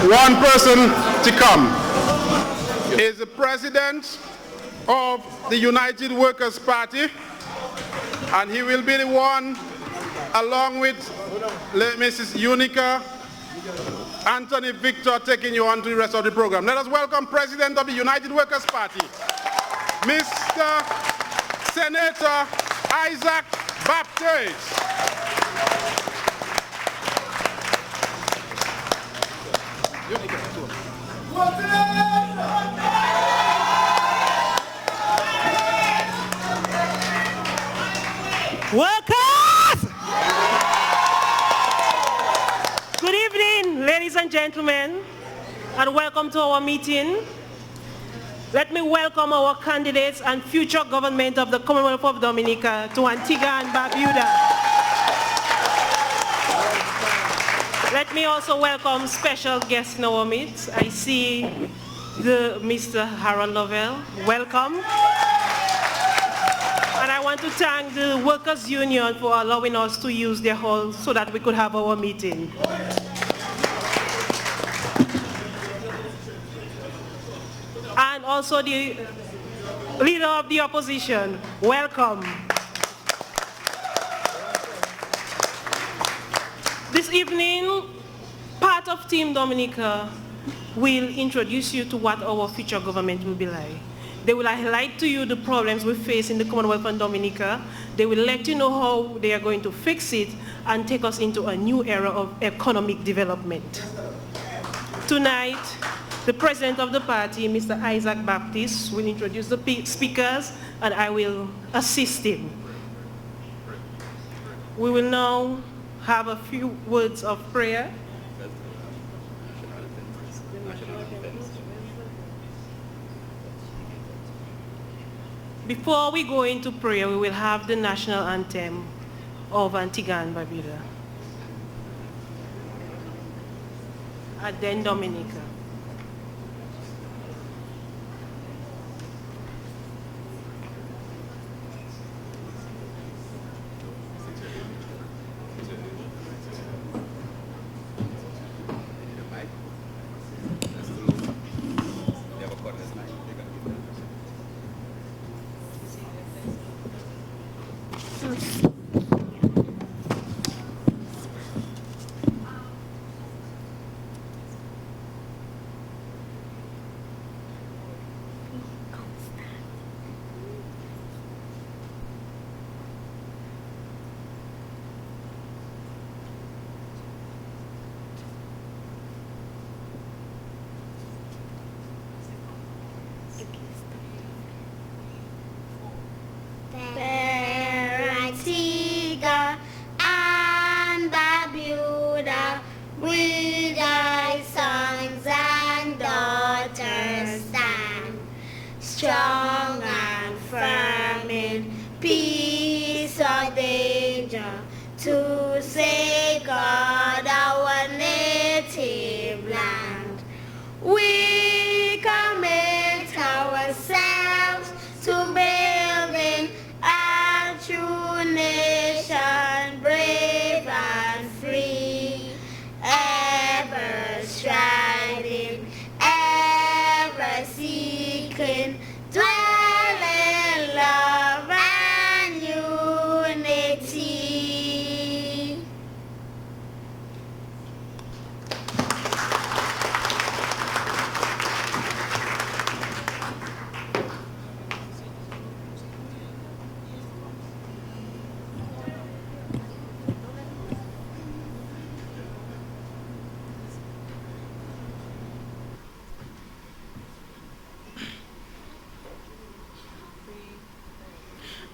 one person to come is the president of the United Workers' Party, and he will be the one, along with Mrs. Unica, Anthony Victor, taking you on to the rest of the program. Let us welcome President of the United Workers' Party, Mr. Senator Isaac Baptiste. Workers! Good evening, ladies and gentlemen, and welcome to our meeting. Let me welcome our candidates and future government of the Commonwealth of Dominica to Antigua and Barbuda. Let me also welcome special guests in our midst. I see Mr. Harold Lovell. Welcome. And I want to thank the Workers' Union for allowing us to use their hall so that we could have our meeting. And also the leader of the opposition, welcome. This evening, part of Team Dominica will introduce you to what our future government will be like. They will highlight to you the problems we face in the Commonwealth of Dominica. They will let you know how they are going to fix it and take us into a new era of economic development. Tonight, the president of the party, Mr. Isaac Baptiste, will introduce the speakers and I will assist him. We will now have a few words of prayer. Before we go into prayer, we will have the national anthem of Antigua and Barbuda. And then Dominica. Antigua and Barbuda, with thy sons and daughters stand, strong and firm in peace or danger, to safeguard our native land. We commit ourselves to building a true nation, brave and free, ever striving, ever seeking, dwell in love and unity.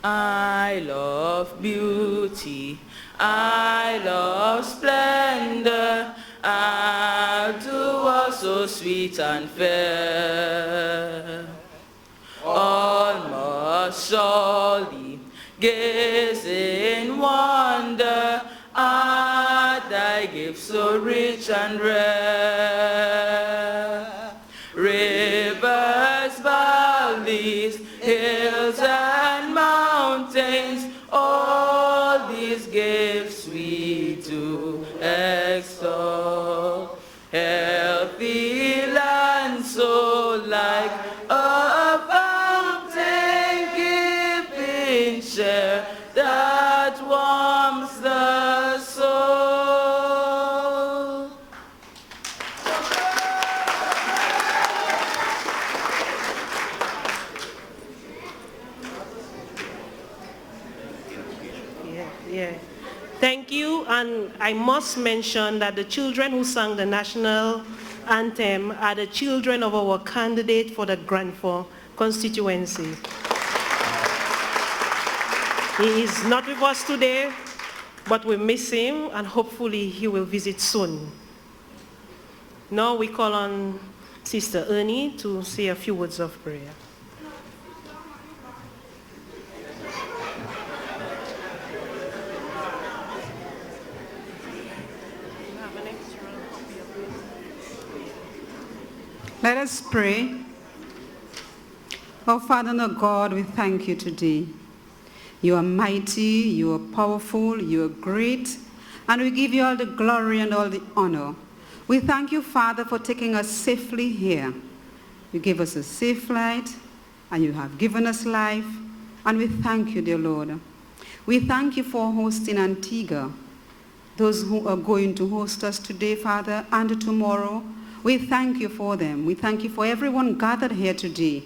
I love beauty, I love splendor, I do also sweet and fair. All must surely gaze in wonder at thy gifts so rich and rare. Rivers, valleys, hills and mountains, all these gifts we do extol. Healthy you, and I must mention that the children who sang the national anthem are the children of our candidate for the Granford constituency. He is not with us today, but we miss him, and hopefully he will visit soon. Now we call on Sister Ernie to say a few words of prayer. Let us pray. Oh, Father and oh God, we thank you today. You are mighty, you are powerful, you are great, and we give you all the glory and all the honor. We thank you, Father, for taking us safely here. You gave us a safe flight, and you have given us life, and we thank you, dear Lord. We thank you for hosting Antigua, those who are going to host us today, Father, and tomorrow. We thank you for them. We thank you for everyone gathered here today.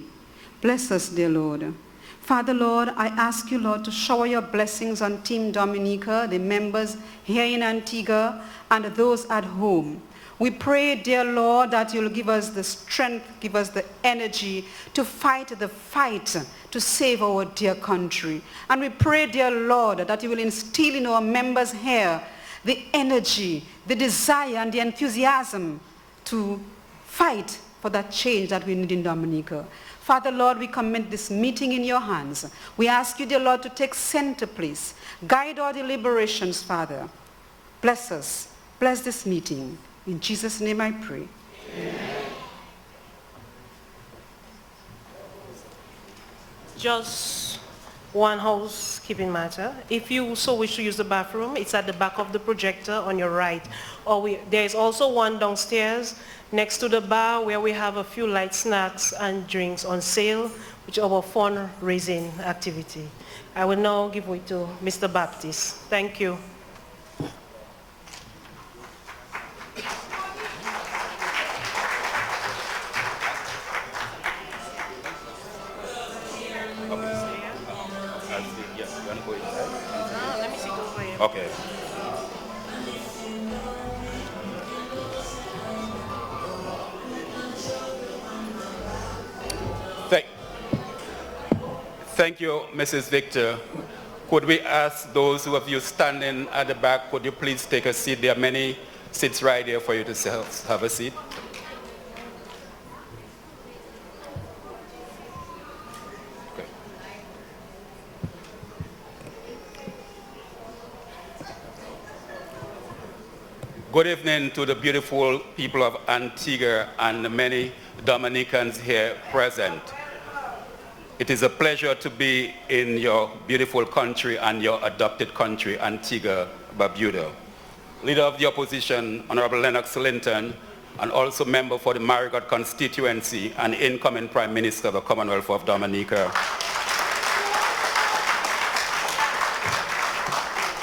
Bless us, dear Lord. Father, Lord, I ask you, Lord, to shower your blessings on Team Dominica, the members here in Antigua, and those at home. We pray, dear Lord, that you'll give us the strength, give us the energy to fight the fight to save our dear country. And we pray, dear Lord, that you will instill in our members here the energy, the desire, and the enthusiasm to fight for that change that we need in Dominica. Father, Lord, we commit this meeting in your hands. We ask you, dear Lord, to take center place. Guide our deliberations, Father. Bless us. Bless this meeting. In Jesus' name I pray. Amen. Just one housekeeping matter. If you so wish to use the bathroom, it's at the back of the projector on your right. Or there is also one downstairs next to the bar where we have a few light snacks and drinks on sale, which is our fundraising activity. I will now give way to Mr. Baptist. Thank you. Okay. Thank you, Mrs. Victor. Could we ask those who of you standing at the back, could you please take a seat? There are many seats right here for you to have a seat. Okay. Good evening to the beautiful people of Antigua and the many Dominicans here present. It is a pleasure to be in your beautiful country and your adopted country, Antigua, Barbuda. Leader of the opposition, Honorable Lennox Linton, and also member for the Marigot constituency and incoming Prime Minister of the Commonwealth of Dominica.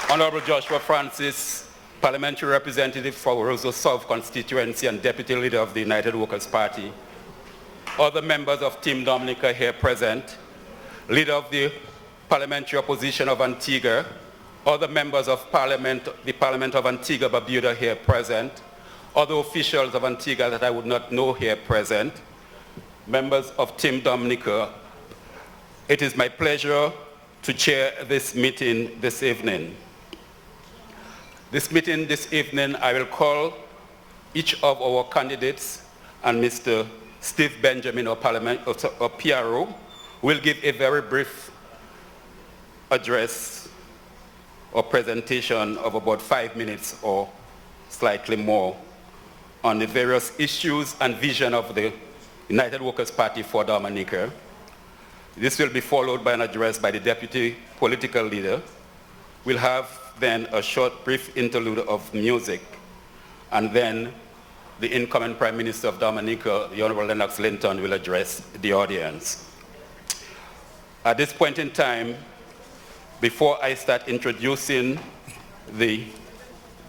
Honorable Joshua Francis, Parliamentary Representative for Roseau South constituency and Deputy Leader of the United Workers' Party. Other members of Team Dominica here present, Leader of the Parliamentary Opposition of Antigua, other members of Parliament, the Parliament of Antigua Barbuda here present, other officials of Antigua that I would not know here present, members of Team Dominica. It is my pleasure to chair this meeting this evening. This meeting this evening, I will call each of our candidates, and Mr. Steve Benjamin, or PRO, will give a very brief address or presentation of about 5 minutes or slightly more on the various issues and vision of the United Workers' Party for Dominica. This will be followed by an address by the Deputy Political Leader. We'll have then a short, brief interlude of music, and then the incoming Prime Minister of Dominica, the Honorable Lennox Linton, will address the audience. At this point in time, before I start introducing the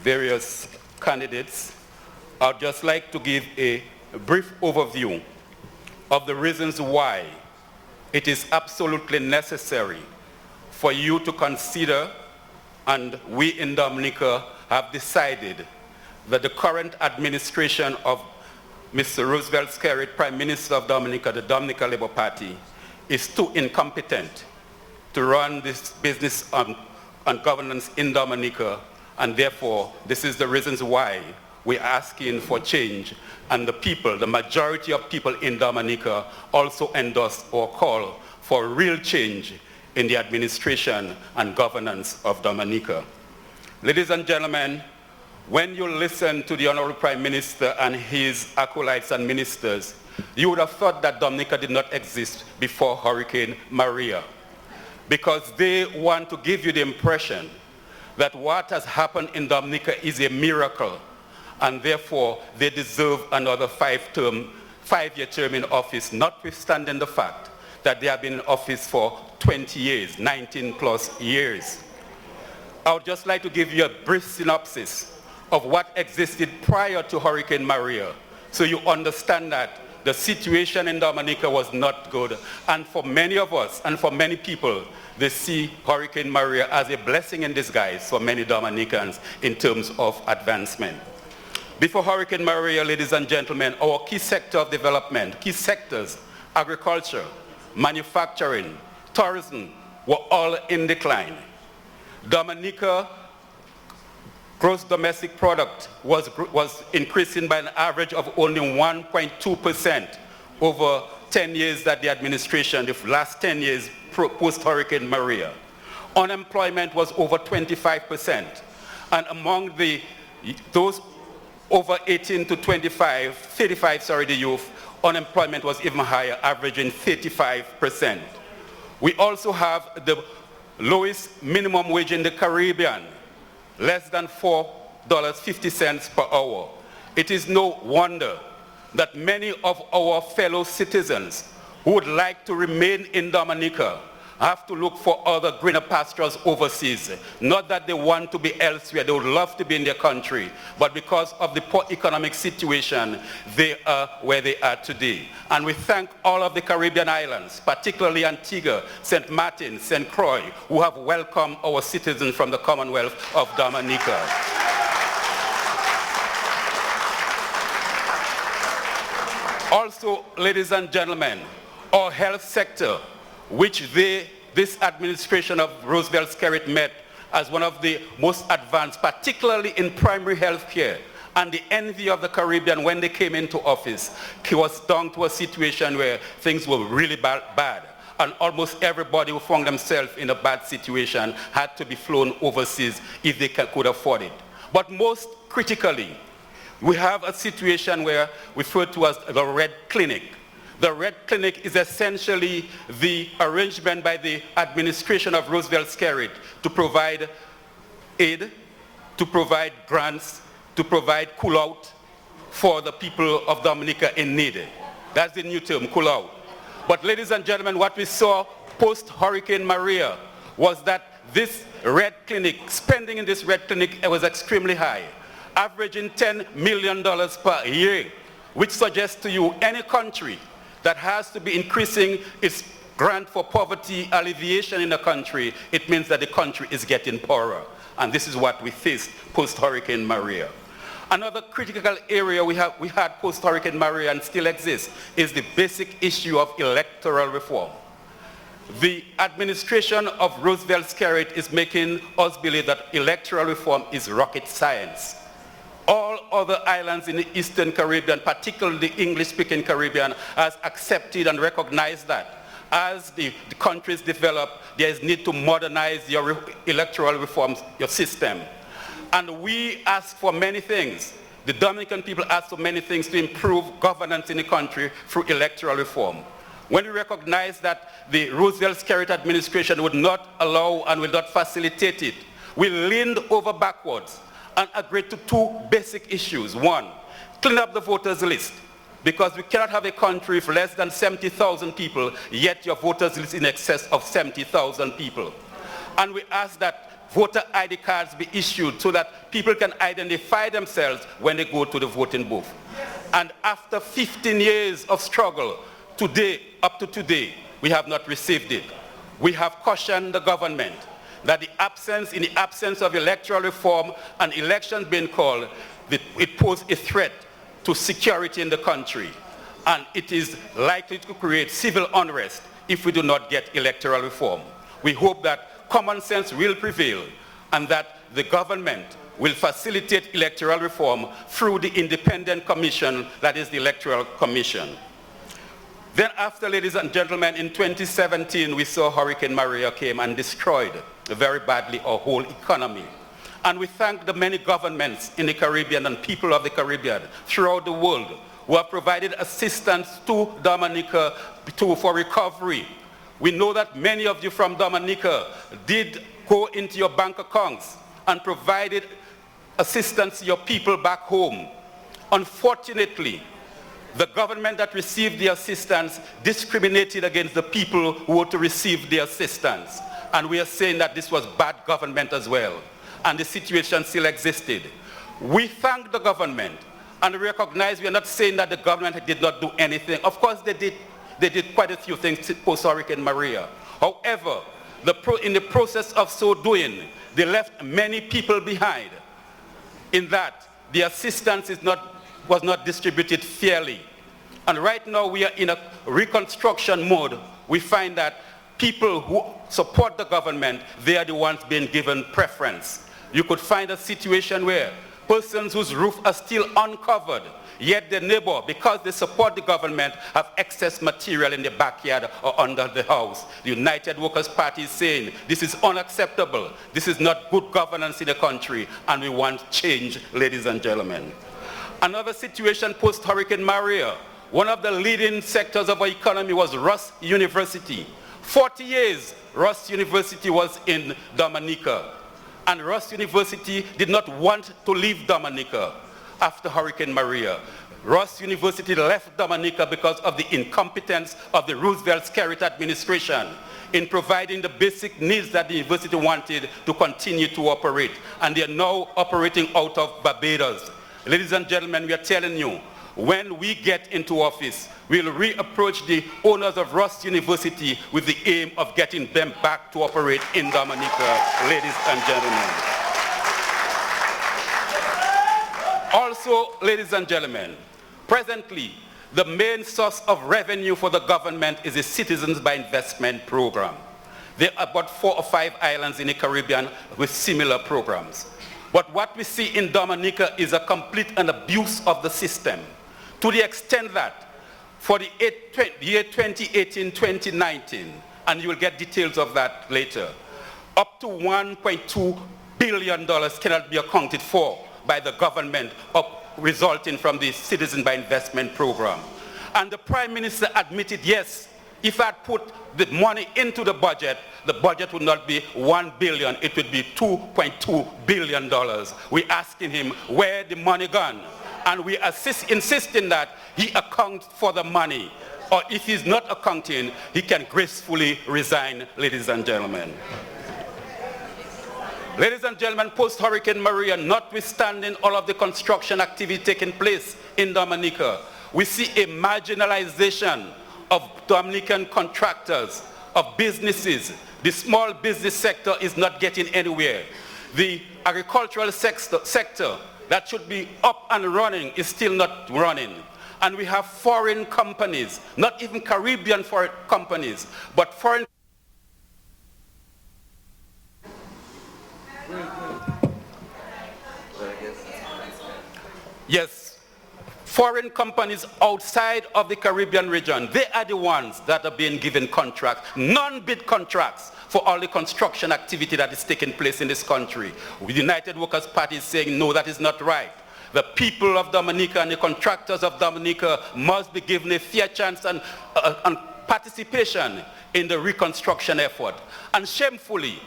various candidates, I'd just like to give a brief overview of the reasons why it is absolutely necessary for you to consider, and we in Dominica have decided that the current administration of Mr. Roosevelt Skerrit, Prime Minister of Dominica, the Dominica Labour Party, is too incompetent to run this business on governance in Dominica, and therefore this is the reasons why we're asking for change, and the people, the majority of people in Dominica also endorse our call for real change in the administration and governance of Dominica. Ladies and gentlemen, when you listen to the Honorable Prime Minister and his acolytes and ministers, you would have thought that Dominica did not exist before Hurricane Maria, because they want to give you the impression that what has happened in Dominica is a miracle, and therefore they deserve another five-year term in office, notwithstanding the fact that they have been in office for 20 years, 19 plus years. I would just like to give you a brief synopsis of what existed prior to Hurricane Maria, so you understand that the situation in Dominica was not good. And for many of us, and for many people, they see Hurricane Maria as a blessing in disguise for many Dominicans in terms of advancement. Before Hurricane Maria, ladies and gentlemen, our key sector of development, key sectors, agriculture, manufacturing, tourism, were all in decline. Dominica gross domestic product was increasing by an average of only 1.2% over 10 years that the administration, the last 10 years post-Hurricane Maria. Unemployment was over 25%. And among those over 18 to 35, the youth, unemployment was even higher, averaging 35%. We also have the lowest minimum wage in the Caribbean, less than $4.50 per hour. It is no wonder that many of our fellow citizens who would like to remain in Dominica have to look for other greener pastures overseas. Not that they want to be elsewhere, they would love to be in their country, but because of the poor economic situation, they are where they are today. And we thank all of the Caribbean islands, particularly Antigua, St. Martin, St. Croix, who have welcomed our citizens from the Commonwealth of Dominica. Also, ladies and gentlemen, our health sector, which this administration of Roosevelt Skerrit met as one of the most advanced, particularly in primary health care, and the envy of the Caribbean when they came into office, it was down to a situation where things were really bad, and almost everybody who found themselves in a bad situation had to be flown overseas if they could afford it. But most critically, we have a situation where referred to as the Red Clinic. The Red Clinic is essentially the arrangement by the administration of Roosevelt Skerrit to provide aid, to provide grants, to provide cool-out for the people of Dominica in need. That's the new term, cool-out. But ladies and gentlemen, what we saw post-Hurricane Maria was that this Red Clinic, spending in this Red Clinic was extremely high, averaging $10 million per year, which suggests to you any country that has to be increasing its grant for poverty alleviation in the country, it means that the country is getting poorer. And this is what we faced post-Hurricane Maria. Another critical area we had post-Hurricane Maria and still exists is the basic issue of electoral reform. The administration of Roosevelt Skerrit is making us believe that electoral reform is rocket science. All other islands in the Eastern Caribbean, particularly the English-speaking Caribbean, has accepted and recognized that. As the countries develop, there is need to modernize your electoral reforms, your system. And we ask for many things. The Dominican people ask for many things to improve governance in the country through electoral reform. When we recognize that the Roosevelt Skerrit administration would not allow and will not facilitate it, we leaned over backwards and agreed to two basic issues. One, clean up the voters list, because we cannot have a country with less than 70,000 people, yet your voters list in excess of 70,000 people. And we ask that voter ID cards be issued so that people can identify themselves when they go to the voting booth. And after 15 years of struggle, today, up to today, we have not received it. We have cautioned the government that in the absence of electoral reform and elections being called, it poses a threat to security in the country. And it is likely to create civil unrest if we do not get electoral reform. We hope that common sense will prevail and that the government will facilitate electoral reform through the independent commission, that is the Electoral Commission. Then after, ladies and gentlemen, in 2017, we saw Hurricane Maria came and destroyed very badly our whole economy. And we thank the many governments in the Caribbean and people of the Caribbean throughout the world who have provided assistance to Dominica for recovery. We know that many of you from Dominica did go into your bank accounts and provided assistance to your people back home. Unfortunately, the government that received the assistance discriminated against the people who were to receive the assistance. And we are saying that this was bad government as well. And the situation still existed. We thank the government and recognize we are not saying that the government did not do anything. Of course they did quite a few things post-Hurricane Maria. However, in the process of so doing, they left many people behind in that the assistance was not distributed fairly. And right now we are in a reconstruction mode. We find that people who support the government, they are the ones being given preference. You could find a situation where persons whose roof are still uncovered, yet the neighbor, because they support the government, have excess material in the backyard or under the house. The United Workers' Party is saying this is unacceptable. This is not good governance in the country, and we want change, ladies and gentlemen. Another situation post-Hurricane Maria, one of the leading sectors of our economy was Ross University. 40 years, Ross University was in Dominica. And Ross University did not want to leave Dominica after Hurricane Maria. Ross University left Dominica because of the incompetence of the Roosevelt-Skerritt administration in providing the basic needs that the university wanted to continue to operate. And they are now operating out of Barbados. Ladies and gentlemen, we are telling you, when we get into office, we'll reapproach the owners of Ross University with the aim of getting them back to operate in Dominica, ladies and gentlemen. Also, ladies and gentlemen, presently, the main source of revenue for the government is the Citizens by Investment program. There are about 4 or 5 islands in the Caribbean with similar programs. But what we see in Dominica is a complete abuse of the system, to the extent that for the year 2018-2019, and you will get details of that later, up to $1.2 billion cannot be accounted for by the government resulting from the Citizen by Investment program. And the Prime Minister admitted, yes, if I had put the money into the budget would not be $1 billion, it would be $2.2 billion. We're asking him where the money gone. And we insisting that he account for the money. Or if he's not accounting, he can gracefully resign, ladies and gentlemen. Ladies and gentlemen, post-Hurricane Maria, notwithstanding all of the construction activity taking place in Dominica, we see a marginalization of Dominican contractors, of businesses. The small business sector is not getting anywhere. The agricultural sector that should be up and running is still not running. And we have foreign companies, not even Caribbean foreign companies, but foreign. Yes, foreign companies outside of the Caribbean region, they are the ones that are being given contracts, non-bid contracts for all the construction activity that is taking place in this country. The United Workers' Party is saying, no, that is not right. The people of Dominica and the contractors of Dominica must be given a fair chance and participation in the reconstruction effort. And shamefully,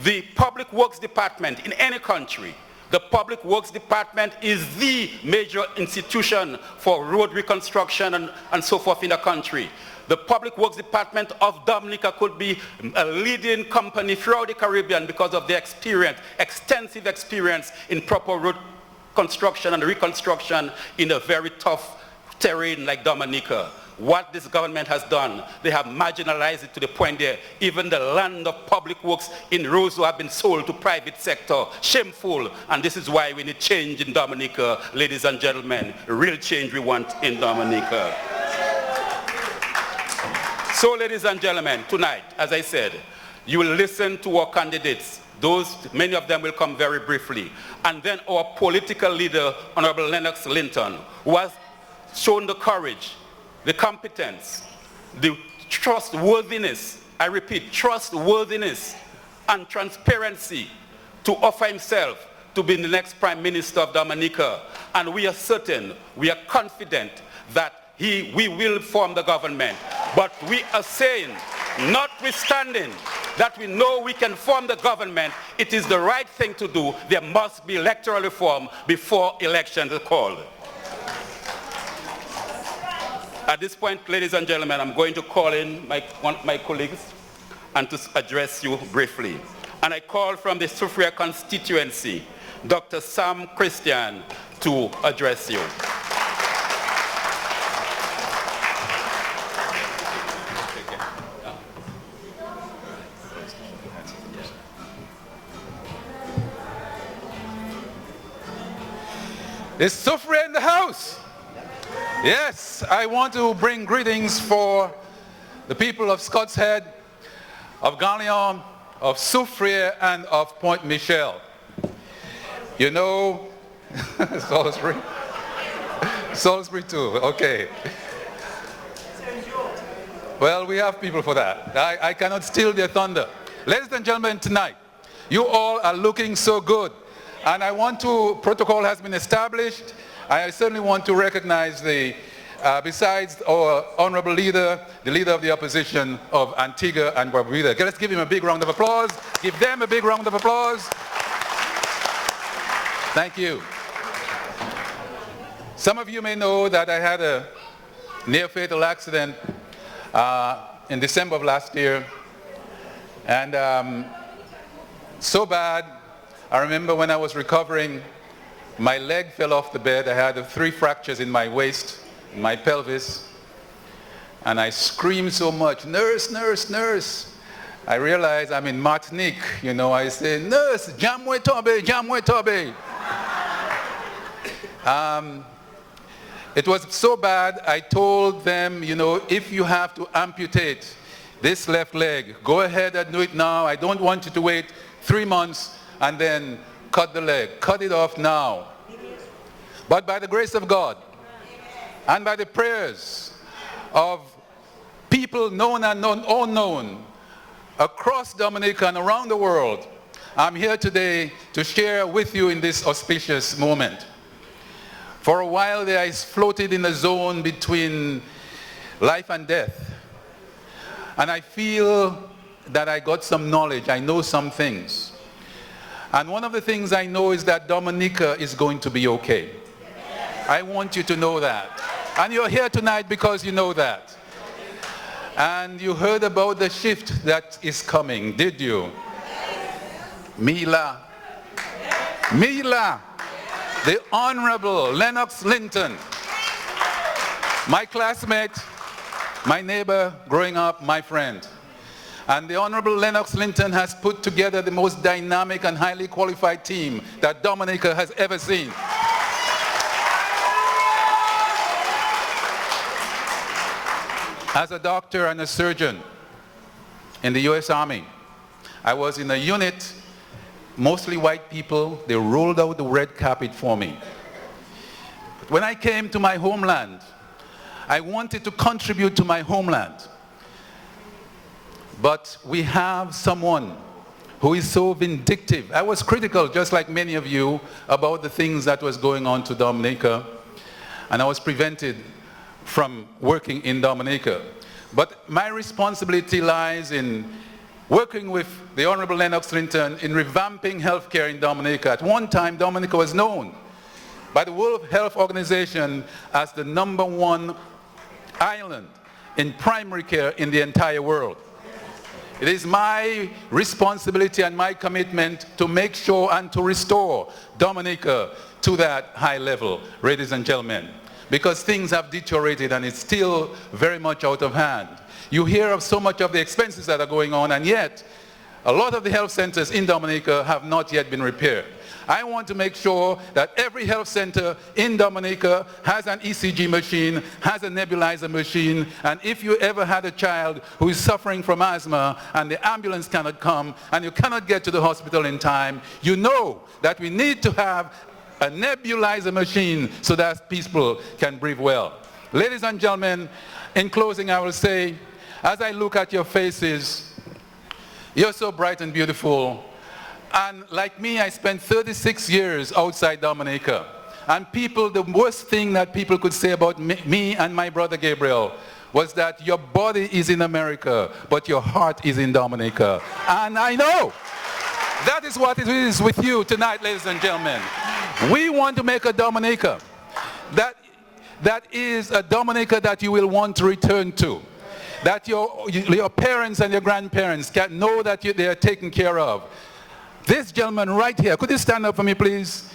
the Public Works Department in any country, the Public Works Department is the major institution for road reconstruction and so forth in the country. The Public Works Department of Dominica could be a leading company throughout the Caribbean because of their experience, extensive experience in proper road construction and reconstruction in a very tough terrain like Dominica. what this government has done. They have marginalized it to the point there. Even the land of public works in Roseau have been sold to private sector. Shameful. And this is why we need change in Dominica, ladies and gentlemen. Real change we want in Dominica. So, ladies and gentlemen, tonight, as I said, you will listen to our candidates. Many of them will come very briefly. And then our political leader, Honorable Lennox Linton, who has shown the courage, the competence, the trustworthiness, I repeat, trustworthiness and transparency to offer himself to be the next Prime Minister of Dominica. And we are certain, we are confident that we will form the government. But we are saying, notwithstanding that we know we can form the government, it is the right thing to do. There must be electoral reform before elections are called. At this point, ladies and gentlemen, I'm going to call in my colleagues and to address you briefly. And I call from the Soufriere constituency, Dr. Sam Christian, to address you. Is Soufriere in the house? Yes, I want to bring greetings for the people of Scott's Head, of Galion, of Soufriere, and of Point Michel. You know, Salisbury? Salisbury too, okay. Well, we have people for that. I cannot steal their thunder. Ladies and gentlemen, tonight, you all are looking so good. And I want to, protocol has been established. I certainly want to recognize besides our honorable leader, the leader of the opposition of Antigua and Barbuda. Let's give him a big round of applause. Give them a big round of applause. Thank you. Some of you may know that I had a near-fatal accident in December of last year. And so bad, I remember when I was recovering, my leg fell off the bed. I had 3 fractures in my waist, in my pelvis. And I screamed so much, nurse, nurse, nurse. I realized I'm in Martinique, you know. I say, nurse, jamwe tobe, jamwe tobe. It was so bad, I told them, you know, if you have to amputate this left leg, go ahead and do it now. I don't want you to wait 3 months and then cut the leg. Cut it off now. But by the grace of God and by the prayers of people known and unknown across Dominica and around the world, I'm here today to share with you in this auspicious moment. For a while there, I floated in a zone between life and death. And I feel that I got some knowledge. I know some things. And one of the things I know is that Dominica is going to be okay. I want you to know that. And you're here tonight because you know that. And you heard about the shift that is coming, did you? Mila. Mila. The Honorable Lennox Linton. My classmate, my neighbor growing up, my friend. And the Honorable Lennox Linton has put together the most dynamic and highly qualified team that Dominica has ever seen. As a doctor and a surgeon in the US Army, I was in a unit, mostly white people. They rolled out the red carpet for me. But when I came to my homeland, I wanted to contribute to my homeland. But we have someone who is so vindictive. I was critical, just like many of you, about the things that was going on to Dominica, and I was prevented from working in Dominica. But my responsibility lies in working with the Honorable Lennox Linton in revamping healthcare in Dominica. At one time, Dominica was known by the World Health Organization as the #1 island in primary care in the entire world. It is my responsibility and my commitment to make sure and to restore Dominica to that high level, ladies and gentlemen. because things have deteriorated and it's still very much out of hand. You hear of so much of the expenses that are going on, and yet a lot of the health centers in Dominica have not yet been repaired. I want to make sure that every health center in Dominica has an ECG machine, has a nebulizer machine, and if you ever had a child who is suffering from asthma and the ambulance cannot come and you cannot get to the hospital in time, you know that we need to have a nebulizer machine so that people can breathe well. Ladies and gentlemen, in closing I will say, as I look at your faces, you're so bright and beautiful. And like me, I spent 36 years outside Dominica. And people, the worst thing that people could say about me and my brother Gabriel was that your body is in America, but your heart is in Dominica. And I know that is what it is with you tonight, ladies and gentlemen. We want to make a Dominica that is a Dominica that you will want to return to. That your parents and your grandparents can know that they are taken care of. This gentleman right here, could you stand up for me, please?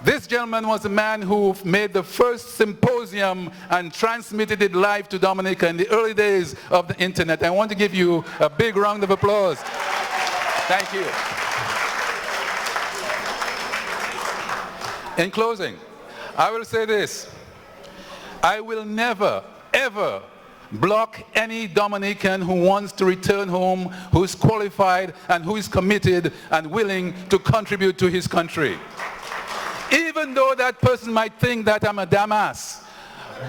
This gentleman was the man who made the first symposium and transmitted it live to Dominica in the early days of the internet. I want to give you a big round of applause. Thank you. In closing, I will say this. I will never, ever block any Dominican who wants to return home, who is qualified and who is committed and willing to contribute to his country. Even though that person might think that I'm a damn ass.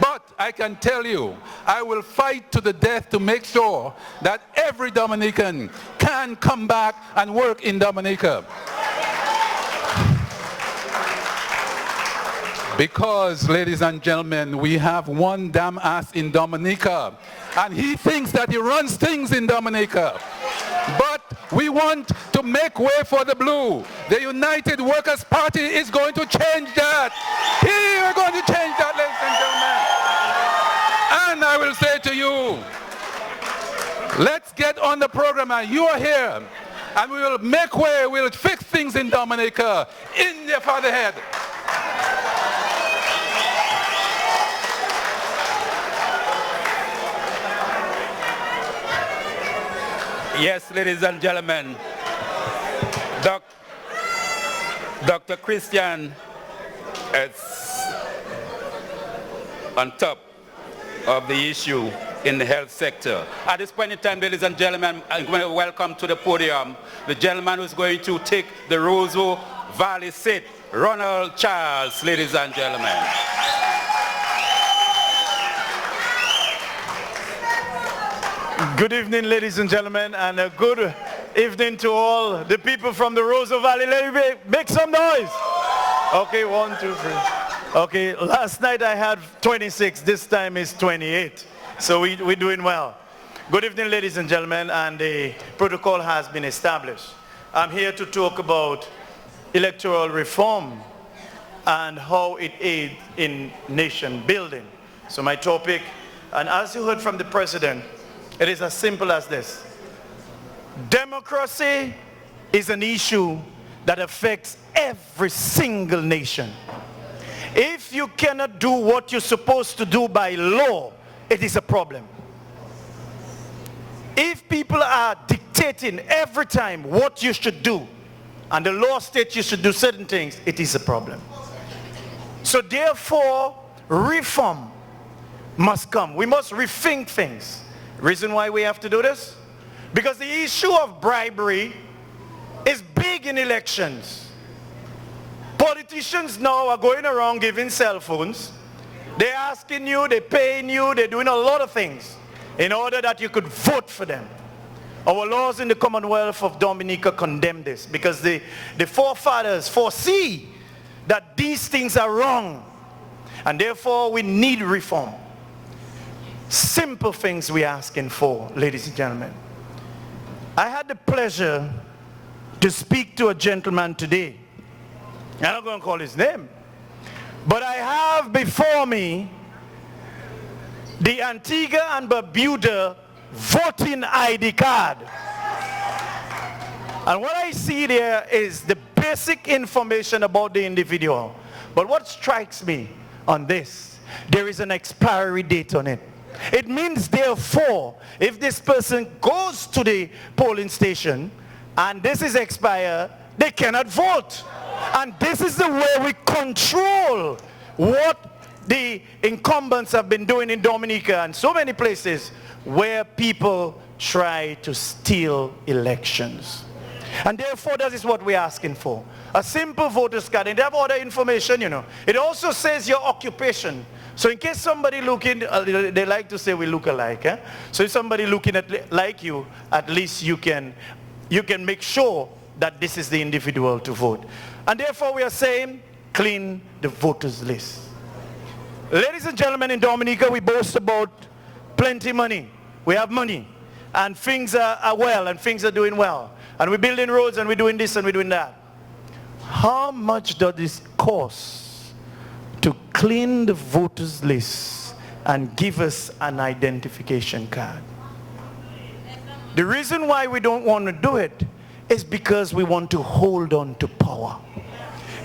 But I can tell you, I will fight to the death to make sure that every Dominican can come back and work in Dominica. Because, ladies and gentlemen, we have one damn ass in Dominica, and he thinks that he runs things in Dominica. But we want to make way for the blue. The United Workers' Party is going to change that. We are going to change that, ladies and gentlemen. And I will say to you, let's get on the program, and you are here, and we will make way, we will fix things in Dominica, in the fatherhead. Yes, ladies and gentlemen, Dr. Christian is on top of the issue in the health sector. At this point in time, ladies and gentlemen, I'm going to welcome to the podium the gentleman who's going to take the Roseau Valley seat, Ronald Charles, ladies and gentlemen. Good evening, ladies and gentlemen, and a good evening to all the people from the Roseau Valley. Let me make some noise. Okay, 1, 2, 3. Okay, last night I had 26. This time is 28. So we're doing well. Good evening, ladies and gentlemen, and the protocol has been established. I'm here to talk about electoral reform and how it aids in nation building. So my topic, and as you heard from the president, it is as simple as this. Democracy is an issue that affects every single nation. If you cannot do what you're supposed to do by law, it is a problem. If people are dictating every time what you should do, and the law states you should do certain things, it is a problem. So therefore, reform must come. We must rethink things. Reason why we have to do this? Because the issue of bribery is big in elections. Politicians now are going around giving cell phones. They're asking you, they're paying you, they're doing a lot of things in order that you could vote for them. Our laws in the Commonwealth of Dominica condemn this because the forefathers foresee that these things are wrong, and therefore we need reform. Simple things we're asking for, ladies and gentlemen. I had the pleasure to speak to a gentleman today. I'm not going to call his name, but I have before me the Antigua and Barbuda voting ID card. And what I see there is the basic information about the individual. But what strikes me on this there is an expiry date on it. It means, therefore, if this person goes to the polling station and this is expired, they cannot vote. And this is the way we control what the incumbents have been doing in Dominica and so many places where people try to steal elections. And therefore, that is what we're asking for. A simple voter's card. And they have other information, you know. It also says your occupation. So in case somebody looking, they like to say we look alike. Eh? So if somebody looking like you, at least you can make sure that this is the individual to vote. And therefore we are saying, clean the voters list. Ladies and gentlemen, in Dominica, we boast about plenty money. We have money. And things are well, and things are doing well. And we're building roads, and we're doing this, and we're doing that. How much does this cost to clean the voters list and give us an identification card? The reason why we don't want to do it is because we want to hold on to power.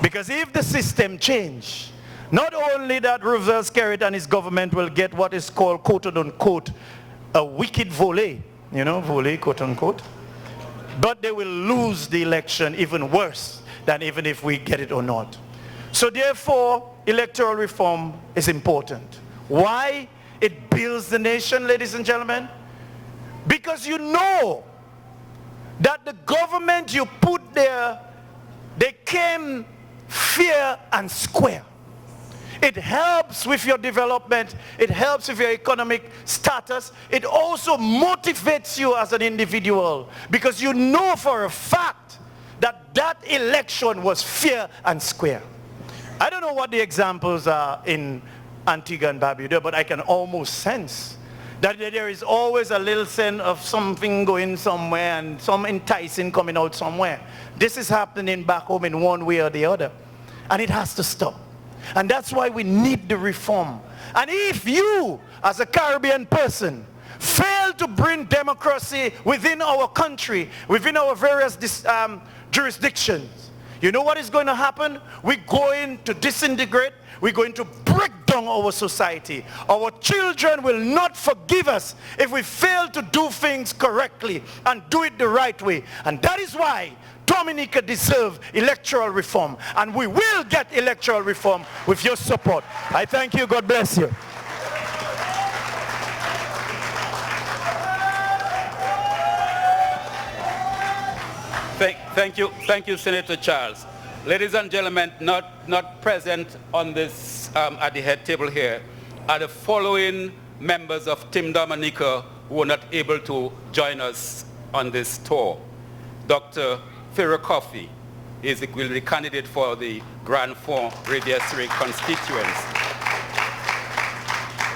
Because if the system change, not only that Roosevelt Skerrit and his government will get what is called, quote-unquote, a wicked volley, you know, volley, quote-unquote, but they will lose the election even worse than even if we get it or not. So therefore, electoral reform is important. Why? It builds the nation, ladies and gentlemen. Because you know that the government you put there, they came fair and square. It helps with your development. It helps with your economic status. It also motivates you as an individual because you know for a fact that that election was fair and square. I don't know what the examples are in Antigua and Barbuda, but I can almost sense that there is always a little sense of something going somewhere and some enticing coming out somewhere. This is happening back home in one way or the other. And it has to stop. And that's why we need the reform. And if you, as a Caribbean person, fail to bring democracy within our country, within our various jurisdictions, you know what is going to happen? We're going to disintegrate. We're going to break down our society. Our children will not forgive us if we fail to do things correctly and do it the right way. And that is why Dominica deserves electoral reform. And we will get electoral reform with your support. I thank you. God bless you. Thank you, Senator Charles. Ladies and gentlemen, not present on this at the head table here are the following members of Team Dominica who were not able to join us on this tour. Dr. Pharaoh Coffey will be the candidate for the Grand Fond Riviere constituency.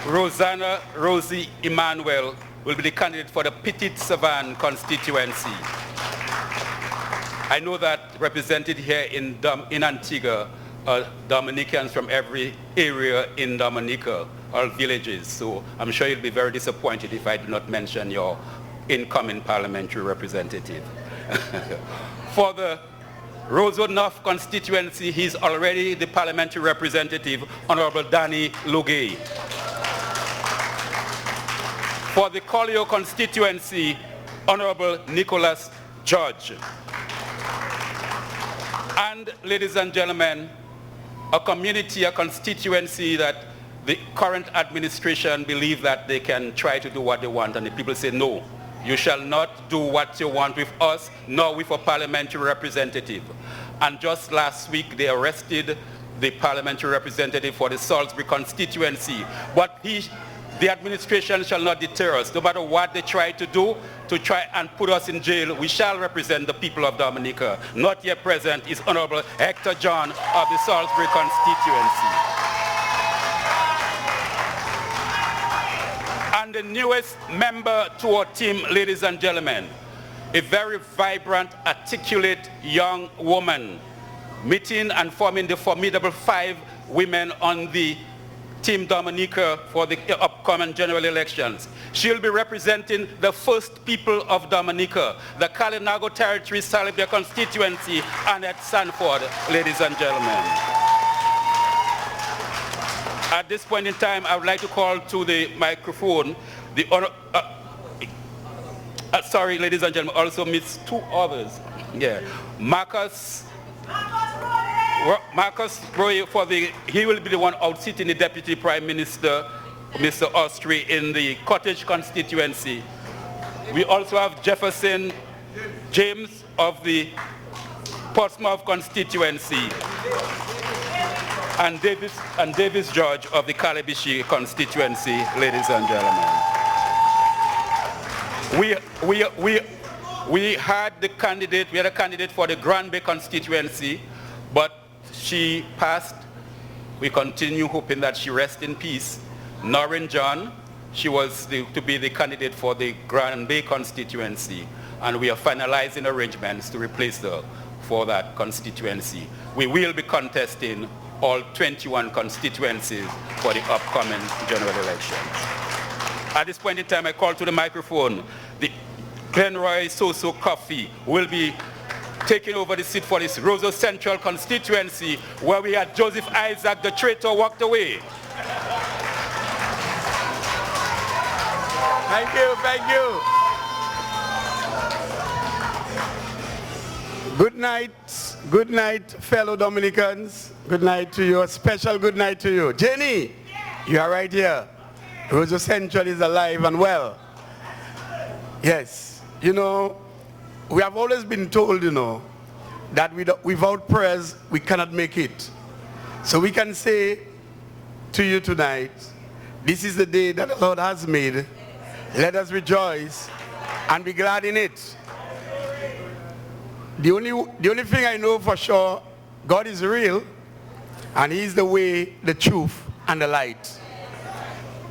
Rosanna Rosie Emmanuel will be the candidate for the Petite Savanne constituency. I know that represented here in Antigua are Dominicans from every area in Dominica, or villages, so I'm sure you'll be very disappointed if I do not mention your incoming parliamentary representative. For the Rosewood North constituency, he's already the parliamentary representative, Honorable Danny Lugay. For the Collio constituency, Honorable Nicholas George. And ladies and gentlemen, a community, a constituency that the current administration believe that they can try to do what they want, and the people say, no, you shall not do what you want with us, nor with a parliamentary representative. And just last week, they arrested the parliamentary representative for the Salisbury constituency. But the administration shall not deter us. No matter what they try to do, to try and put us in jail, we shall represent the people of Dominica. Not yet present is Honorable Hector John of the Salisbury constituency. And the newest member to our team, ladies and gentlemen, a very vibrant, articulate young woman, meeting and forming the formidable 5 women on the Team Dominica for the upcoming general elections. She'll be representing the first people of Dominica, the Kalinago Territory, Salibia constituency, and at Sanford, ladies and gentlemen. At this point in time, I would like to call to the microphone the honor. Sorry, ladies and gentlemen, also miss two others. Yeah, Marcus Roy he will be the one out sitting the Deputy Prime Minister, Mr. Austri, in the Cottage constituency. We also have Jefferson James of the Portsmouth constituency, and Davis George of the Calabishi constituency, ladies and gentlemen. We had a candidate for the Granby constituency, but she passed. We continue hoping that she rests in peace. Norrin John, she was to be the candidate for the Granby constituency, and we are finalizing arrangements to replace her for that constituency. We will be contesting all 21 constituencies for the upcoming general elections. At this point in time, I call to the microphone the Glenroy Soso Coffee will be taking over the seat for this Roseau Central constituency, where we had Joseph Isaac, the traitor, walked away. Thank you, thank you. Good night, fellow Dominicans. Good night to you, a special good night to you. Jenny, you are right here. Roseau Central is alive and well. Yes, you know, we have always been told, you know, that without prayers, we cannot make it. So we can say to you tonight, this is the day that the Lord has made. Let us rejoice and be glad in it. The only thing I know for sure, God is real, and He is the way, the truth, and the light.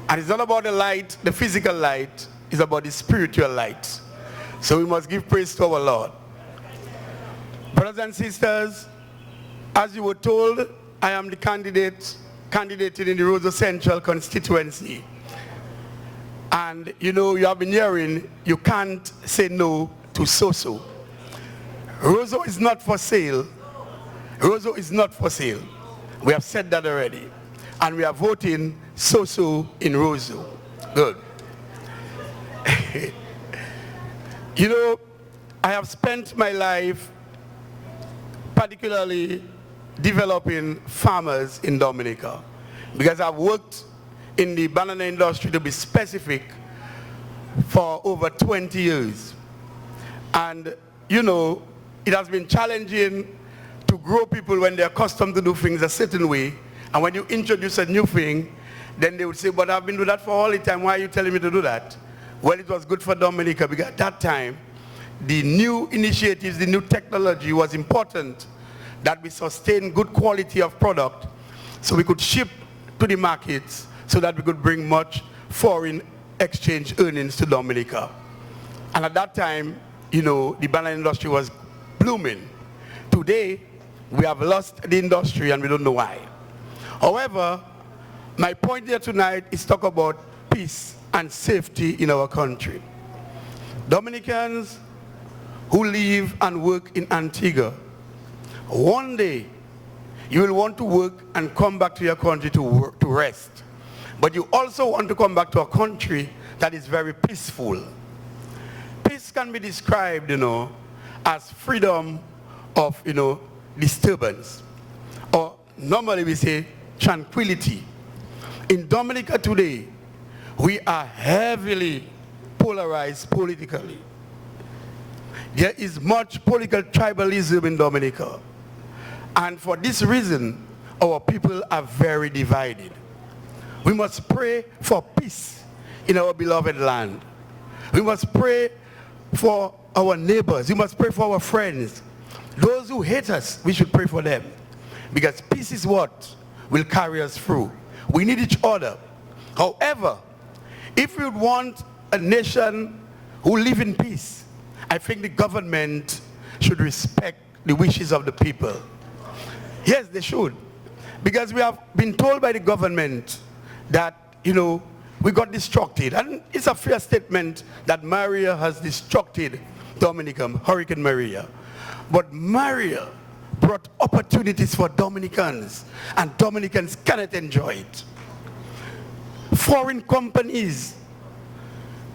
And it's not about the light, the physical light, it's about the spiritual light. So we must give praise to our Lord. Brothers and sisters, as you were told, I am the candidated in the Roseau Central constituency. And you know, you have been hearing, you can't say no to Soso. Roseau is not for sale. Roseau is not for sale. We have said that already. And we are voting Soso in Roseau. Good. You know, I have spent my life particularly developing farmers in Dominica, because I've worked in the banana industry, to be specific, for over 20 years. And you know, it has been challenging to grow people when they're accustomed to do things a certain way, and when you introduce a new thing, then they would say, but I've been doing that for all the time, why are you telling me to do that? Well, it was good for Dominica, because at that time, the new initiatives, the new technology was important, that we sustain good quality of product, so we could ship to the markets, so that we could bring much foreign exchange earnings to Dominica. And at that time, you know, the banana industry was blooming. Today, we have lost the industry and we don't know why. However, my point here tonight is talk about peace and safety in our country. Dominicans who live and work in Antigua, one day you will want to work and come back to your country to rest. But you also want to come back to a country that is very peaceful. Peace can be described, you know, as freedom of, you know, disturbance. Or normally we say tranquility. In Dominica today, we are heavily polarized politically. There is much political tribalism in Dominica. And for this reason, our people are very divided. We must pray for peace in our beloved land. We must pray for our neighbors. We must pray for our friends. Those who hate us, we should pray for them. Because peace is what will carry us through. We need each other. However, if we want a nation who live in peace, I think the government should respect the wishes of the people. Yes, they should. Because we have been told by the government that, you know, we got distracted. And it's a fair statement that Maria has distracted Dominica, Hurricane Maria. But Maria brought opportunities for Dominicans, and Dominicans cannot enjoy it. foreign companies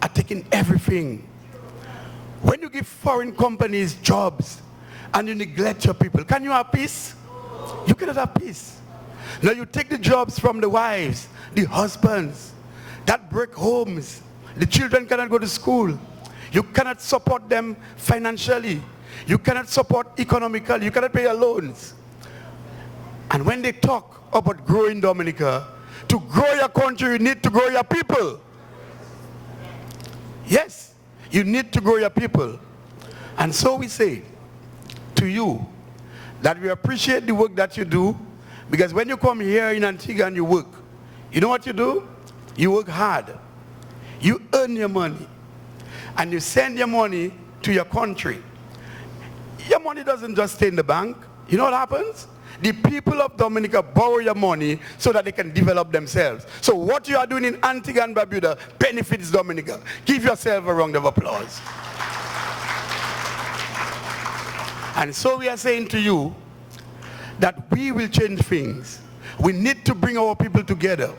are taking everything. When you give foreign companies jobs and you neglect your people, can you have peace? You cannot have peace. Now you take the jobs from the wives, the husbands, that break homes. The children cannot go to school. You cannot support them financially. You cannot support economically. You cannot pay your loans. And when they talk about growing Dominica, to grow your country, you need to grow your people. Yes, you need to grow your people. And so we say to you that we appreciate the work that you do, because when you come here in Antigua and you work, you know what you do? You work hard. You earn your money. And you send your money to your country. Your money doesn't just stay in the bank. You know what happens? The people of Dominica borrow your money so that they can develop themselves. So what you are doing in Antigua and Barbuda benefits Dominica. Give yourself a round of applause. And so we are saying to you that we will change things. We need to bring our people together.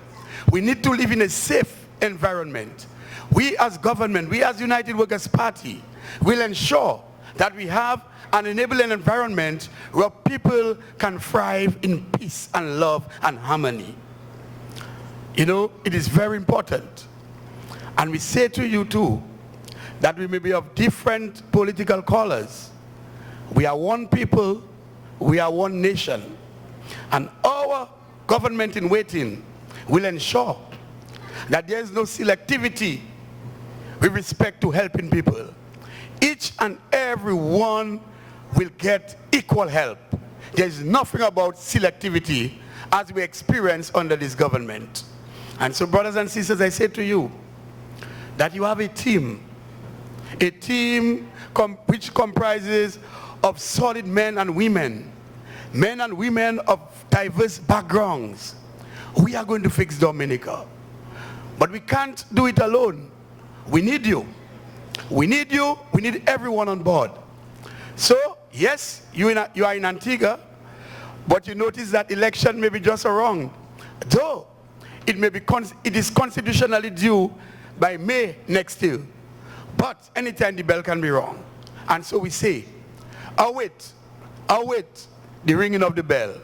We need to live in a safe environment. We as government, we as United Workers Party will ensure that we have an enabling environment where people can thrive in peace and love and harmony. You know, it is very important. And we say to you too, that we may be of different political colors. We are one people, we are one nation. And our government in waiting will ensure that there is no selectivity with respect to helping people. Each and every one will get equal help. There is nothing about selectivity as we experience under this government. And so, brothers and sisters, I say to you that you have a team which comprises of solid men and women of diverse backgrounds. We are going to fix Dominica. But we can't do it alone. We need you. We need you. We need everyone on board. So, yes, you are in Antigua, but you notice that election may be just wrong. Though it is constitutionally due by May next year. But anytime the bell can be wrong. And so we say, await the ringing of the bell.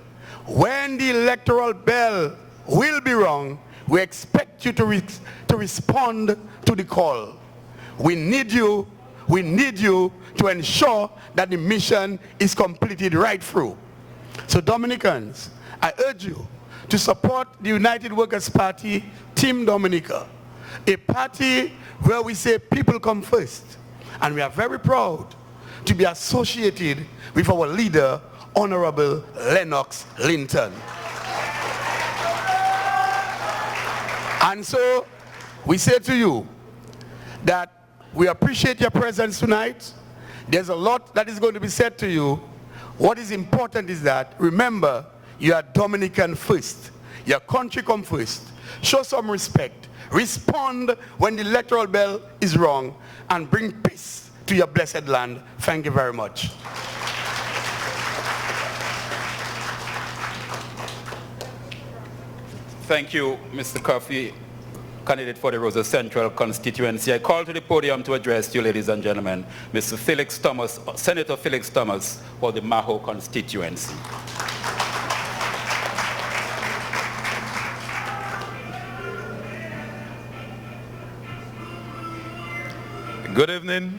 When the electoral bell will be rung, we expect you to respond to the call. We need you to ensure that the mission is completed right through. So Dominicans, I urge you to support the United Workers Party, Team Dominica, a party where we say people come first. And we are very proud to be associated with our leader, Honorable Lennox Linton. And so we say to you that we appreciate your presence tonight. There's a lot that is going to be said to you. What is important is that, remember, you are Dominican first. Your country come first. Show some respect. Respond when the electoral bell is rung, and bring peace to your blessed land. Thank you very much. Thank you, Mr. Coffey, candidate for the Rosa Central constituency. I call to the podium to address you, ladies and gentlemen, Mr. Felix Thomas, Senator Felix Thomas for the Maho constituency. Good evening.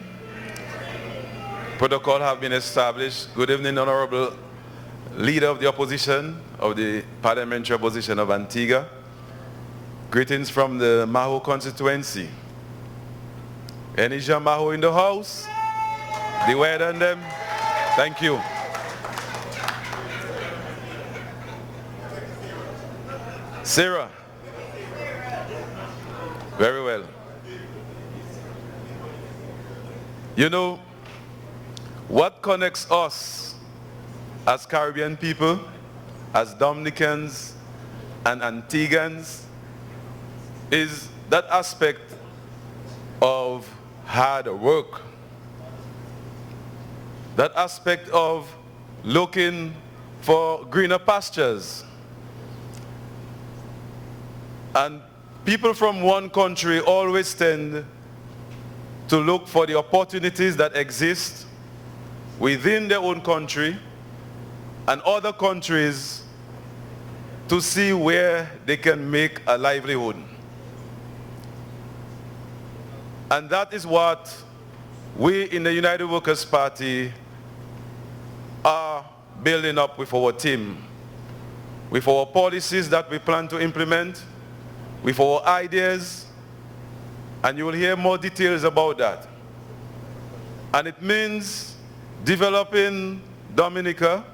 Protocol have been established. Good evening, Honorable Leader of the Opposition, of the Parliamentary Opposition of Antigua. Greetings from the Maho constituency. Any Jean Maho in the house? The word on them? Thank you. Sarah? Very well. You know, what connects us as Caribbean people, as Dominicans and Antiguans, is that aspect of hard work. That aspect of looking for greener pastures. And people from one country always tend to look for the opportunities that exist within their own country and other countries to see where they can make a livelihood. And that is what we in the United Workers' Party are building up with our team, with our policies that we plan to implement, with our ideas, and you will hear more details about that. And it means developing Dominica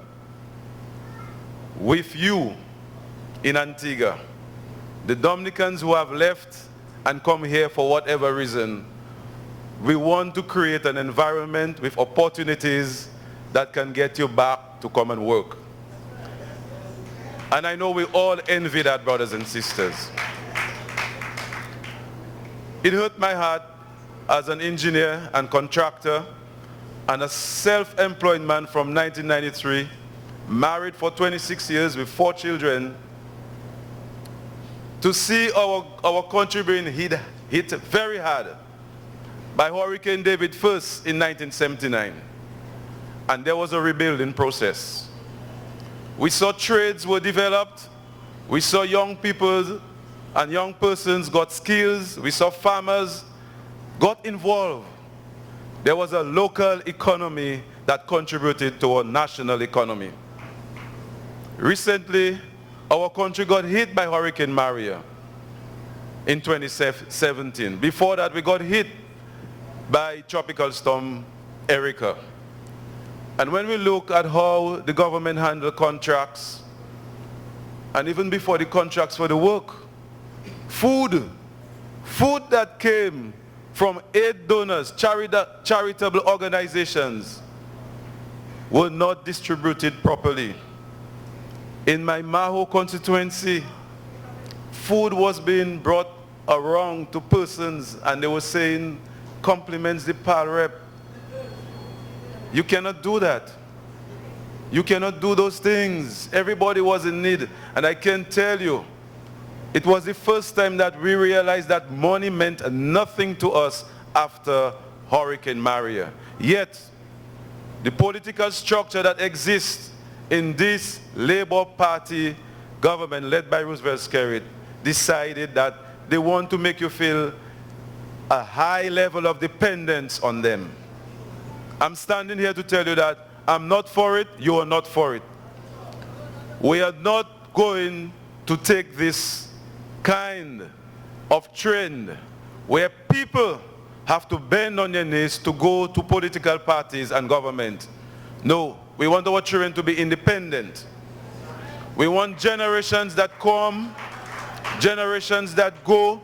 with you in Antigua. The Dominicans who have left and come here for whatever reason, we want to create an environment with opportunities that can get you back to come and work. And I know we all envy that, brothers and sisters. It hurt my heart as an engineer and contractor and a self-employed man from 1993, married for 26 years with 4 children, to see our country being hit very hard by Hurricane David first in 1979. And there was a rebuilding process. We saw trades were developed. We saw young people and young persons got skills. We saw farmers got involved. There was a local economy that contributed to our national economy. Recently, our country got hit by Hurricane Maria in 2017. Before that, we got hit by Tropical Storm Erica. And when we look at how the government handled contracts, and even before the contracts for the work, food that came from aid donors, charitable organizations, were not distributed properly. In my Maho constituency, food was being brought around to persons and they were saying, compliments the PAL rep. You cannot do that. You cannot do those things. Everybody was in need. And I can tell you, it was the first time that we realized that money meant nothing to us after Hurricane Maria. Yet, the political structure that exists in this Labour Party government led by Roosevelt Skerrit decided that they want to make you feel a high level of dependence on them. I'm standing here to tell you that I'm not for it, you are not for it. We are not going to take this kind of trend where people have to bend on their knees to go to political parties and government. No, we want our children to be independent. We want generations that come, generations that go,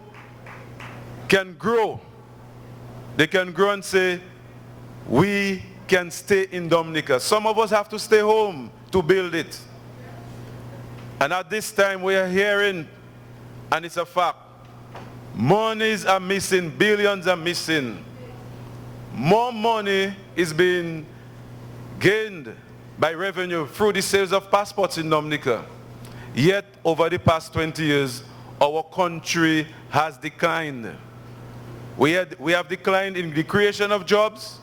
can grow. They can grow and say, we can stay in Dominica. Some of us have to stay home to build it. And at this time we are hearing, and it's a fact, monies are missing, billions are missing. More money is being gained by revenue through the sales of passports in Dominica. Yet over the past 20 years, our country has declined. We have declined in the creation of jobs.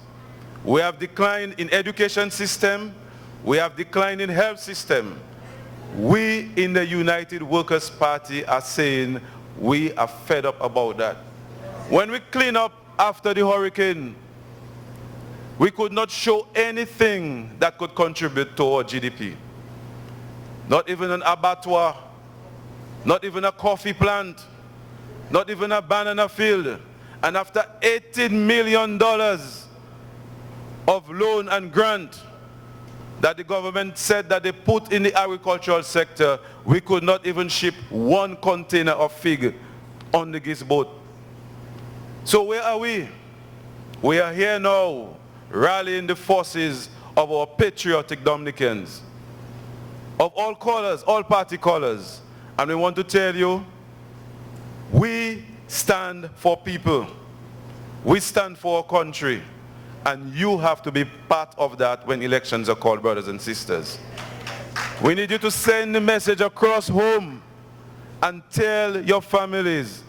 We have declined in education system. We have declined in health system. We in the United Workers' Party are saying we are fed up about that. When we clean up after the hurricane, we could not show anything that could contribute to our GDP. Not even an abattoir, not even a coffee plant, not even a banana field. And after $18 million of loan and grant that the government said that they put in the agricultural sector, we could not even ship one container of fig on the GIS boat. So where are we? We are here now, rallying the forces of our patriotic Dominicans, of all colors, all party colors. And we want to tell you, we stand for people. We stand for our country. And you have to be part of that when elections are called, brothers and sisters. We need you to send the message across home and tell your families,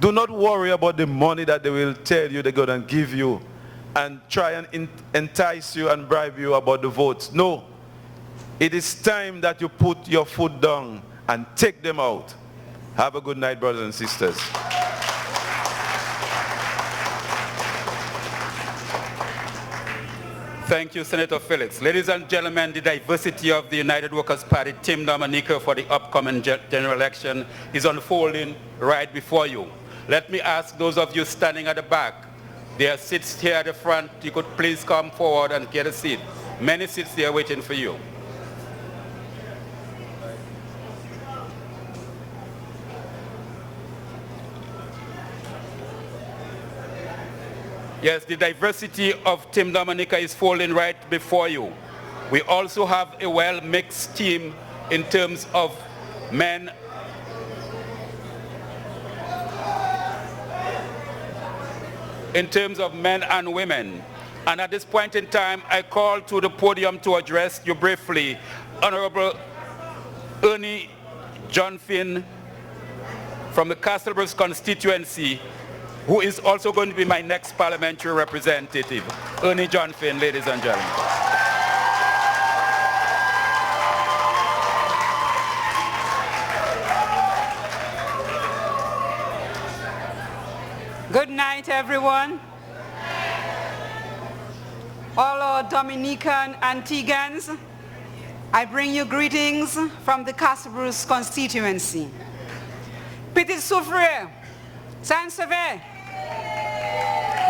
Do not worry about the money that they will tell you they're going to give you and try and entice you and bribe you about the votes. No. It is time that you put your foot down and take them out. Have a good night, brothers and sisters. Thank you, Senator Felix. Ladies and gentlemen, the diversity of the United Workers' Party Team Dominica for the upcoming general election is unfolding right before you. Let me ask those of you standing at the back, there are seats here at the front. You could please come forward and get a seat. Many seats there waiting for you. Yes, the diversity of Team Dominica is folding right before you. We also have a well-mixed team in terms of men and women. And at this point in time, I call to the podium to address you briefly, Honorable Ernie Johnfin from the Castlebrook constituency, who is also going to be my next parliamentary representative. Ernie Johnfin, ladies and gentlemen. Good night, everyone. All our Dominican Antiguans, I bring you greetings from the Castlebrook constituency. Petit Soufrière, Saint-Sever,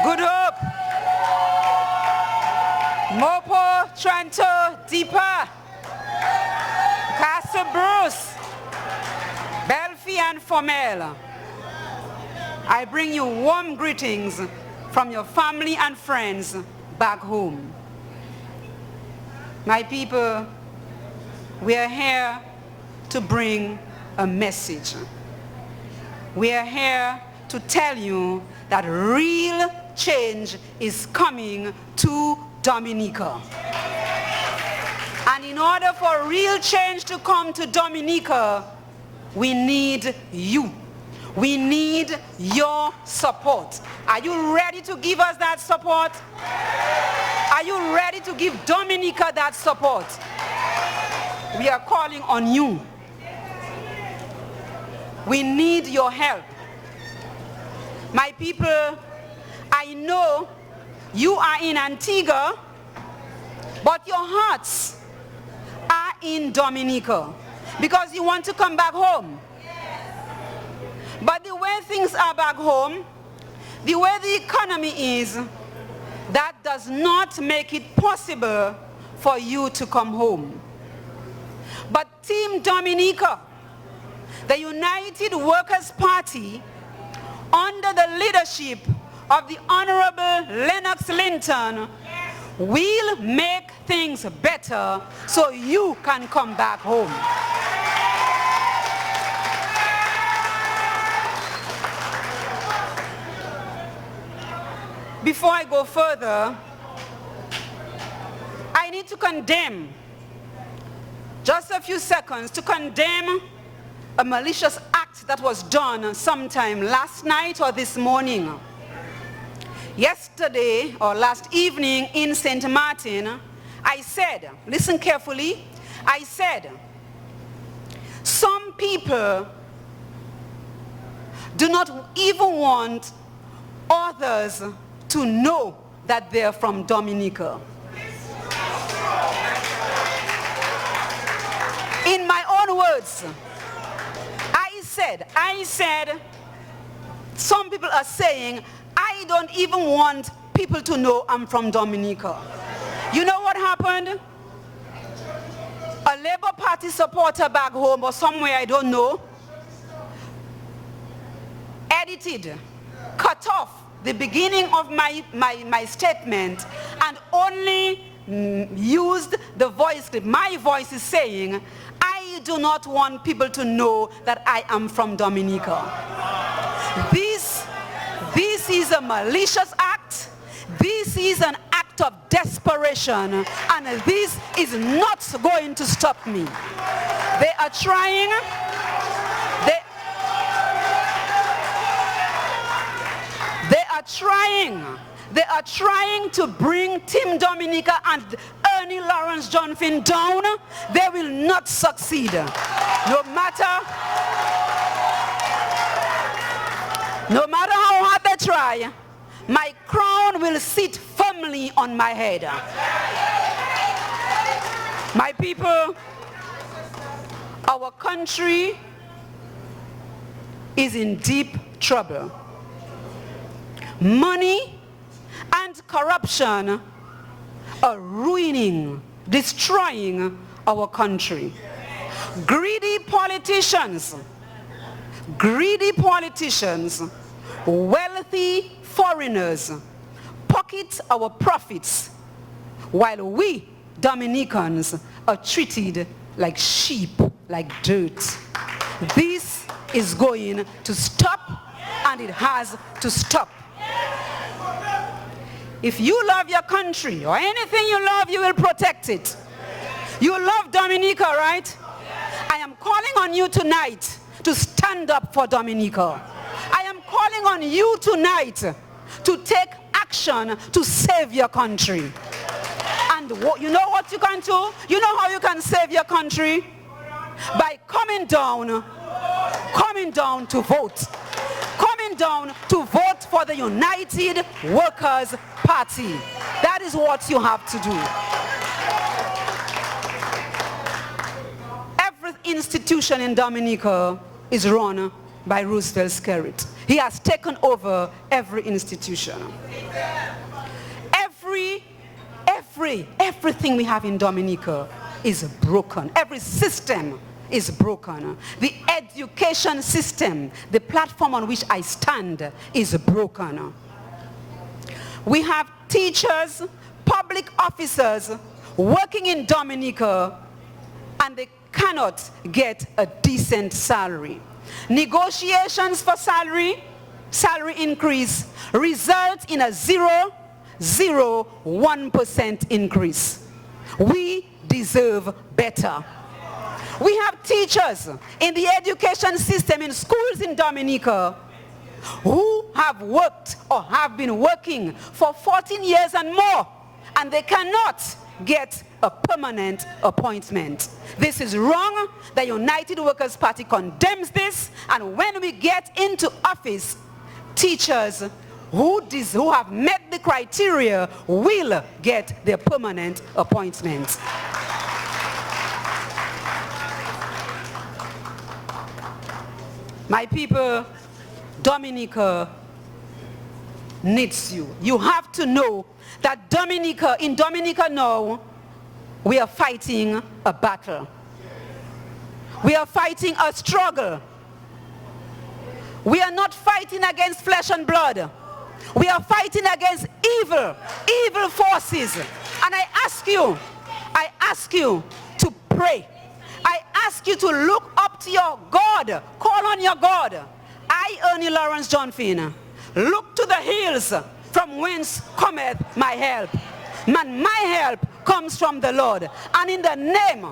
Good Hope, Mopo, Trento, Deepa, Castlebrook, Belfi and Formel. I bring you warm greetings from your family and friends back home. My people, we are here to bring a message. We are here to tell you that real change is coming to Dominica. And in order for real change to come to Dominica, we need you. We need your support. Are you ready to give us that support? Are you ready to give Dominica that support? We are calling on you. We need your help. My people, I know you are in Antigua, but your hearts are in Dominica because you want to come back home. But the way things are back home, the way the economy is, that does not make it possible for you to come home. But Team Dominica, the United Workers' Party, under the leadership of the Honorable Lennox Linton, will make things better so you can come back home. Before I go further, I need to condemn, just a few seconds, to condemn a malicious act that was done sometime last night or this morning. Yesterday or last evening in St. Martin, I said, listen carefully, I said, some people do not even want others to know that they're from Dominica. In my own words, I said, some people are saying, I don't even want people to know I'm from Dominica. You know what happened? A Labour Party supporter back home or somewhere, I don't know, edited, cut off the beginning of my statement and only used the voice clip. My voice is saying, I do not want people to know that I am from Dominica. This is a malicious act. This is an act of desperation, and this is not going to stop me. They are trying. are trying. They are trying to bring Team Dominica and Ernie Lawrence John Finn down. They will not succeed. No matter how hard they try, my crown will sit firmly on my head. My people, our country is in deep trouble. Money and corruption are ruining, destroying our country. Greedy politicians, wealthy foreigners pocket our profits while we Dominicans are treated like sheep, like dirt. This is going to stop, and it has to stop. If you love your country or anything you love, you will protect it. You love Dominica, right? I am calling on you tonight to stand up for Dominica. I am calling on you tonight to take action to save your country. And you know what you can do? You know how you can save your country? By coming down to vote. Coming down to vote for the United Workers' Party. That is what you have to do. Every institution in Dominica is run by Roosevelt Skerrit. He has taken over every institution. Everything we have in Dominica is broken. Every system is broken. The education system, the platform on which I stand, is broken. We have teachers, public officers working in Dominica, and they cannot get a decent salary. Negotiations for salary increase result in a 0.01% increase. We deserve better. We have teachers in the education system in schools in Dominica who have worked or have been working for 14 years and more, and they cannot get a permanent appointment. This is wrong. The United Workers' Party condemns this, and when we get into office, teachers who have met the criteria will get their permanent appointments. My people, Dominica needs you. You have to know that in Dominica now, we are fighting a battle. We are fighting a struggle. We are not fighting against flesh and blood. We are fighting against evil forces. And I ask you to pray. I ask you to look up to your God. Call on your God. I, Ernie Lawrence John Finn, look to the hills from whence cometh my help. Man, my help comes from the Lord. And in the name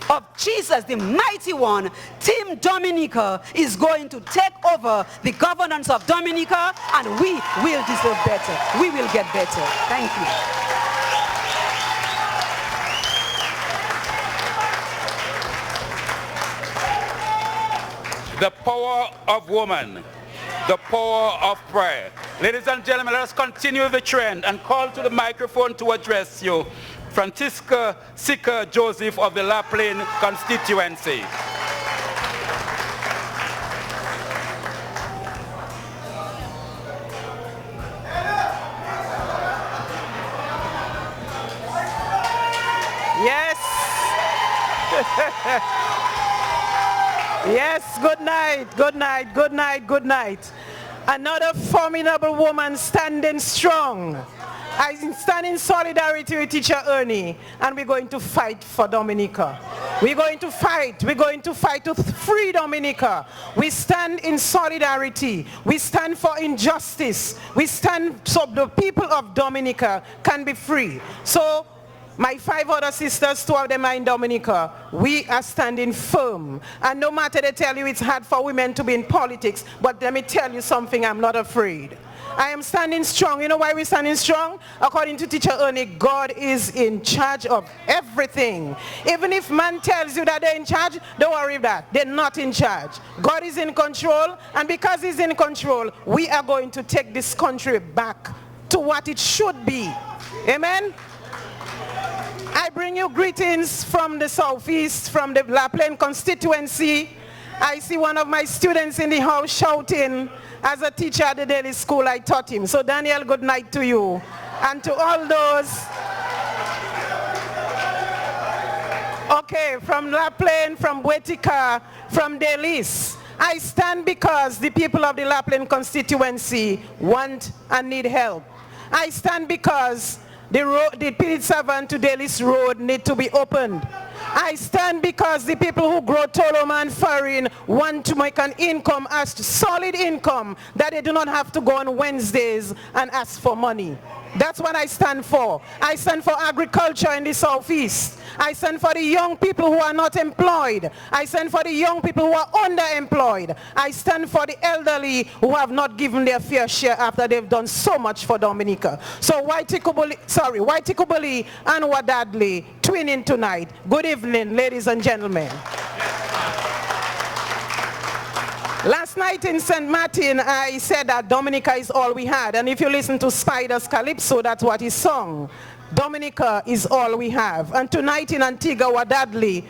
of Jesus, the mighty one, Team Dominica is going to take over the governance of Dominica, and we will deserve better. We will get better. Thank you. The power of woman, the power of prayer. Ladies and gentlemen, let us continue the trend and call to the microphone to address you, Francisca Sika Joseph of the La Plaine constituency. Yes. Yes, good night, good night, good night, good night. Another formidable woman standing strong. I stand in solidarity with Teacher Ernie, and we're going to fight for Dominica. We're going to fight to free Dominica. We stand in solidarity. We stand for injustice. We stand so the people of Dominica can be free. So my 5 other sisters, 2 of them are in Dominica. We are standing firm. And no matter they tell you it's hard for women to be in politics, but let me tell you something, I'm not afraid. I am standing strong. You know why we're standing strong? According to Teacher Ernie, God is in charge of everything. Even if man tells you that they're in charge, don't worry about that. They're not in charge. God is in control, and because he's in control, we are going to take this country back to what it should be. Amen? I bring you greetings from the Southeast, from the La Plaine constituency. I see one of my students in the house shouting. As a teacher at the daily school, I taught him. So Daniel, good night to you. And to all those, okay, from La Plaine, from Wetika, from Delis, I stand because the people of the La Plaine constituency want and need help. I stand because the Pilit Savant to Delis road need to be opened. I stand because the people who grow Toloma and Farin want to make an income, as solid income, that they do not have to go on Wednesdays and ask for money. That's what I stand for. I stand for agriculture in the Southeast. I stand for the young people who are not employed. I stand for the young people who are underemployed. I stand for the elderly who have not given their fair share after they've done so much for Dominica. So Whitey Kubuli and Wadadli twinning tonight. Good evening, ladies and gentlemen. Last night in St. Martin, I said that Dominica is all we had. And if you listen to Spider's Calypso, that's what he sung. Dominica is all we have. And tonight in Antigua, Wadadli,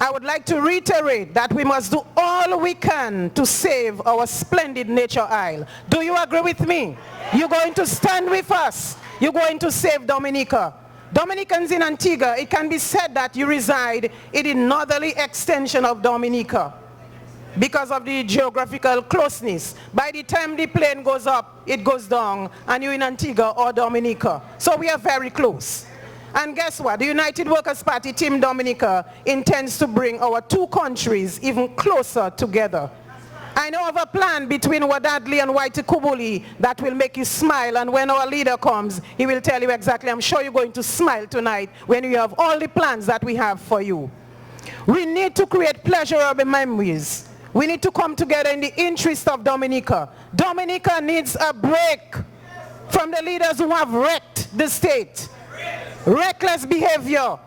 I would like to reiterate that we must do all we can to save our splendid nature isle. Do you agree with me? You're going to stand with us. You're going to save Dominica. Dominicans in Antigua, it can be said that you reside in the northerly extension of Dominica. Because of the geographical closeness. By the time the plane goes up, it goes down, and you're in Antigua or Dominica. So we are very close. And guess what? The United Workers' Party Team Dominica intends to bring our two countries even closer together. I know of a plan between Wadadli and Whitey Kubuli that will make you smile, and when our leader comes, he will tell you exactly. I'm sure you're going to smile tonight when you have all the plans that we have for you. We need to create pleasurable memories. We need to come together in the interest of Dominica. Dominica needs a break from the leaders who have wrecked the state. Reckless behavior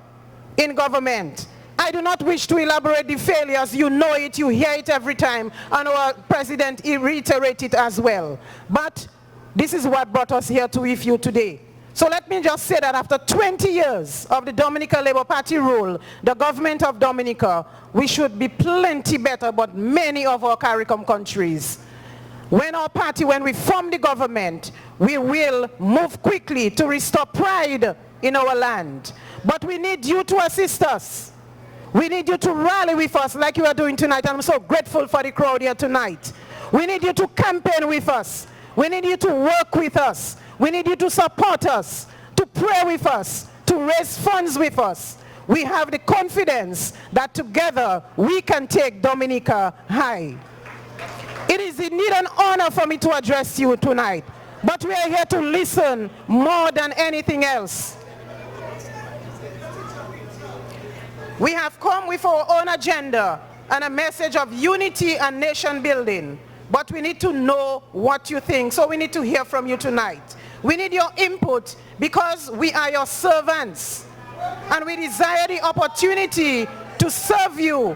in government. I do not wish to elaborate the failures. You know it, you hear it every time, and our president reiterated it as well. But this is what brought us here to with you today. So let me just say that after 20 years of the Dominica Labour Party rule, the government of Dominica, we should be plenty better but many of our CARICOM countries. When we form the government, we will move quickly to restore pride in our land. But we need you to assist us. We need you to rally with us like you are doing tonight. I'm so grateful for the crowd here tonight. We need you to campaign with us. We need you to work with us. We need you to support us, to pray with us, to raise funds with us. We have the confidence that together we can take Dominica high. It is indeed an honor for me to address you tonight, but we are here to listen more than anything else. We have come with our own agenda and a message of unity and nation building, but we need to know what you think, so we need to hear from you tonight. We need your input because we are your servants and we desire the opportunity to serve you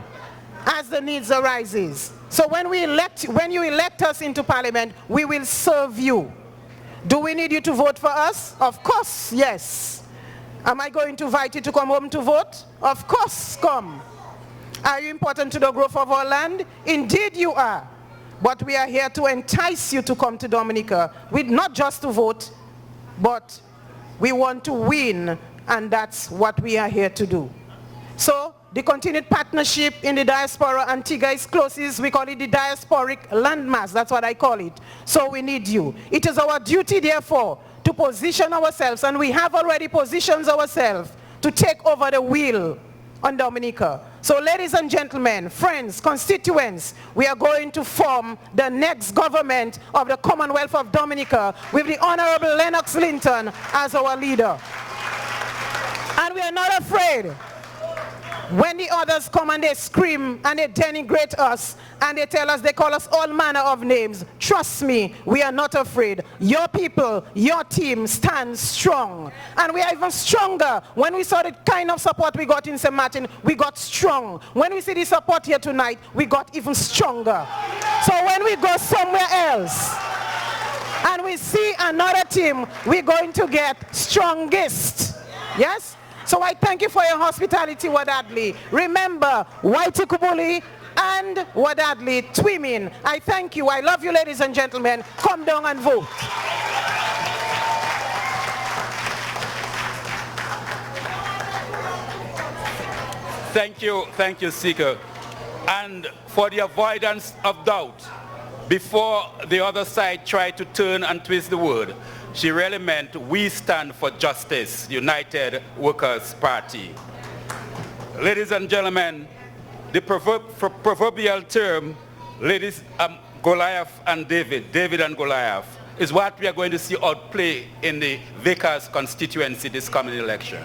as the needs arises. So when you elect us into parliament, we will serve you. Do we need you to vote for us? Of course, yes. Am I going to invite you to come home to vote? Of course, come. Are you important to the growth of our land? Indeed you are. But we are here to entice you to come to Dominica, with not just to vote, but we want to win, and that's what we are here to do. So the continued partnership in the diaspora Antigua is closest. We call it the diasporic landmass. That's what I call it. So we need you. It is our duty, therefore, to position ourselves, and we have already positioned ourselves to take over the wheel on Dominica. So ladies and gentlemen, friends, constituents, we are going to form the next government of the Commonwealth of Dominica with the Honorable Lennox Linton as our leader. And we are not afraid. When the others come and they scream and they denigrate us and they tell us, they call us all manner of names, trust me, we are not afraid. Your people, your team stands strong. And we are even stronger. When we saw the kind of support we got in St. Martin, we got strong. When we see the support here tonight, we got even stronger. So when we go somewhere else and we see another team, we're going to get strongest. Yes? So I thank you for your hospitality, Wadadli. Remember, Whitey Kubuli and Wadadli, Twimin. I thank you. I love you, ladies and gentlemen. Come down and vote. Thank you, Speaker. And for the avoidance of doubt, before the other side tried to turn and twist the word, she really meant we stand for justice, United Workers' Party. Ladies and gentlemen, the proverbial term, Goliath and David and Goliath, is what we are going to see outplay in the Vickers constituency this coming election.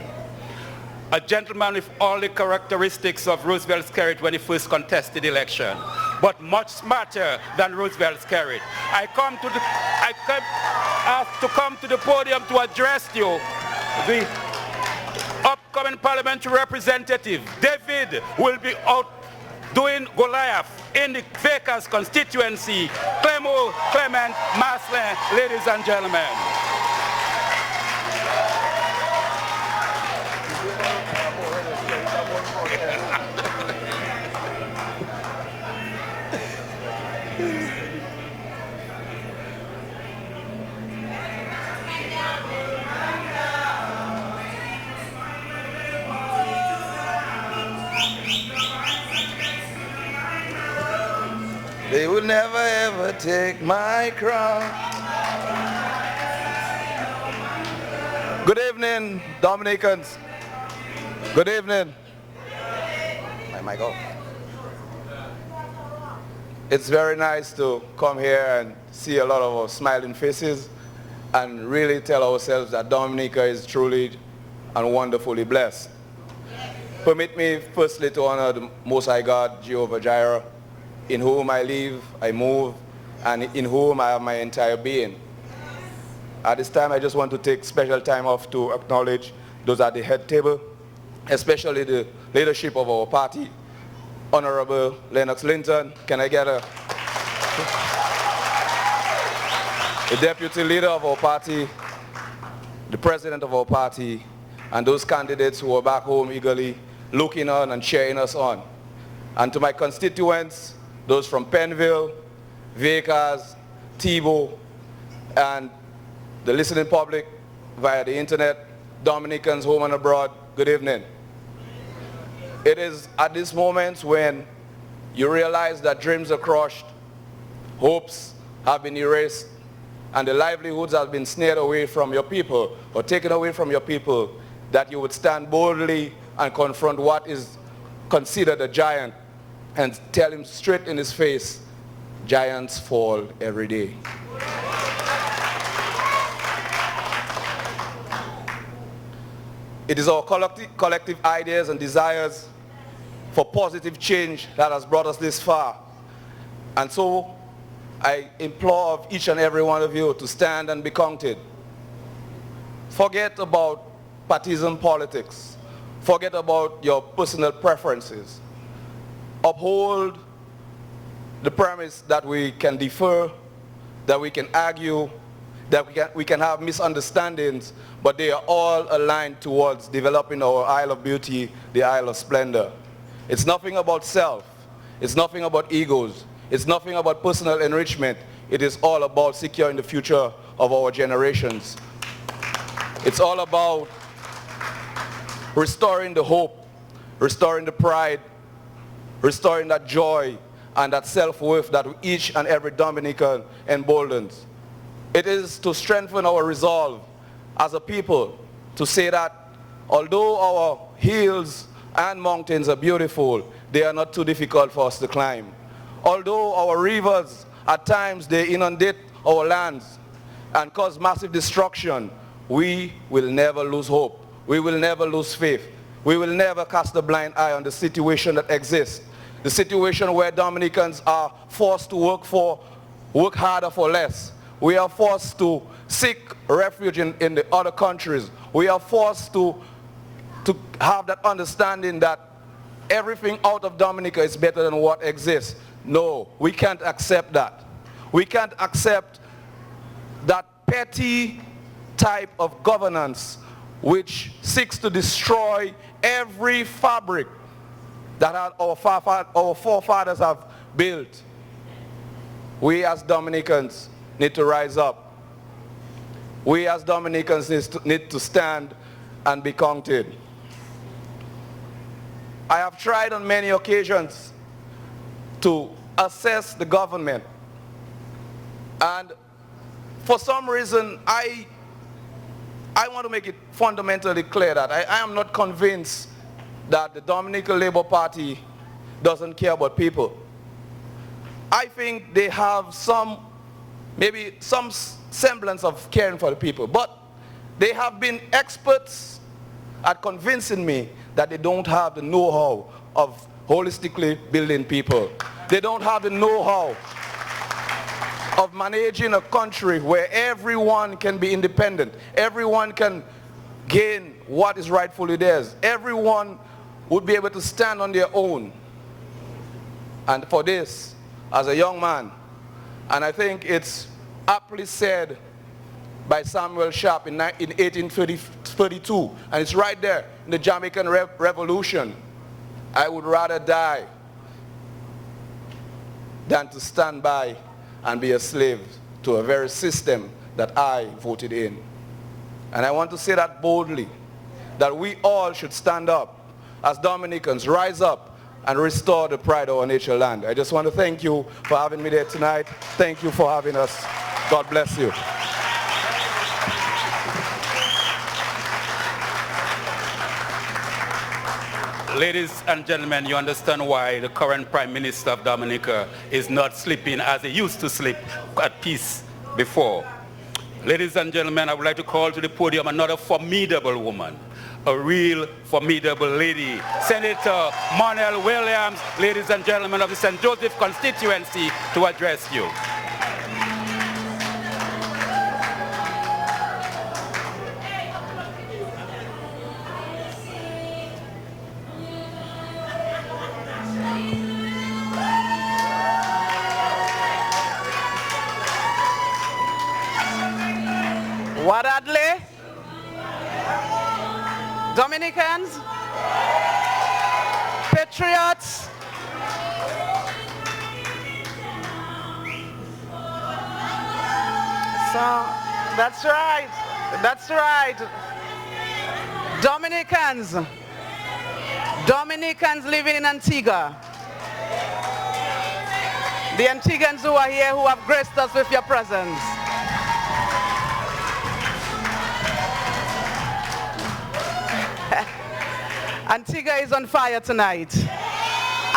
A gentleman with all the characteristics of Roosevelt Skerrit when he first contested the election, but much smarter than Roosevelt Skerrit. I asked to come to the podium to address you, the upcoming parliamentary representative. David will be out doing Goliath in the Vickers constituency. Clement Maslin, ladies and gentlemen. They will never ever take my crown. Good evening, Dominicans. Good evening. My mic off. It's very nice to come here and see a lot of our smiling faces and really tell ourselves that Dominica is truly and wonderfully blessed. Permit me firstly to honor the Most High God, Jehovah Jireh, in whom I live, I move, and in whom I have my entire being. At this time, I just want to take special time off to acknowledge those at the head table, especially the leadership of our party. Honorable Lennox Linton, can I get the deputy leader of our party, the president of our party, and those candidates who are back home eagerly looking on and cheering us on. And to my constituents, those from Penville, Vickers, Tebow, and the listening public via the internet, Dominicans home and abroad, good evening. It is at these moments when you realize that dreams are crushed, hopes have been erased, and the livelihoods have been snared away from your people or taken away from your people, that you would stand boldly and confront what is considered a giant and tell him straight in his face, giants fall every day. It is our collective ideas and desires for positive change that has brought us this far. And so I implore of each and every one of you to stand and be counted. Forget about partisan politics. Forget about your personal preferences. Uphold the premise that we can defer, that we can argue, that we can have misunderstandings, but they are all aligned towards developing our Isle of Beauty, the Isle of Splendor. It's nothing about self. It's nothing about egos. It's nothing about personal enrichment. It is all about securing the future of our generations. It's all about restoring the hope, restoring the pride, restoring that joy and that self-worth that each and every Dominican emboldens. It is to strengthen our resolve as a people to say that although our hills and mountains are beautiful, they are not too difficult for us to climb. Although our rivers, at times, they inundate our lands and cause massive destruction, we will never lose hope. We will never lose faith. we will never cast a blind eye on the situation that exists. The situation where Dominicans are forced to work harder for less. We are forced to seek refuge in the other countries. We are forced to have that understanding that everything out of Dominica is better than what exists. No, we can't accept that. We can't accept that petty type of governance which seeks to destroy every fabric that our forefathers have built. We as Dominicans need to rise up. We as Dominicans need to stand and be counted. I have tried on many occasions to assess the government, and for some reason I want to make it fundamentally clear that I am not convinced that the Dominican Labour Party doesn't care about people. I think they have maybe some semblance of caring for the people, but they have been experts at convincing me that they don't have the know-how of holistically building people. They don't have the know-how of managing a country where everyone can be independent. Everyone can gain what is rightfully theirs. Everyone would be able to stand on their own. And for this, as a young man, and I think it's aptly said by Samuel Sharp in 1832, and it's right there in the Jamaican Revolution, I would rather die than to stand by and be a slave to a very system that I voted in. And I want to say that boldly, that we all should stand up as Dominicans, rise up and restore the pride of our nature land. I just want to thank you for having me there tonight. Thank you for having us. God bless you. Ladies and gentlemen, you understand why the current Prime Minister of Dominica is not sleeping as he used to sleep at peace before. Ladies and gentlemen, I would like to call to the podium another formidable woman, a real formidable lady, Senator Monel Williams, ladies and gentlemen of the St. Joseph constituency, to address you. Wadadle, Dominicans, Patriots, so that's right, Dominicans living in Antigua, the Antiguans who are here who have graced us with your presence. Antigua is on fire tonight.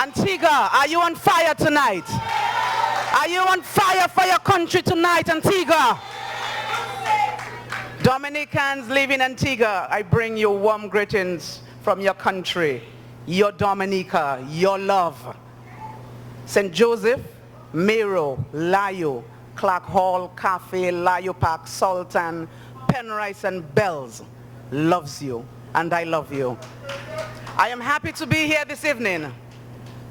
Antigua, are you on fire tonight? Are you on fire for your country tonight, Antigua? Dominicans live in Antigua, I bring you warm greetings from your country, your Dominica, your love. St. Joseph, Mero, Layo, Clark Hall, Cafe, Layo Park, Sultan, Penrice and Bells loves you, and I love you. I am happy to be here this evening.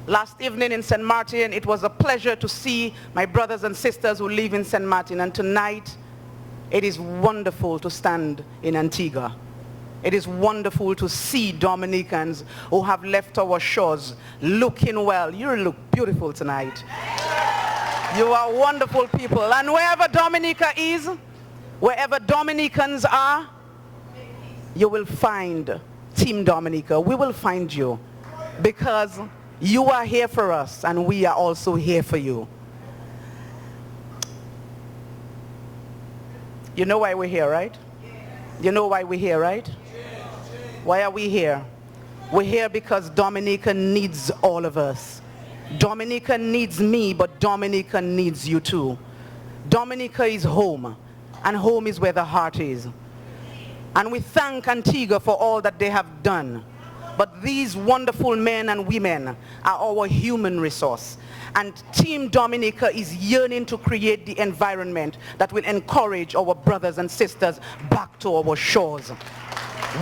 Last evening in St. Martin, it was a pleasure to see my brothers and sisters who live in St. Martin, and tonight, it is wonderful to stand in Antigua. It is wonderful to see Dominicans who have left our shores looking well. You look beautiful tonight. You are wonderful people. And wherever Dominica is, wherever Dominicans are, you will find Team Dominica. We will find you because you are here for us and we are also here for you. You know why we're here, right? You know why we're here, right? Why are we here? We're here because Dominica needs all of us. Dominica needs me, but Dominica needs you too. Dominica is home, and home is where the heart is. And we thank Antigua for all that they have done. But these wonderful men and women are our human resource. And Team Dominica is yearning to create the environment that will encourage our brothers and sisters back to our shores.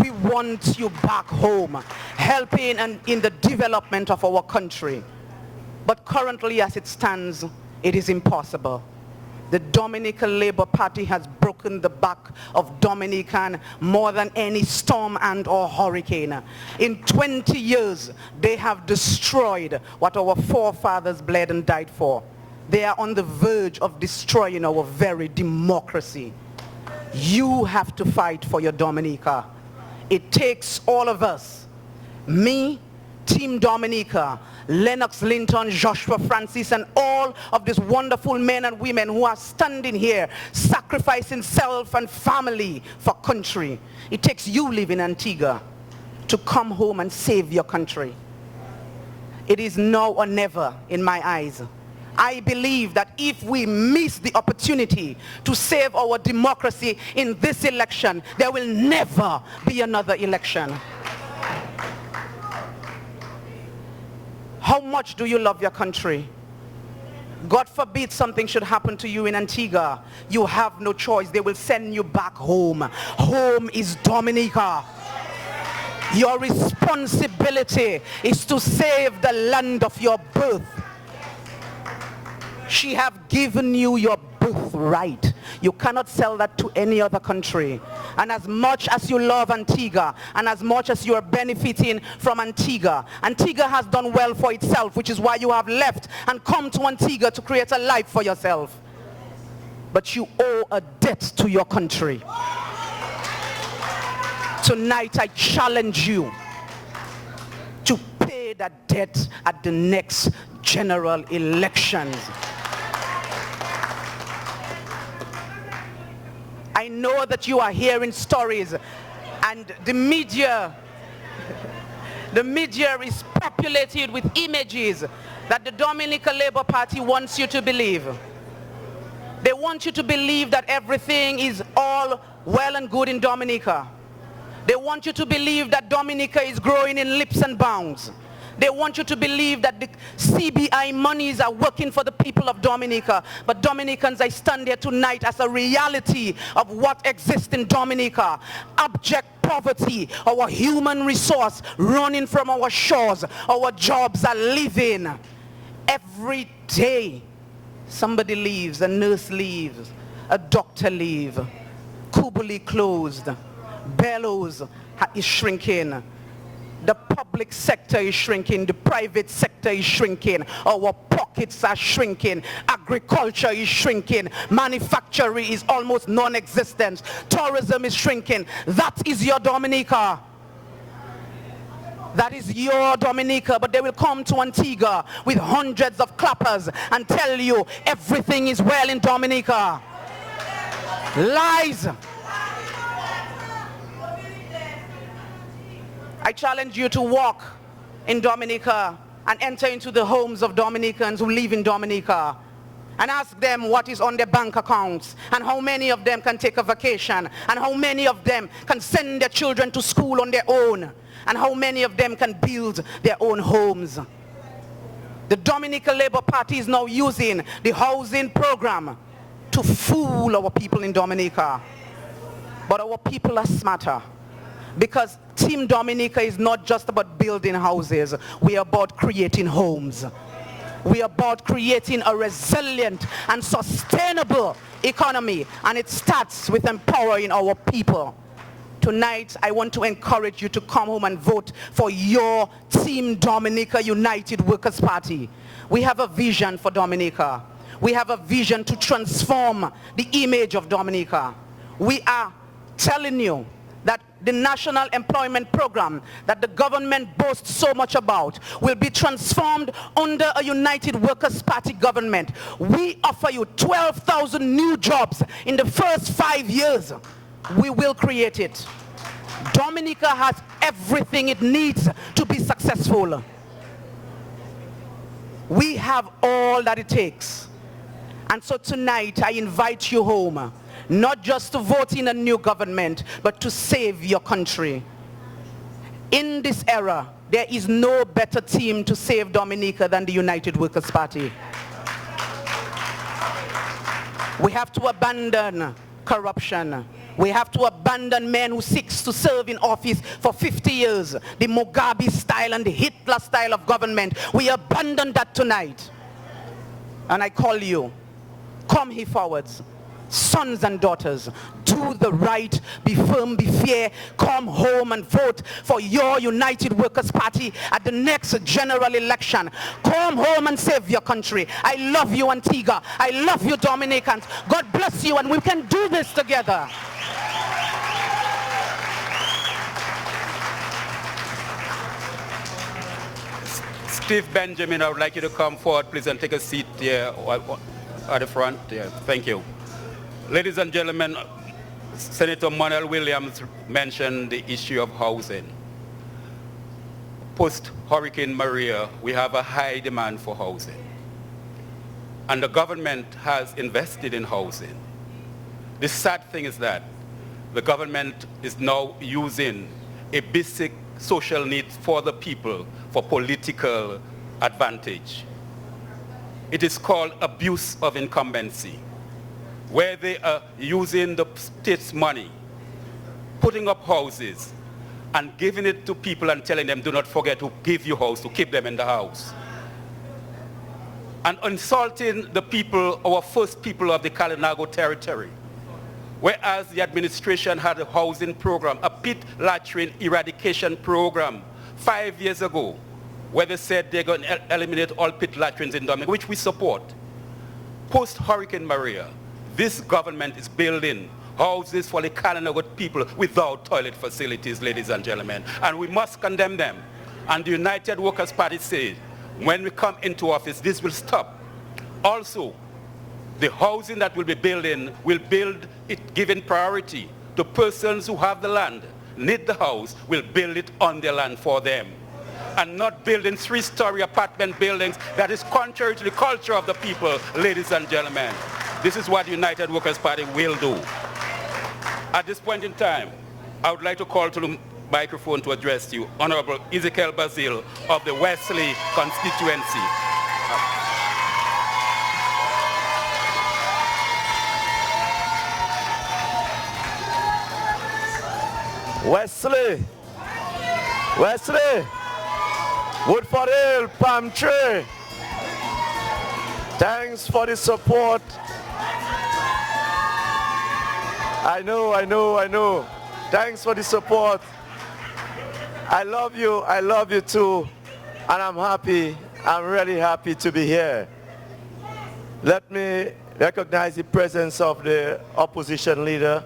We want you back home, helping in the development of our country. But currently, as it stands, it is impossible. The Dominican Labour Party has broken the back of Dominican more than any storm and or hurricane. In 20 years, they have destroyed what our forefathers bled and died for. They are on the verge of destroying our very democracy. You have to fight for your Dominica. It takes all of us, me, Team Dominica, Lennox Linton, Joshua Francis, and all of these wonderful men and women who are standing here, sacrificing self and family for country. It takes you living in Antigua to come home and save your country. It is now or never in my eyes. I believe that if we miss the opportunity to save our democracy in this election, there will never be another election. How much do you love your country? God forbid something should happen to you in Antigua. You have no choice. They will send you back home. Home is Dominica. Your responsibility is to save the land of your birth. She have given you your birthright. You cannot sell that to any other country. And as much as you love Antigua, and as much as you are benefiting from Antigua, Antigua has done well for itself, which is why you have left and come to Antigua to create a life for yourself. But you owe a debt to your country. Tonight I challenge you to pay that debt at the next general elections. I know that you are hearing stories, and the media is populated with images that the Dominican Labour Party wants you to believe. They want you to believe that everything is all well and good in Dominica. They want you to believe that Dominica is growing in leaps and bounds. They want you to believe that the CBI monies are working for the people of Dominica. But Dominicans, I stand here tonight as a reality of what exists in Dominica. Abject poverty, our human resource running from our shores. Our jobs are leaving. Every day, somebody leaves, a nurse leaves, a doctor leaves. Kubuli closed. Bellows is shrinking. The public sector is shrinking, the private sector is shrinking, our pockets are shrinking, agriculture is shrinking, manufacturing is almost non-existent, tourism is shrinking. That is your Dominica. That is your Dominica, but they will come to Antigua with hundreds of clappers and tell you everything is well in Dominica. Lies. I challenge you to walk in Dominica and enter into the homes of Dominicans who live in Dominica and ask them what is on their bank accounts and how many of them can take a vacation and how many of them can send their children to school on their own and how many of them can build their own homes. The Dominican Labour Party is now using the housing program to fool our people in Dominica. But our people are smarter. Because Team Dominica is not just about building houses. We are about creating homes. We are about creating a resilient and sustainable economy. And it starts with empowering our people. Tonight, I want to encourage you to come home and vote for your Team Dominica United Workers' Party. We have a vision for Dominica. We have a vision to transform the image of Dominica. We are telling you that the national employment program that the government boasts so much about will be transformed under a United Workers' Party government. We offer you 12,000 new jobs in the first 5 years. We will create it. Dominica has everything it needs to be successful. We have all that it takes. And so tonight I invite you home. Not just to vote in a new government, but to save your country. In this era, there is no better team to save Dominica than the United Workers' Party. We have to abandon corruption. We have to abandon men who seeks to serve in office for 50 years, the Mugabe style and the Hitler style of government. We abandon that tonight. And I call you, come here forwards, sons and daughters, do the right, be firm, be fair, come home and vote for your United Workers' Party at the next general election. Come home and save your country. I love you, Antigua. I love you, Dominicans. God bless you, and we can do this together. Steve Benjamin, I would like you to come forward, please, and take a seat here at the front. Yeah, thank you. Ladies and gentlemen, Senator Manuel Williams mentioned the issue of housing. Post-Hurricane Maria, we have a high demand for housing. And the government has invested in housing. The sad thing is that the government is now using a basic social need for the people for political advantage. It is called abuse of incumbency, where they are using the state's money, putting up houses, and giving it to people and telling them, do not forget to give you house, to keep them in the house. And insulting the people, our first people of the Kalinago territory. Whereas the administration had a housing program, a pit latrine eradication program 5 years ago, where they said they're going to eliminate all pit latrines in Dominica, which we support. Post-Hurricane Maria, this government is building houses for the Kalinago people without toilet facilities, ladies and gentlemen. And we must condemn them. And the United Workers' Party says, when we come into office, this will stop. Also, the housing that we'll be building will build it giving priority to persons who have the land, need the house, will build it on their land for them. And not building 3-story apartment buildings that is contrary to the culture of the people, ladies and gentlemen. This is what the United Workers' Party will do. At this point in time, I would like to call to the microphone to address you, Honorable Ezekiel Bazil of the Wesley constituency. Wesley, Woodford Hill, Palm Tree. Thanks for the support. I know. Thanks for the support. I love you too. And I'm happy, I'm really happy to be here. Let me recognize the presence of the opposition leader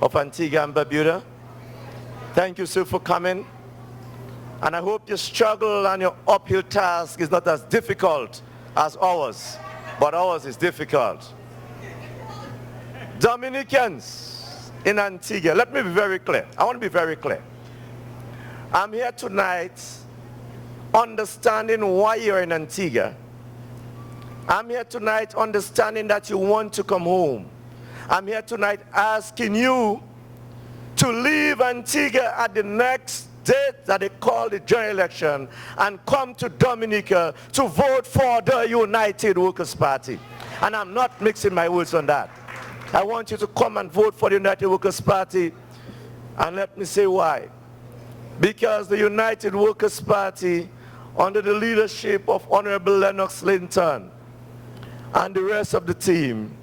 of Antigua and Barbuda. Thank you, sir, for coming. And I hope your struggle and your uphill task is not as difficult as ours, but ours is difficult. Dominicans in Antigua, let me be very clear. I want to be very clear. I'm here tonight understanding why you're in Antigua. I'm here tonight understanding that you want to come home. I'm here tonight asking you to leave Antigua at the next date that they call the general election and come to Dominica to vote for the United Workers' Party. And I'm not mixing my words on that. I want you to come and vote for the United Workers' Party, and let me say why. Because the United Workers' Party, under the leadership of Honorable Lennox Linton and the rest of the team,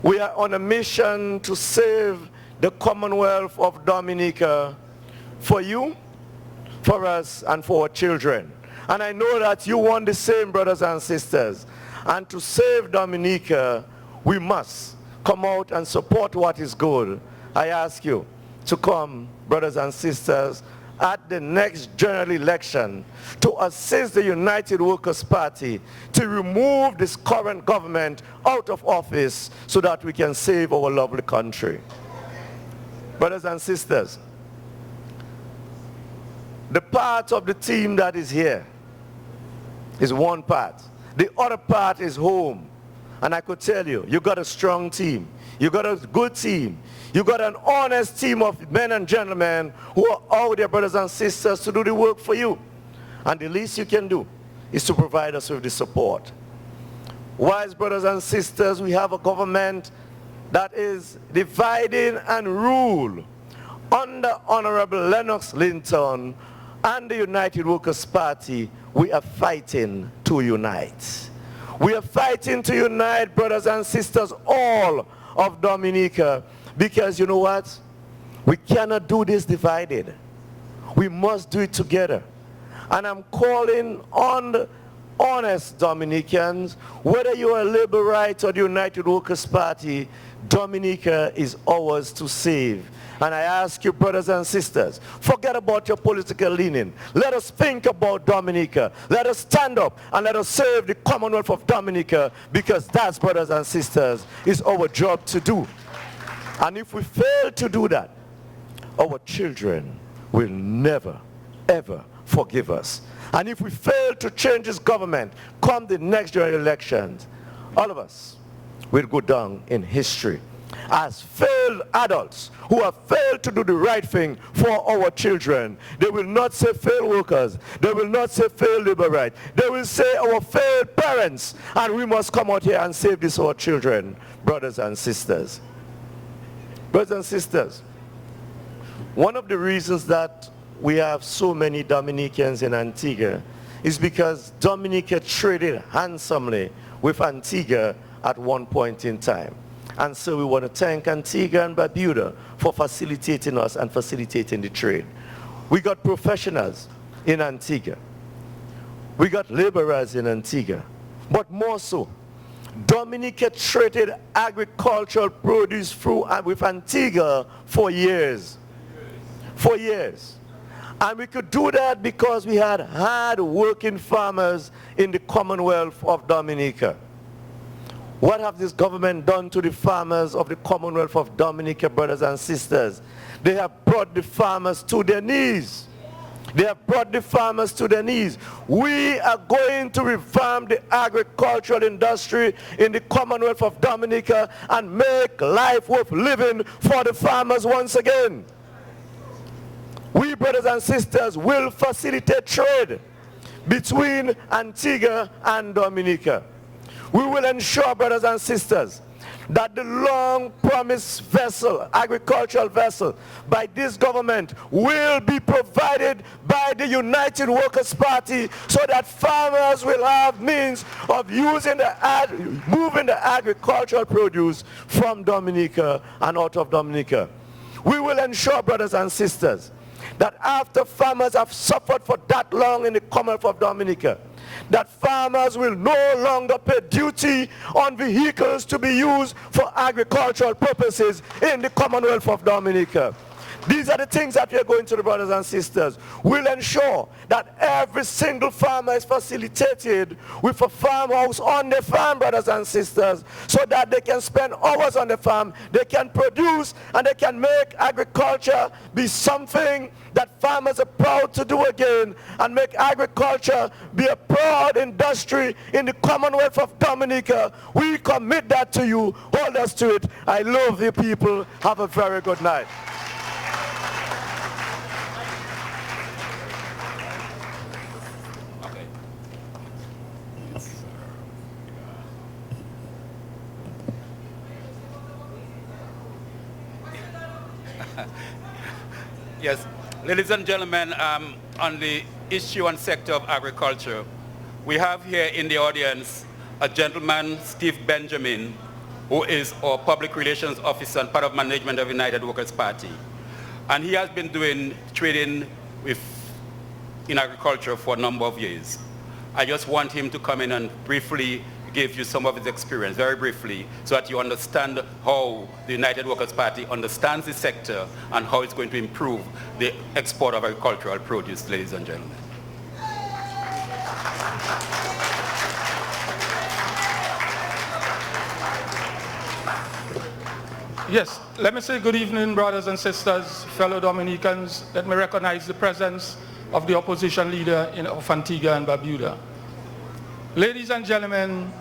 we are on a mission to save the Commonwealth of Dominica for you, for us, and for our children. And I know that you want the same, brothers and sisters. And to save Dominica, we must come out and support what is good. I ask you to come, brothers and sisters, at the next general election to assist the United Workers' Party to remove this current government out of office so that we can save our lovely country. Brothers and sisters, the part of the team that is here is one part. The other part is home. And I could tell you, you got a strong team. You got a good team. You got an honest team of men and gentlemen who are out there, brothers and sisters, to do the work for you. And the least you can do is to provide us with the support. Wise brothers and sisters, we have a government that is dividing and rule under Honorable Lennox Linton and the United Workers' Party. We are fighting to unite. We are fighting to unite, brothers and sisters, all of Dominica, because you know what? We cannot do this divided. We must do it together. And I'm calling on the honest Dominicans, whether you are Labour Right or the United Workers' Party, Dominica is ours to save. And I ask you, brothers and sisters, forget about your political leaning. Let us think about Dominica. Let us stand up and let us save the Commonwealth of Dominica, because that's, brothers and sisters, is our job to do. And if we fail to do that, our children will never, ever forgive us. And if we fail to change this government come the next general elections, all of us will go down in history as failed adults who have failed to do the right thing for our children. They will not say failed workers. They will not say failed labor right. They will say our failed parents, and we must come out here and save this our children, brothers and sisters. Brothers and sisters, one of the reasons that we have so many Dominicans in Antigua is because Dominica traded handsomely with Antigua at one point in time. And so we want to thank Antigua and Barbuda for facilitating us and facilitating the trade. We got professionals in Antigua. We got laborers in Antigua. But more so, Dominica traded agricultural produce through with Antigua for years. For years. And we could do that because we had hard-working farmers in the Commonwealth of Dominica. What have this government done to the farmers of the Commonwealth of Dominica, brothers and sisters? They have brought the farmers to their knees. They have brought the farmers to their knees. We are going to reform the agricultural industry in the Commonwealth of Dominica and make life worth living for the farmers once again. We, brothers and sisters, will facilitate trade between Antigua and Dominica. We will ensure, brothers and sisters, that the long-promised vessel, agricultural vessel, by this government will be provided by the United Workers' Party so that farmers will have means of moving the agricultural produce from Dominica and out of Dominica. We will ensure, brothers and sisters, that after farmers have suffered for that long in the Commonwealth of Dominica, that farmers will no longer pay duty on vehicles to be used for agricultural purposes in the Commonwealth of Dominica. These are the things that we are going to do, brothers and sisters. We'll ensure that every single farmer is facilitated with a farmhouse on the farm, brothers and sisters, so that they can spend hours on the farm, they can produce, and they can make agriculture be something that farmers are proud to do again, and make agriculture be a proud industry in the Commonwealth of Dominica. We commit that to you. Hold us to it. I love you people. Have a very good night. Yes, ladies and gentlemen, on the issue and sector of agriculture, we have here in the audience a gentleman, Steve Benjamin, who is our public relations officer and part of management of United Workers' Party. And he has been doing trading in agriculture for a number of years. I just want him to come in and briefly give you some of his experience, very briefly, so that you understand how the United Workers' Party understands the sector and how it's going to improve the export of agricultural produce, ladies and gentlemen. Yes, let me say good evening, brothers and sisters, fellow Dominicans. Let me recognize the presence of the opposition leader of Antigua and Barbuda. Ladies and gentlemen,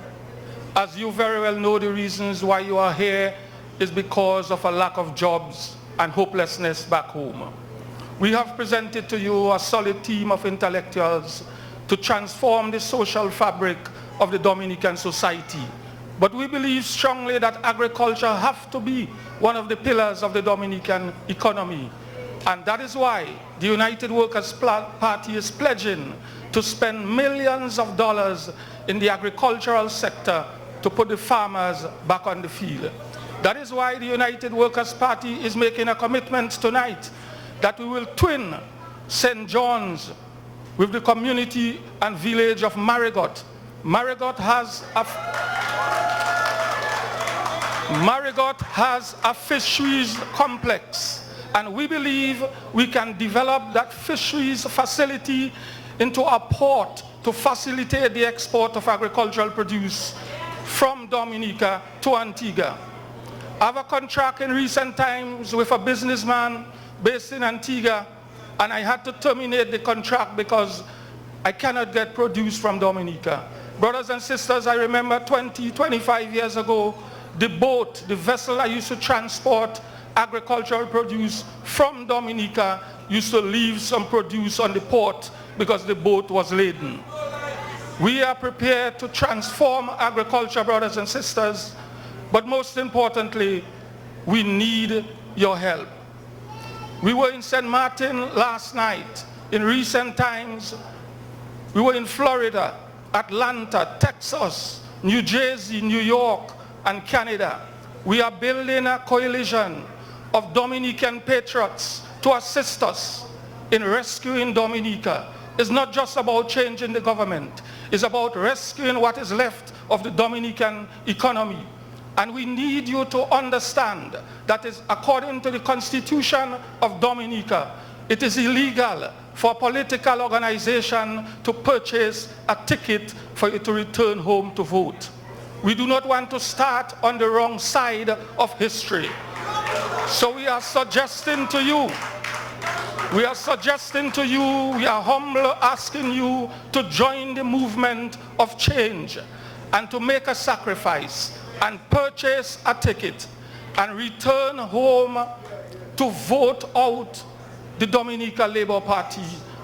as you very well know the reasons why you are here is because of a lack of jobs and hopelessness back home. We have presented to you a solid team of intellectuals to transform the social fabric of the Dominican society. But we believe strongly that agriculture has to be one of the pillars of the Dominican economy. And that is why the United Workers Party is pledging to spend millions of dollars in the agricultural sector to put the farmers back on the field. That is why the United Workers Party is making a commitment tonight that we will twin St. John's with the community and village of Marigot. Marigot has a fisheries complex, and we believe we can develop that fisheries facility into a port to facilitate the export of agricultural produce from Dominica to Antigua. I have a contract in recent times with a businessman based in Antigua, and I had to terminate the contract because I cannot get produce from Dominica. Brothers and sisters, I remember 25 years ago, the boat, the vessel I used to transport agricultural produce from Dominica used to leave some produce on the port because the boat was laden. We are prepared to transform agriculture, brothers and sisters, but most importantly, we need your help. We were in St. Martin last night. In recent times, we were in Florida, Atlanta, Texas, New Jersey, New York, and Canada. We are building a coalition of Dominican patriots to assist us in rescuing Dominica. It's not just about changing the government. It's about rescuing what is left of the Dominican economy. And we need you to understand that is according to the Constitution of Dominica, it is illegal for a political organization to purchase a ticket for you to return home to vote. We do not want to start on the wrong side of history. So we are suggesting to you, we are humble asking you to join the movement of change and to make a sacrifice and purchase a ticket and return home to vote out the Dominica Labour Party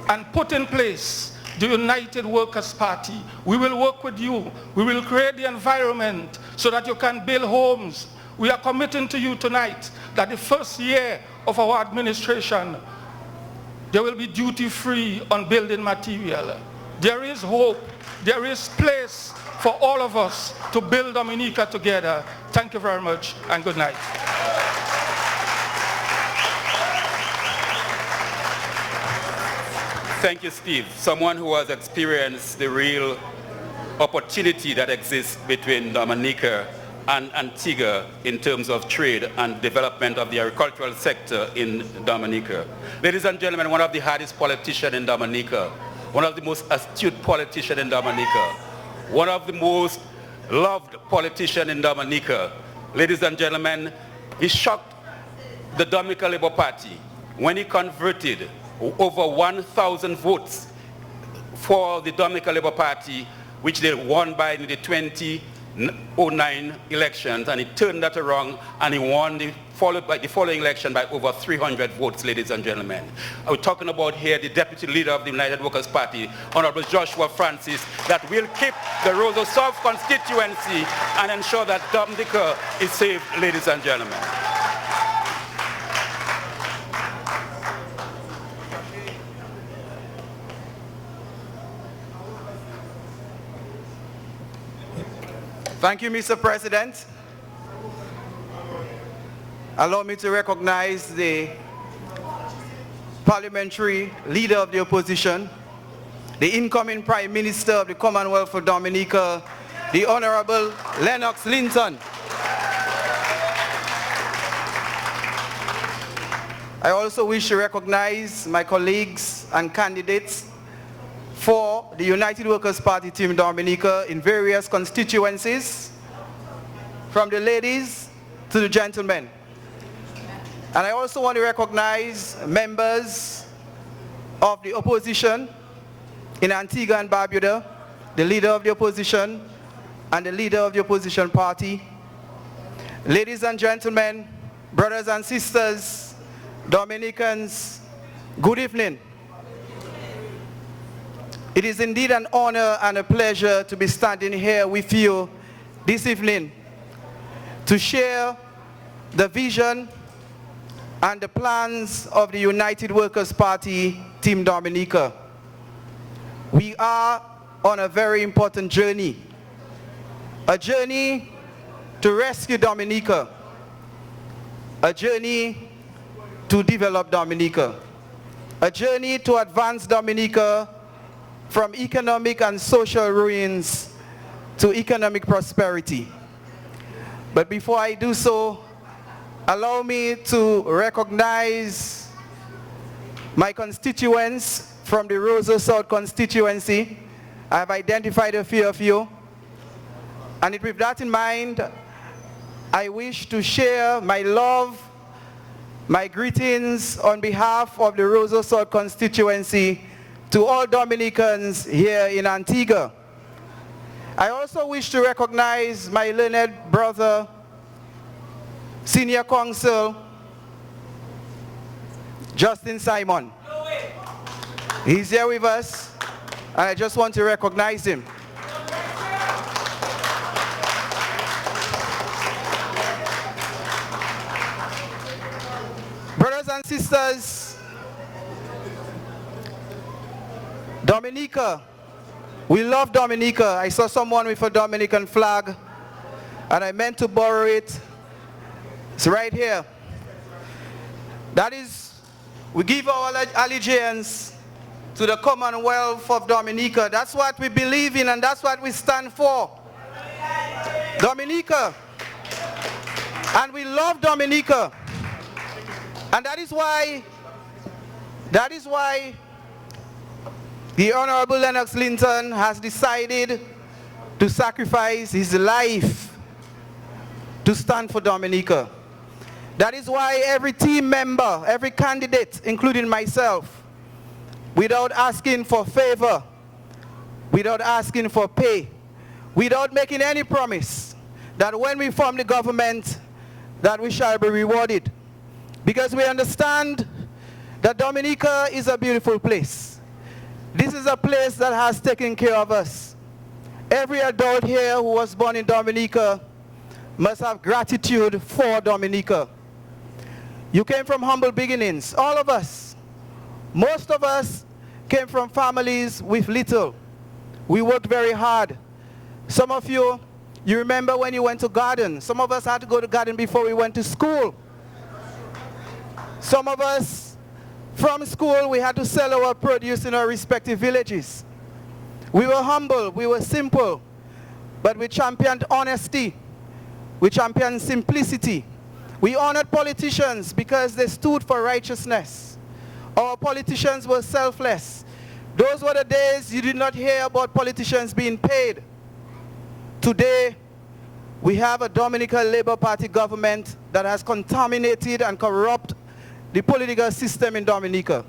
and put in place the United Workers Party. We will work with you. We will create the environment so that you can build homes. We are committing to you tonight that the first year of our administration, there will be duty-free on building material. There is hope. There is place for all of us to build Dominica together. Thank you very much and good night. Thank you, Steve. Someone who has experienced the real opportunity that exists between Dominica and Antigua in terms of trade and development of the agricultural sector in Dominica. Ladies and gentlemen, one of the hardest politicians in Dominica, one of the most astute politicians in Dominica, one of the most loved politicians in Dominica. Ladies and gentlemen, he shocked the Dominica Labour Party when he converted over 1,000 votes for the Dominica Labour Party, which they won by the 2009 elections, and he turned that around and he won the following election by over 300 votes, ladies and gentlemen. We're talking about here the Deputy Leader of the United Workers Party, Honorable Joshua Francis, that will keep the Roseau South constituency and ensure that Dominica is saved, ladies and gentlemen. Thank you, Mr. President. Allow me to recognize the parliamentary leader of the opposition, the incoming Prime Minister of the Commonwealth of Dominica, the Honorable Lennox Linton. I also wish to recognize my colleagues and candidates for the United Workers Party Team Dominica in various constituencies, from the ladies to the gentlemen. And I also want to recognize members of the opposition in Antigua and Barbuda, the leader of the opposition and the leader of the opposition party, Ladies and gentlemen, brothers and sisters, Dominicans, good evening. It is indeed an honor and a pleasure to be standing here with you this evening to share the vision and the plans of the United Workers' Party, Team Dominica. We are on a very important journey, a journey to rescue Dominica, a journey to develop Dominica, a journey to advance Dominica from economic and social ruins to economic prosperity. But before I do so, allow me to recognize my constituents from the Roseau South constituency. I have identified a few of you. And with that in mind, I wish to share my love, my greetings on behalf of the Roseau South constituency to all Dominicans here in Antigua. I also wish to recognize my learned brother, Senior Counsel, Justin Simon. He's here with us, and I just want to recognize him. Brothers and sisters, Dominica, we love Dominica. I saw someone with a Dominican flag, and I meant to borrow it. It's right here. That is, we give our allegiance to the Commonwealth of Dominica. That's what we believe in, and that's what we stand for. Dominica. And we love Dominica. And that is why the Honorable Lennox Linton has decided to sacrifice his life to stand for Dominica. That is why every team member, every candidate, including myself, without asking for favor, without asking for pay, without making any promise that when we form the government, that we shall be rewarded. Because we understand that Dominica is a beautiful place. This is a place that has taken care of us. Every adult here who was born in Dominica must have gratitude for Dominica. You came from humble beginnings, all of us. Most of us came from families with little. We worked very hard. Some of you remember when you went to garden. Some of us had to go to garden before we went to school. Some of us, from school, we had to sell our produce in our respective villages. We were humble, we were simple, but we championed honesty. We championed simplicity. We honored politicians because they stood for righteousness. Our politicians were selfless. Those were the days you did not hear about politicians being paid. Today, we have a Dominican Labour Party government that has contaminated and corrupted the political system in Dominica.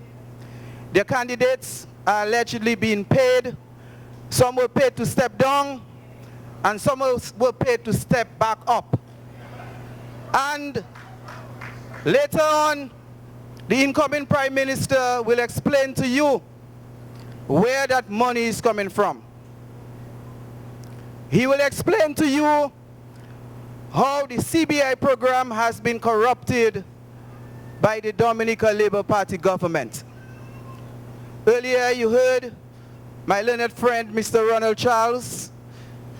Their candidates are allegedly being paid. Some were paid to step down, and some were paid to step back up. And later on, the incoming Prime Minister will explain to you where that money is coming from. He will explain to you how the CBI program has been corrupted by the Dominica Labour Party government. Earlier you heard my learned friend, Mr. Ronald Charles,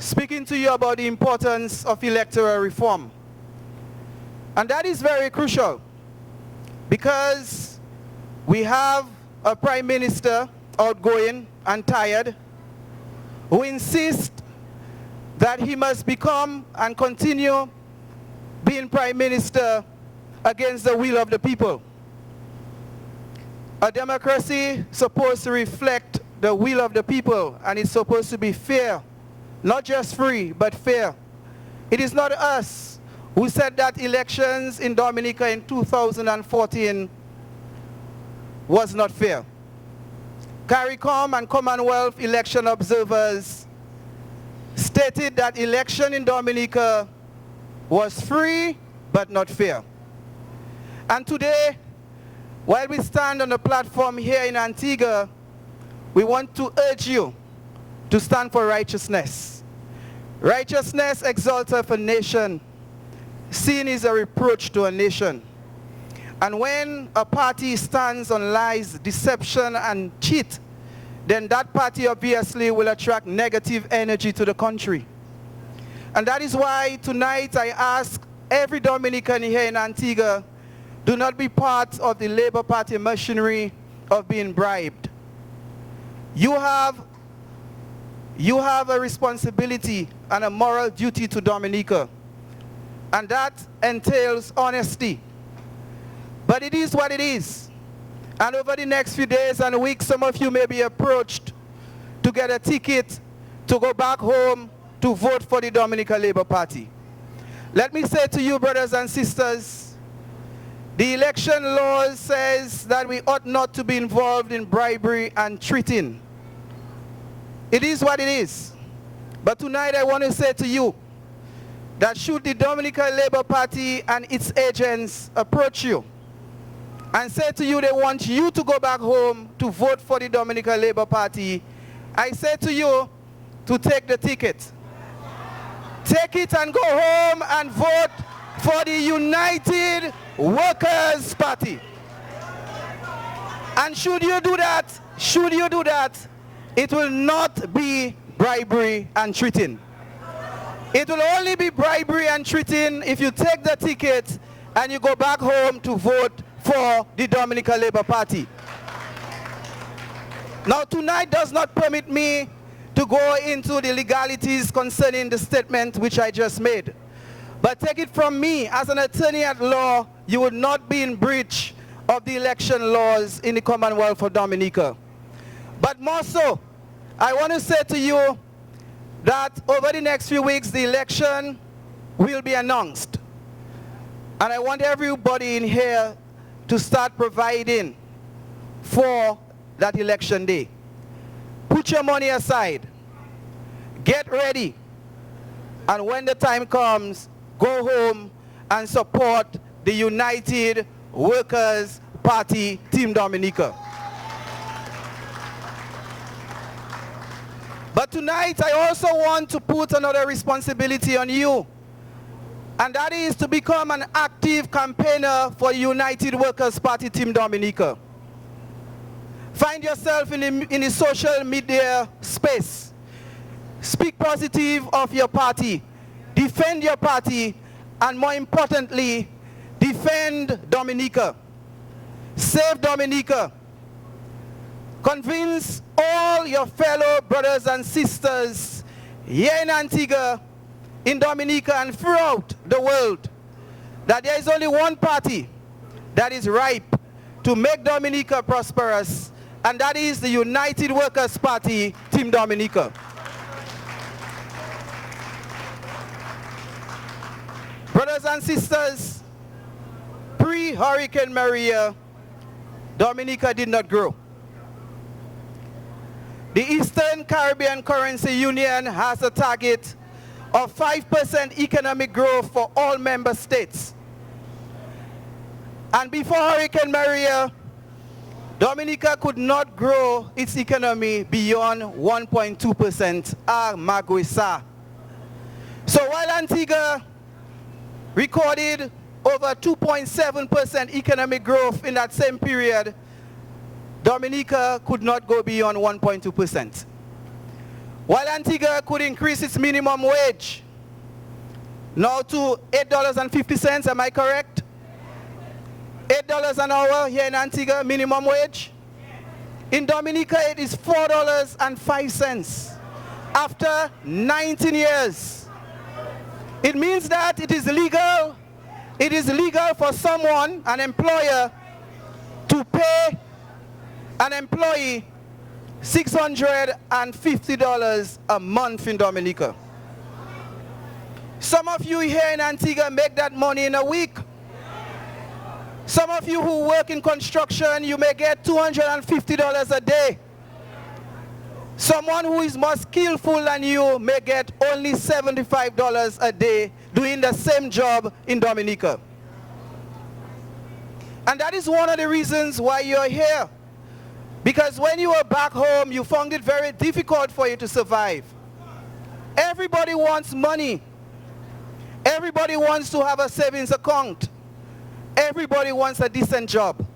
speaking to you about the importance of electoral reform. And that is very crucial because we have a Prime Minister, outgoing and tired, who insists that he must become and continue being Prime Minister against the will of the people. A democracy supposed to reflect the will of the people, and it's supposed to be fair, not just free, but fair. It is not us who said that elections in Dominica in 2014 was not fair. CARICOM and Commonwealth election observers stated that election in Dominica was free but not fair. And today, while we stand on the platform here in Antigua, we want to urge you to stand for righteousness. Righteousness exalteth a nation. Sin is a reproach to a nation. And when a party stands on lies, deception, and cheat, then that party obviously will attract negative energy to the country. And that is why tonight I ask every Dominican here in Antigua, do not be part of the Labour Party machinery of being bribed. You have a responsibility and a moral duty to Dominica, and that entails honesty. But it is what it is. And over the next few days and weeks, some of you may be approached to get a ticket to go back home to vote for the Dominica Labour Party. Let me say to you, brothers and sisters, the election law says that we ought not to be involved in bribery and treating. It is what it is. But tonight I want to say to you that should the Dominica Labour Party and its agents approach you and say to you they want you to go back home to vote for the Dominica Labour Party, I say to you to take the ticket. Take it and go home and vote for the United Workers' Party. And should you do that, it will not be bribery and treating. It will only be bribery and treating if you take the ticket and you go back home to vote for the Dominica Labour Party. Now tonight does not permit me to go into the legalities concerning the statement which I just made. But take it from me, as an attorney at law, you would not be in breach of the election laws in the Commonwealth of Dominica. But more so, I want to say to you that over the next few weeks, the election will be announced. And I want everybody in here to start providing for that election day. Put your money aside. Get ready. And when the time comes, go home and support the United Workers' Party Team Dominica. But tonight I also want to put another responsibility on you, and that is to become an active campaigner for United Workers' Party Team Dominica. Find yourself in the social media space. Speak positive of your party. Defend your party, and more importantly, defend Dominica. Save Dominica. Convince all your fellow brothers and sisters here in Antigua, in Dominica, and throughout the world that there is only one party that is ripe to make Dominica prosperous, and that is the United Workers' Party Team Dominica. Brothers and sisters, pre-Hurricane Maria, Dominica did not grow. The Eastern Caribbean Currency Union has a target of 5% economic growth for all member states. And before Hurricane Maria, Dominica could not grow its economy beyond 1.2%, Maguisa. So while Antigua recorded over 2.7% economic growth in that same period, Dominica could not go beyond 1.2%. While Antigua could increase its minimum wage now to $8.50, am I correct? $8 an hour here in Antigua, minimum wage. In Dominica, it is $4.05 after 19 years. It means that it is legal for someone, an employer, to pay an employee $650 a month in Dominica. Some of you here in Antigua make that money in a week. Some of you who work in construction, you may get $250 a day. Someone who is more skillful than you may get only $75 a day doing the same job in Dominica. And that is one of the reasons why you're here. Because when you were back home, you found it very difficult for you to survive. Everybody wants money. Everybody wants to have a savings account. Everybody wants a decent job.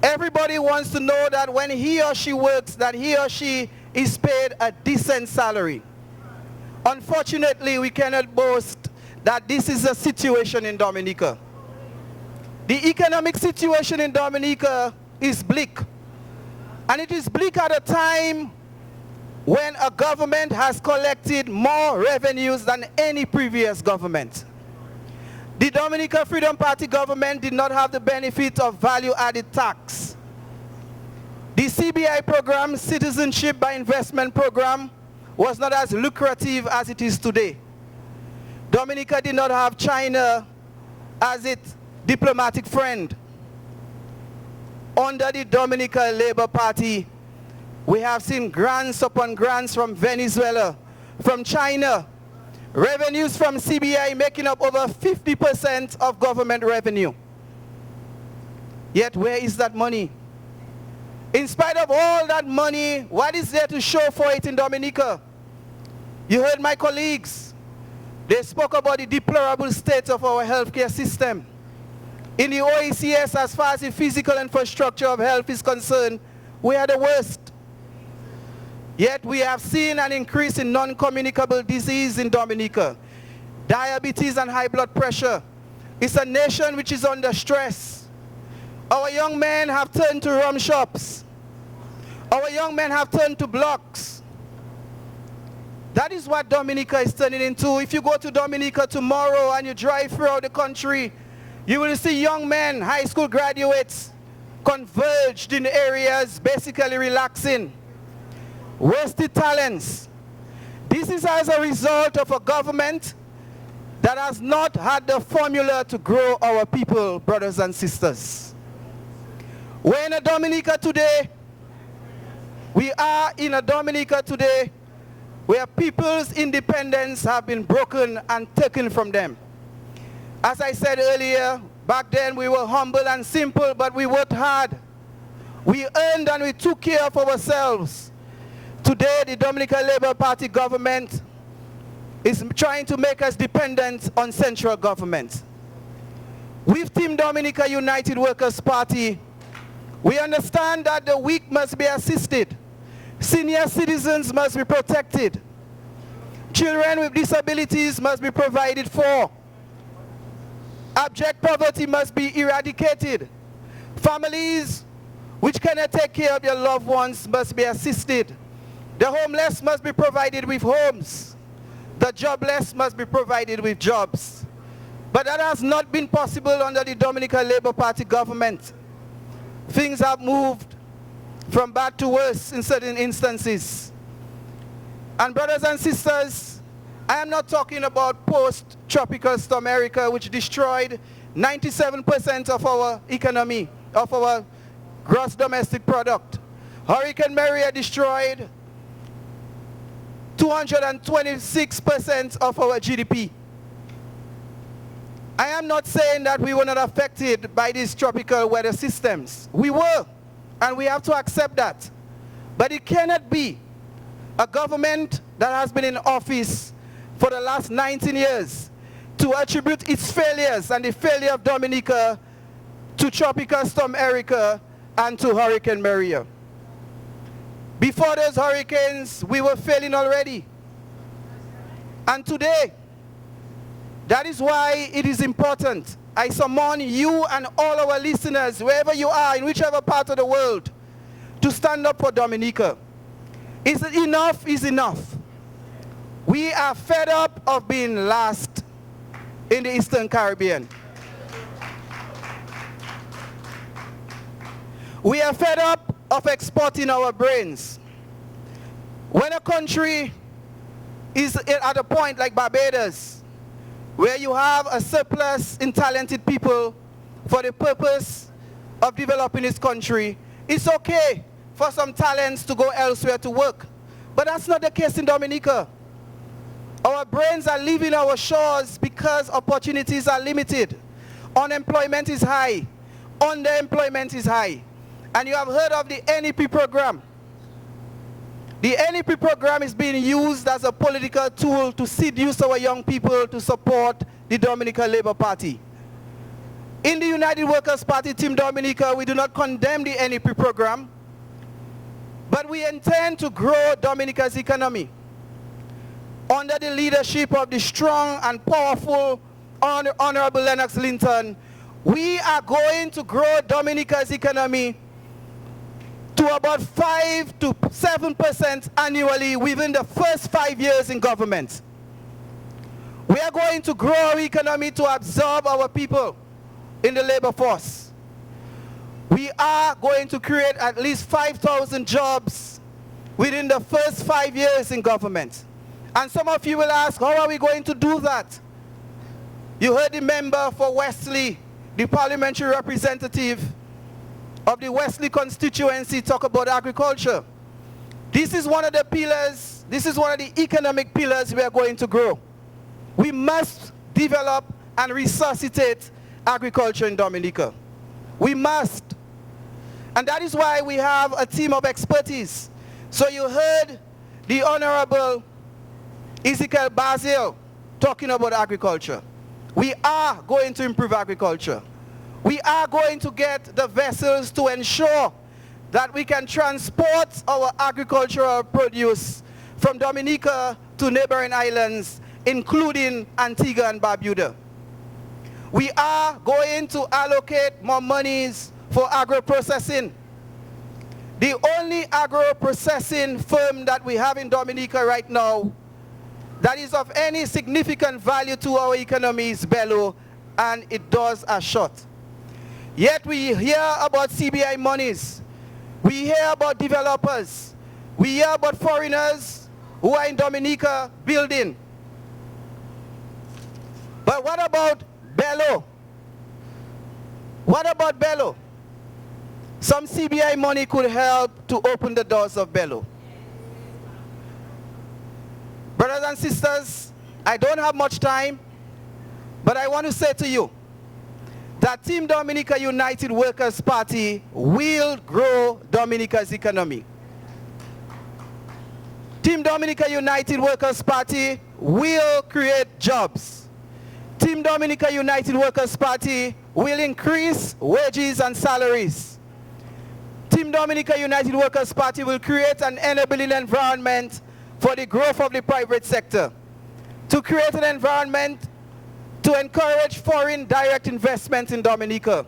Everybody wants to know that when he or she works, that he or she is paid a decent salary. Unfortunately, we cannot boast that this is a situation in Dominica. The economic situation in Dominica is bleak. And it is bleak at a time when a government has collected more revenues than any previous government. The Dominica Freedom Party government did not have the benefit of value-added tax. The CBI program, Citizenship by Investment program, was not as lucrative as it is today. Dominica did not have China as its diplomatic friend. Under the Dominica Labour Party, we have seen grants upon grants from Venezuela, from China, revenues from CBI making up over 50% of government revenue. Yet where is that money? In spite of all that money, what is there to show for it in Dominica? You heard my colleagues. They spoke about the deplorable state of our healthcare system. In the OECS, as far as the physical infrastructure of health is concerned, we are the worst. Yet we have seen an increase in non-communicable disease in Dominica. Diabetes and high blood pressure. It's a nation which is under stress. Our young men have turned to rum shops. Our young men have turned to blocks. That is what Dominica is turning into. If you go to Dominica tomorrow and you drive throughout the country, you will see young men, high school graduates, converged in areas basically relaxing. Wasted talents. This is as a result of a government that has not had the formula to grow our people, brothers and sisters. We're in a Dominica today. We are in a Dominica today where people's independence have been broken and taken from them. As I said earlier, back then we were humble and simple, but we worked hard. We earned and we took care of ourselves. Today, the Dominica Labour Party government is trying to make us dependent on central government. With Team Dominica United Workers' Party, we understand that the weak must be assisted. Senior citizens must be protected. Children with disabilities must be provided for. Abject poverty must be eradicated. Families which cannot take care of their loved ones must be assisted. The homeless must be provided with homes. The jobless must be provided with jobs. But that has not been possible under the Dominica Labour Party government. Things have moved from bad to worse in certain instances. And brothers and sisters, I am not talking about post-tropical storm Erica, which destroyed 97% of our economy, of our gross domestic product. Hurricane Maria destroyed 226% of our GDP. I am not saying that we were not affected by these tropical weather systems. We were, and we have to accept that. But it cannot be a government that has been in office for the last 19 years to attribute its failures and the failure of Dominica to Tropical Storm Erica and to Hurricane Maria. Before those hurricanes, we were failing already. And today, that is why it is important. I summon you and all our listeners, wherever you are, in whichever part of the world, to stand up for Dominica. Enough is enough. We are fed up of being last in the Eastern Caribbean. We are fed up of exporting our brains. When a country is at a point like Barbados, where you have a surplus in talented people for the purpose of developing this country, it's okay for some talents to go elsewhere to work. But that's not the case in Dominica. Our brains are leaving our shores because opportunities are limited. Unemployment is high. Underemployment is high. And you have heard of the NEP program. The NEP program is being used as a political tool to seduce our young people to support the Dominican Labour Party. In the United Workers' Party Team Dominica, we do not condemn the NEP program, but we intend to grow Dominica's economy under the leadership of the strong and powerful Honorable Lennox Linton. We are going to grow Dominica's economy to about 5 to 7% annually within the first 5 years in government. We are going to grow our economy to absorb our people in the labor force. We are going to create at least 5,000 jobs within the first 5 years in government. And some of you will ask, how are we going to do that? You heard the member for Wesley, the parliamentary representative of the Wesley constituency, talk about agriculture. This is one of the pillars, this is one of the economic pillars we are going to grow. We must develop and resuscitate agriculture in Dominica. We must. And that is why we have a team of expertise. So you heard the Honorable Ezekiel Basil talking about agriculture. We are going to improve agriculture. We are going to get the vessels to ensure that we can transport our agricultural produce from Dominica to neighboring islands, including Antigua and Barbuda. We are going to allocate more monies for agro-processing. The only agro-processing firm that we have in Dominica right now that is of any significant value to our economy is Bello, and it does a shot. Yet we hear about CBI monies. We hear about developers. We hear about foreigners who are in Dominica building. But what about Bello? What about Bello? Some CBI money could help to open the doors of Bello. Brothers and sisters, I don't have much time, but I want to say to you that Team Dominica United Workers' Party will grow Dominica's economy. Team Dominica United Workers' Party will create jobs. Team Dominica United Workers' Party will increase wages and salaries. Team Dominica United Workers' Party will create an enabling environment for the growth of the private sector, to create an environment to encourage foreign direct investment in Dominica.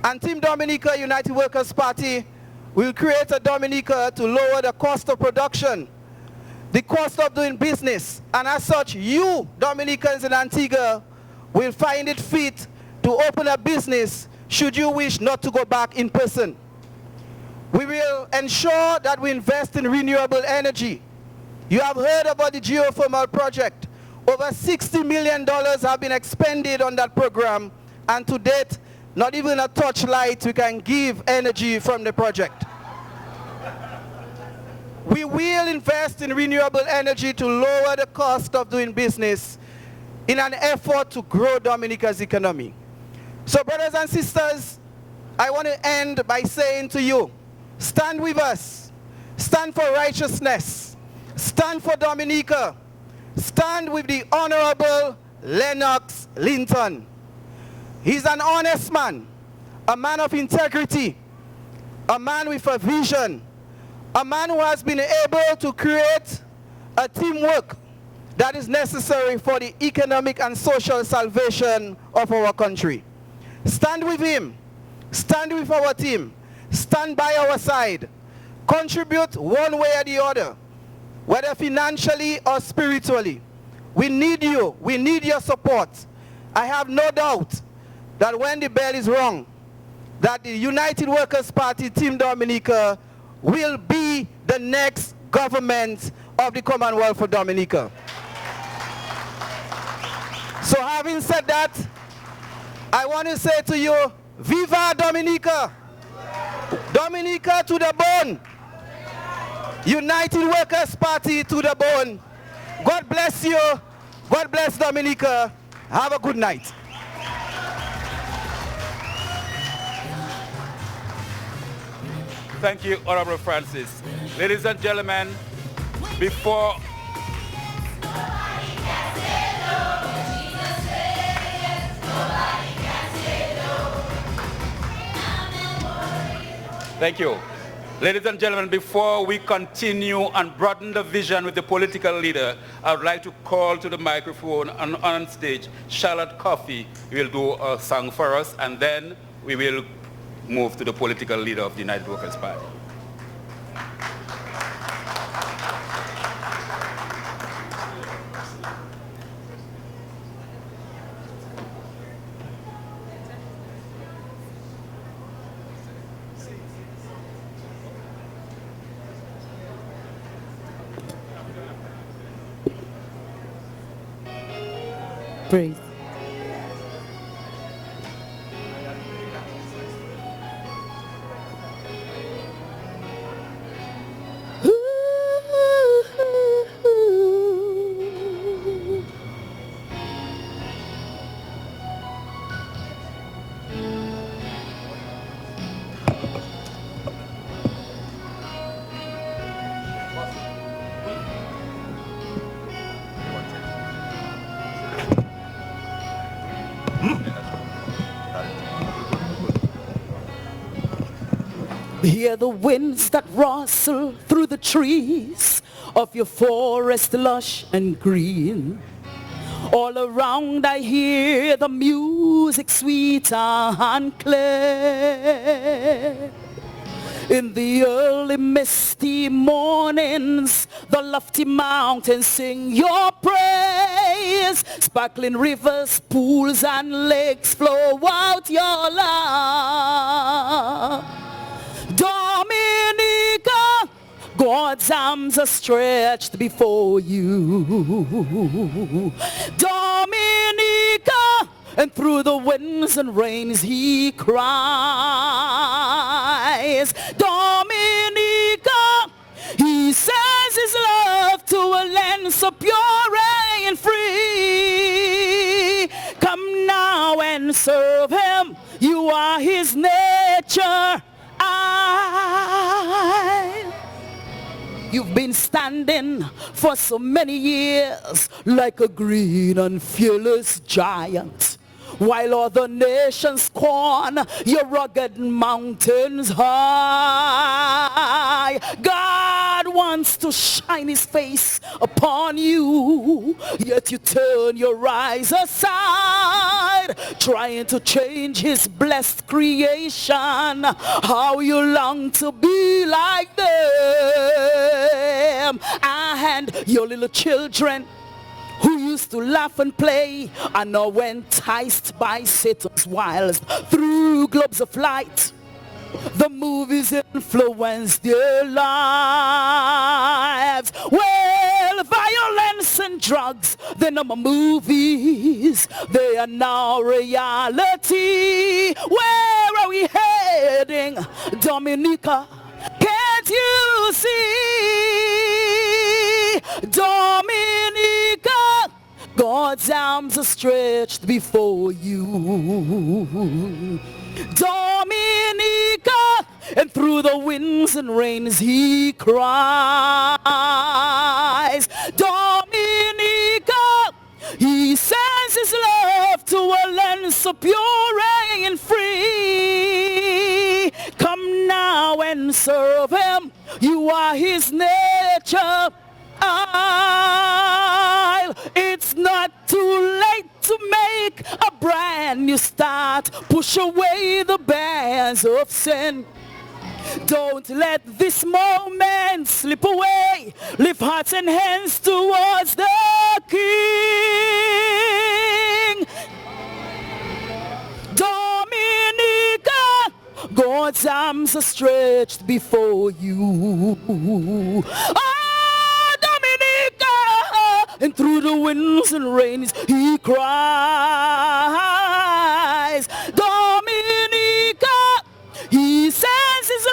And Team Dominica United Workers' Party will create a Dominica to lower the cost of production, the cost of doing business, and as such, you Dominicans in Antigua will find it fit to open a business should you wish not to go back in person. We will ensure that we invest in renewable energy. You have heard about the geothermal project. Over $60 million have been expended on that program, and to date, not even a torchlight we can give energy from the project. We will invest in renewable energy to lower the cost of doing business in an effort to grow Dominica's economy. So brothers and sisters, I want to end by saying to you, stand with us, stand for righteousness, stand for Dominica, stand with the Honorable Lennox Linton. He's an honest man, a man of integrity, a man with a vision, a man who has been able to create a teamwork that is necessary for the economic and social salvation of our country. Stand with him, stand with our team, stand by our side, contribute one way or the other, whether financially or spiritually. We need you, we need your support. I have no doubt that when the bell is rung, that the United Workers' Party Team Dominica will be the next government of the Commonwealth of Dominica. So having said that, I want to say to you, Viva Dominica! Dominica to the bone. United Workers Party to the bone. God bless you. God bless Dominica. Have a good night. Thank you, Honorable Francis. Ladies and gentlemen, before... Thank you. Ladies and gentlemen, before we continue and broaden the vision with the political leader, I would like to call to the microphone and on stage Charlotte Coffey will do a song for us, and then we will move to the political leader of the United Workers' Party. Praise. Hear the winds that rustle through the trees of your forest lush and green. All around I hear the music sweet and clear. In the early misty mornings, the lofty mountains sing your praise. Sparkling rivers, pools and lakes flow out your love. Dominica, God's arms are stretched before you. Dominica, and through the winds and rains he cries. Dominica, he says his love to a land so pure and free. Come now and serve him, you are his nature. You've been standing for so many years like a green and fearless giant, while other nations scorn your rugged mountains high. God wants to shine his face upon you, yet you turn your eyes aside, trying to change his blessed creation. How you long to be like them, and your little children who used to laugh and play are now enticed by Satan's wiles through globes of light. The movies influence their lives. Well, violence and drugs, they're no more movies, they are now reality. Where are we heading, Dominica? Can't you see? Dominica, God's arms are stretched before you. Dominica, and through the winds and rains he cries. Dominica, he sends his love to a land so pure and free. Come now and serve him, you are his nature. It's not too late to make a brand new start. Push away the bands of sin. Don't let this moment slip away. Lift hearts and hands towards the King. Dominica, God's arms are stretched before you. And through the winds and rains he cries. Dominica, he sends his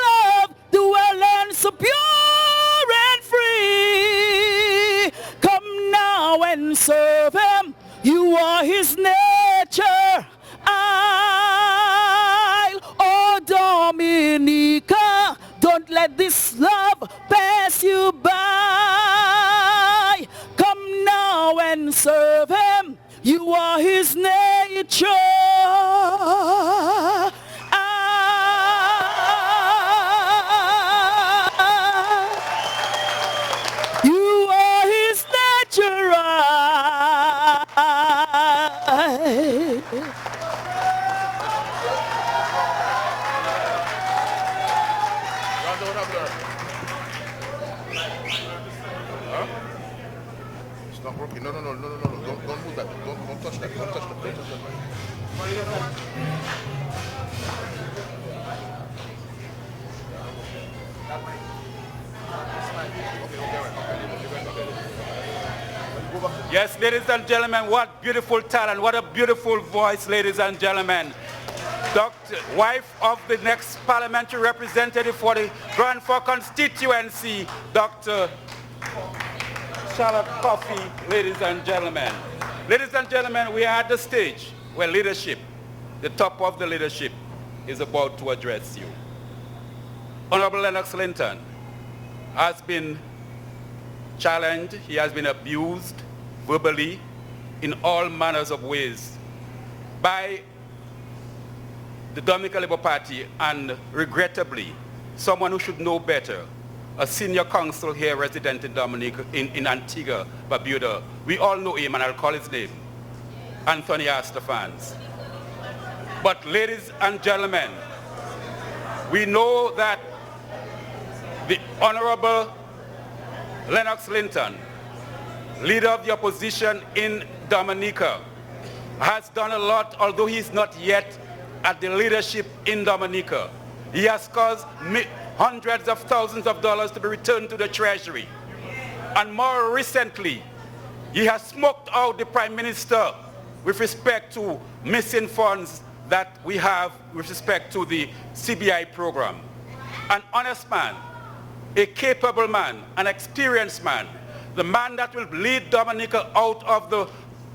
His love pass you by. Come now and serve Him. You are His nature. You are His nature. It's not working. No. Don't move that. Don't touch that. Don't touch that. Yes, ladies and gentlemen, what beautiful talent, what a beautiful voice, ladies and gentlemen. Wife of the next parliamentary representative for the Grand Fork constituency, Dr. Charlotte Coffey, ladies and gentlemen. Ladies and gentlemen, we are at the stage where leadership, the top of the leadership, is about to address you. Honorable Lennox Linton has been challenged, he has been abused verbally in all manners of ways by the Dominica Labour Party, and regrettably, someone who should know better, a senior counsel here resident in Dominica, in Antigua, Barbuda. We all know him, and I'll call his name, Anthony Astafans. But ladies and gentlemen, we know that the Honorable Lennox Linton, leader of the opposition in Dominica, has done a lot, although he's not yet at the leadership in Dominica. He has caused hundreds of thousands of dollars to be returned to the Treasury. And more recently, he has smoked out the Prime Minister with respect to missing funds that we have with respect to the CBI program. An honest man, a capable man, an experienced man, the man that will lead Dominica out of the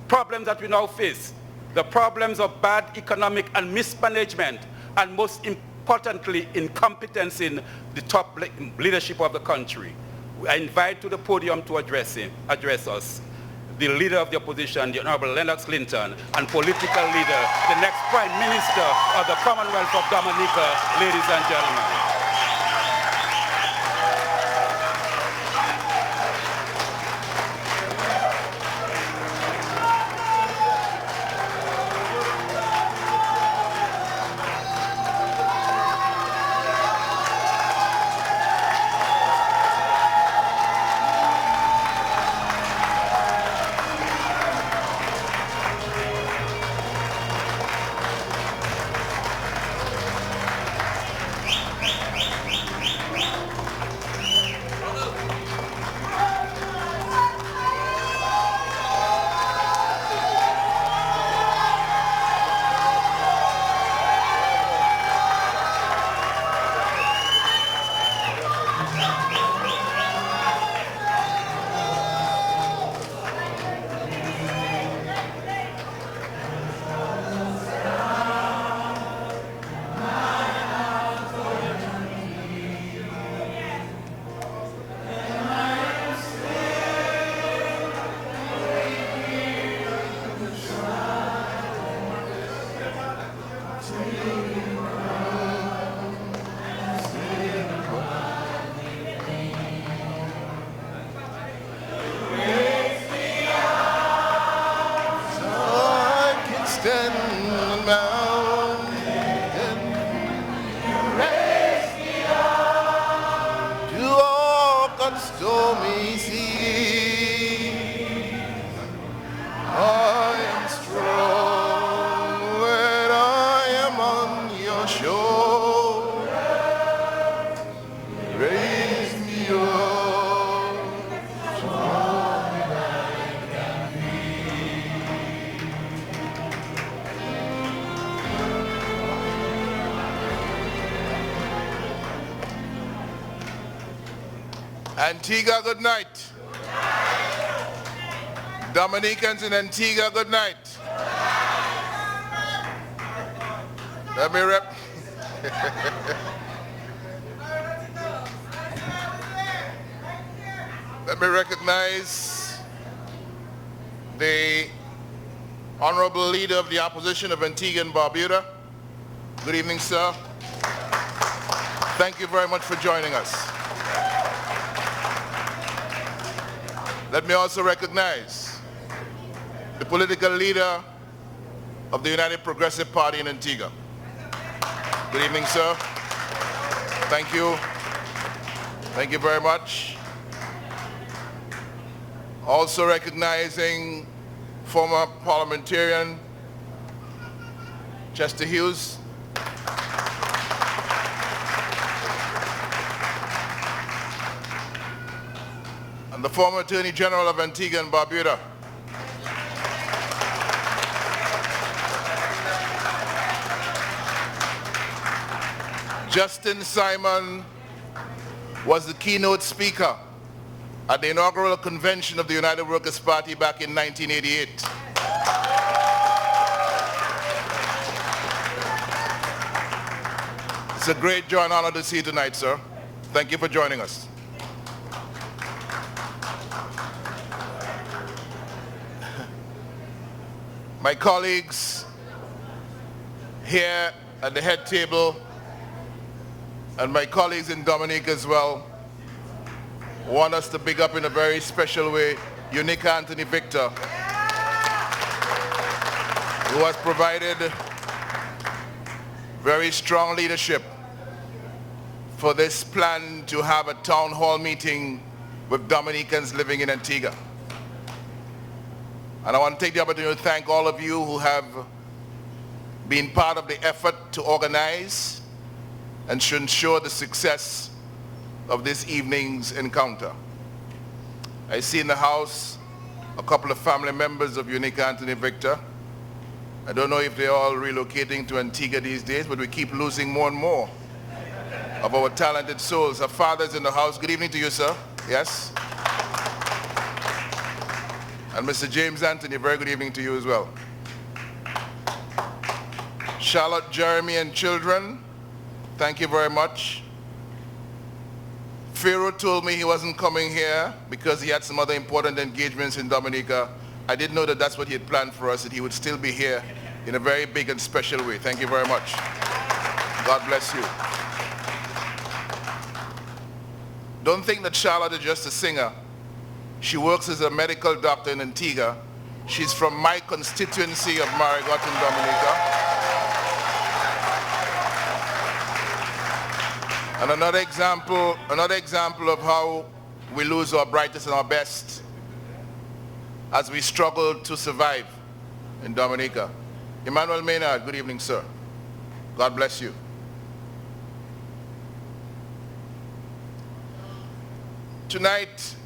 problems that we now face, the problems of bad economic and mismanagement, and most importantly, incompetence in the top leadership of the country. I invite to the podium to address us, the leader of the opposition, the Honorable Lennox Linton, and political leader, the next Prime Minister of the Commonwealth of Dominica, ladies and gentlemen. Antigua, good night. Dominicans in Antigua, good night. Let me rep. Let me recognize the Honorable Leader of the Opposition of Antigua and Barbuda. Good evening, sir. Thank you very much for joining us. Let me also recognize the political leader of the United Progressive Party in Antigua. Good evening, sir. Thank you. Thank you very much. Also recognizing former parliamentarian Chester Hughes. And the former Attorney General of Antigua and Barbuda. Justin Simon was the keynote speaker at the inaugural convention of the United Workers' Party back in 1988. It's a great joy and honor to see you tonight, sir. Thank you for joining us. My colleagues here at the head table and my colleagues in Dominica as well want us to big up in a very special way Unica Anthony Victor, who has provided very strong leadership for this plan to have a town hall meeting with Dominicans living in Antigua. And I want to take the opportunity to thank all of you who have been part of the effort to organize and to ensure the success of this evening's encounter. I see in the house a couple of family members of Unica Anthony Victor. I don't know if they're all relocating to Antigua these days, but we keep losing more and more of our talented souls. Our father's in the house. Good evening to you, sir. Yes? And Mr. James Anthony, very good evening to you as well. Charlotte, Jeremy, and children, thank you very much. Pharaoh told me he wasn't coming here because he had some other important engagements in Dominica. I didn't know that that's what he had planned for us, that he would still be here in a very big and special way. Thank you very much. God bless you. Don't think that Charlotte is just a singer. She works as a medical doctor in Antigua. She's from my constituency of Marigot in Dominica. And another example of how we lose our brightest and our best as we struggle to survive in Dominica. Emmanuel Maynard, good evening, sir. God bless you. Tonight,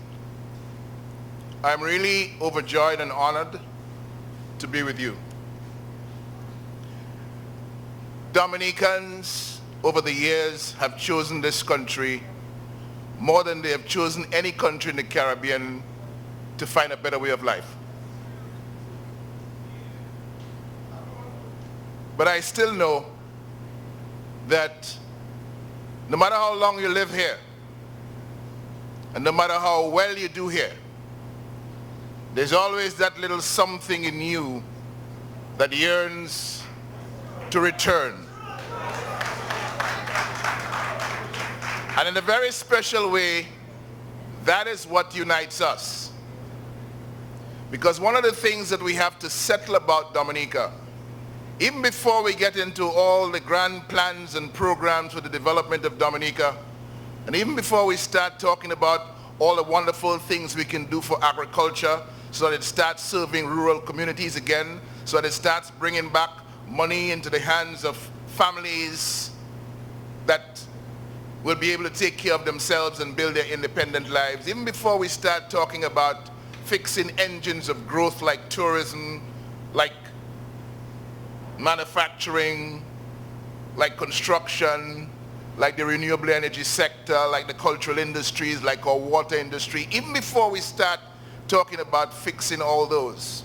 I'm really overjoyed and honored to be with you. Dominicans over the years have chosen this country more than they have chosen any country in the Caribbean to find a better way of life. But I still know that no matter how long you live here, and no matter how well you do here, there's always that little something in you that yearns to return. And in a very special way, that is what unites us. Because one of the things that we have to settle about Dominica, even before we get into all the grand plans and programs for the development of Dominica, and even before we start talking about all the wonderful things we can do for agriculture so that it starts serving rural communities again, so that it starts bringing back money into the hands of families that will be able to take care of themselves and build their independent lives. Even before we start talking about fixing engines of growth like tourism, like manufacturing, like construction, like the renewable energy sector, like the cultural industries, like our water industry, even before we start talking about fixing all those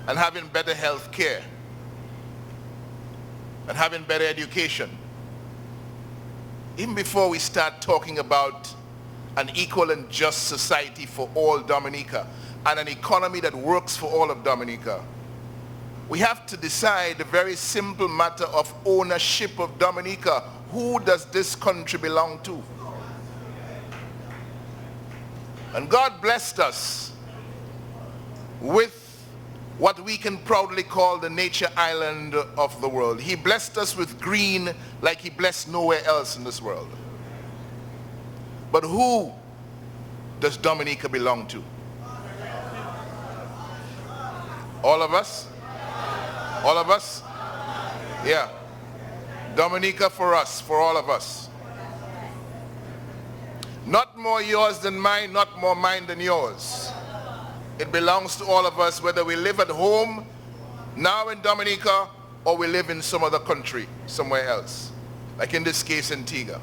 and having better health care and having better education, even before we start talking about an equal and just society for all Dominica and an economy that works for all of Dominica, we have to decide the very simple matter of ownership of Dominica. Who does this country belong to? And God blessed us with what we can proudly call the nature island of the world. He blessed us with green like he blessed nowhere else in this world. But who does Dominica belong to? All of us? All of us? Yeah. Dominica for us, for all of us. Not more yours than mine, not more mine than yours. It belongs to all of us, whether we live at home now in Dominica or we live in some other country, somewhere else. Like in this case, Antigua.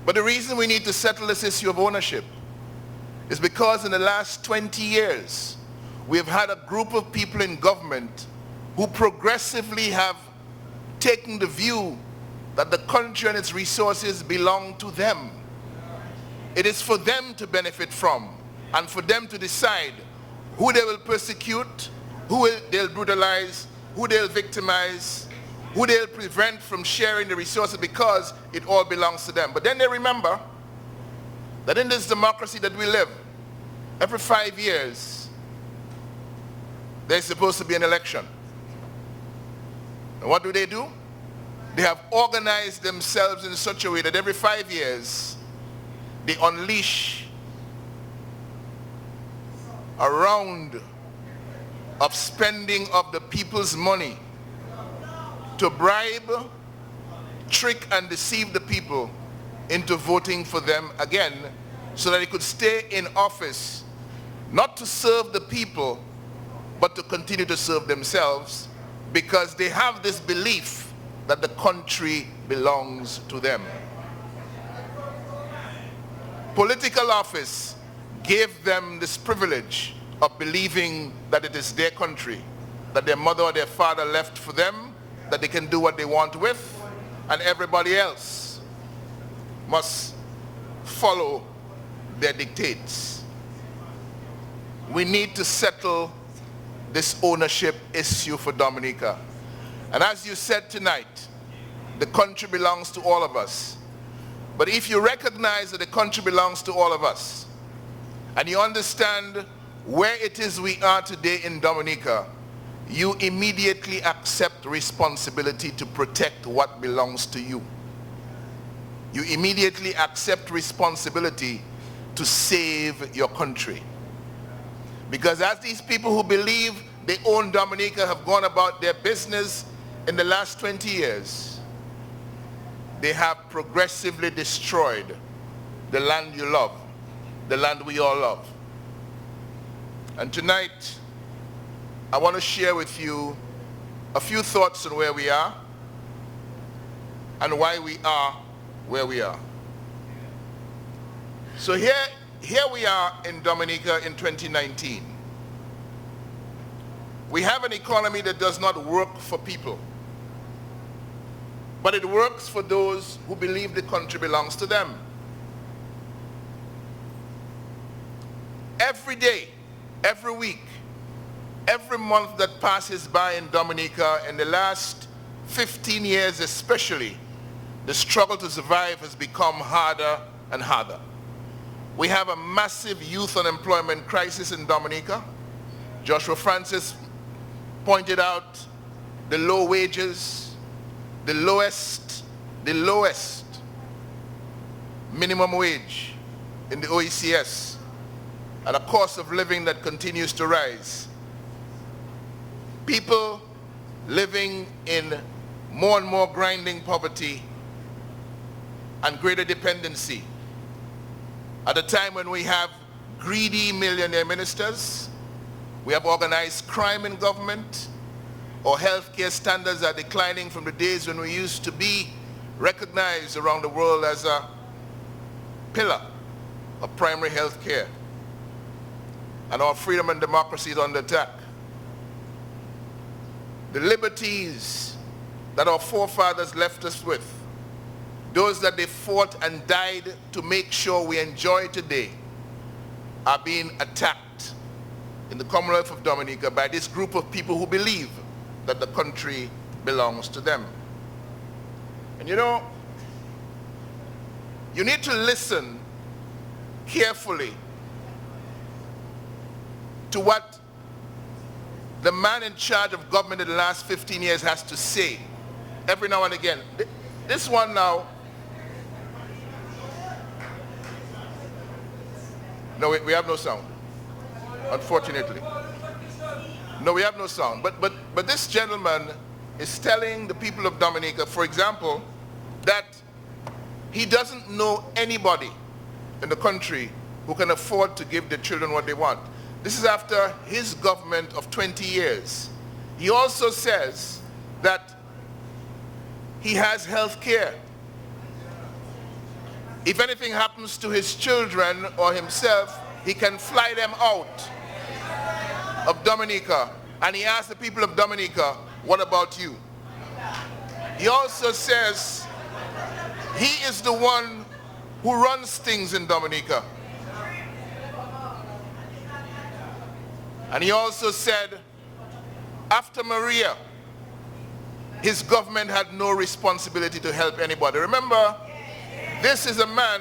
But the reason we need to settle this issue of ownership is because in the last 20 years, we have had a group of people in government who progressively have taken the view that the country and its resources belong to them. It is for them to benefit from and for them to decide who they will persecute, who they'll brutalize, who they'll victimize, who they'll prevent from sharing the resources, because it all belongs to them. But then they remember that in this democracy that we live, every 5 years, there's supposed to be an election. And what do? They have organized themselves in such a way that every 5 years, they unleash a round of spending of the people's money to bribe, trick, and deceive the people into voting for them again so that they could stay in office, not to serve the people, but to continue to serve themselves, because they have this belief that the country belongs to them. Political office gave them this privilege of believing that it is their country, that their mother or their father left for them, that they can do what they want with, and everybody else must follow their dictates. We need to settle this ownership issue for Dominica. And as you said tonight, the country belongs to all of us. But if you recognize that the country belongs to all of us, and you understand where it is we are today in Dominica, you immediately accept responsibility to protect what belongs to you. You immediately accept responsibility to save your country. Because as these people who believe they own Dominica have gone about their business in the last 20 years, they have progressively destroyed the land you love, the land we all love. And tonight, I want to share with you a few thoughts on where we are and why we are where we are. So here we are in Dominica in 2019. We have an economy that does not work for people, but it works for those who believe the country belongs to them. Every day, every week, every month that passes by in Dominica, in the last 15 years especially, the struggle to survive has become harder and harder. We have a massive youth unemployment crisis in Dominica. Joshua Francis pointed out the low wages, the lowest minimum wage in the OECS, and a cost of living that continues to rise. People living in more and more grinding poverty and greater dependency. At a time when we have greedy millionaire ministers, we have organized crime in government, our healthcare standards are declining from the days when we used to be recognized around the world as a pillar of primary health care. And our freedom and democracy is under attack. The liberties that our forefathers left us with those that they fought and died to make sure we enjoy today, are being attacked in the Commonwealth of Dominica by this group of people who believe that the country belongs to them. And you know, you need to listen carefully to what the man in charge of government in the last 15 years has to say every now and again. This one now, no, we have no sound, unfortunately. No, we have no sound. But this gentleman is telling the people of Dominica, for example, that he doesn't know anybody in the country who can afford to give their children what they want. This is after his government of 20 years. He also says that he has health care. If anything happens to his children or himself, he can fly them out of Dominica. And he asked the people of Dominica, what about you? He also says he is the one who runs things in Dominica. And he also said, after Maria, his government had no responsibility to help anybody. Remember, this is a man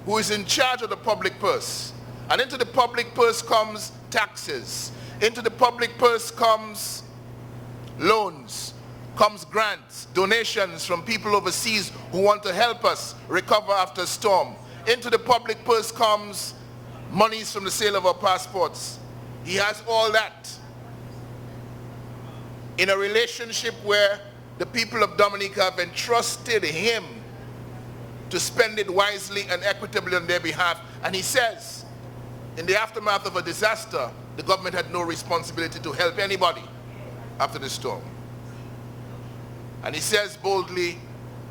who is in charge of the public purse. And into the public purse comes taxes. Into the public purse comes loans, comes grants, donations from people overseas who want to help us recover after a storm. Into the public purse comes monies from the sale of our passports. He has all that in a relationship where the people of Dominica have entrusted him to spend it wisely and equitably on their behalf. And he says, in the aftermath of a disaster, the government had no responsibility to help anybody after the storm. And he says boldly,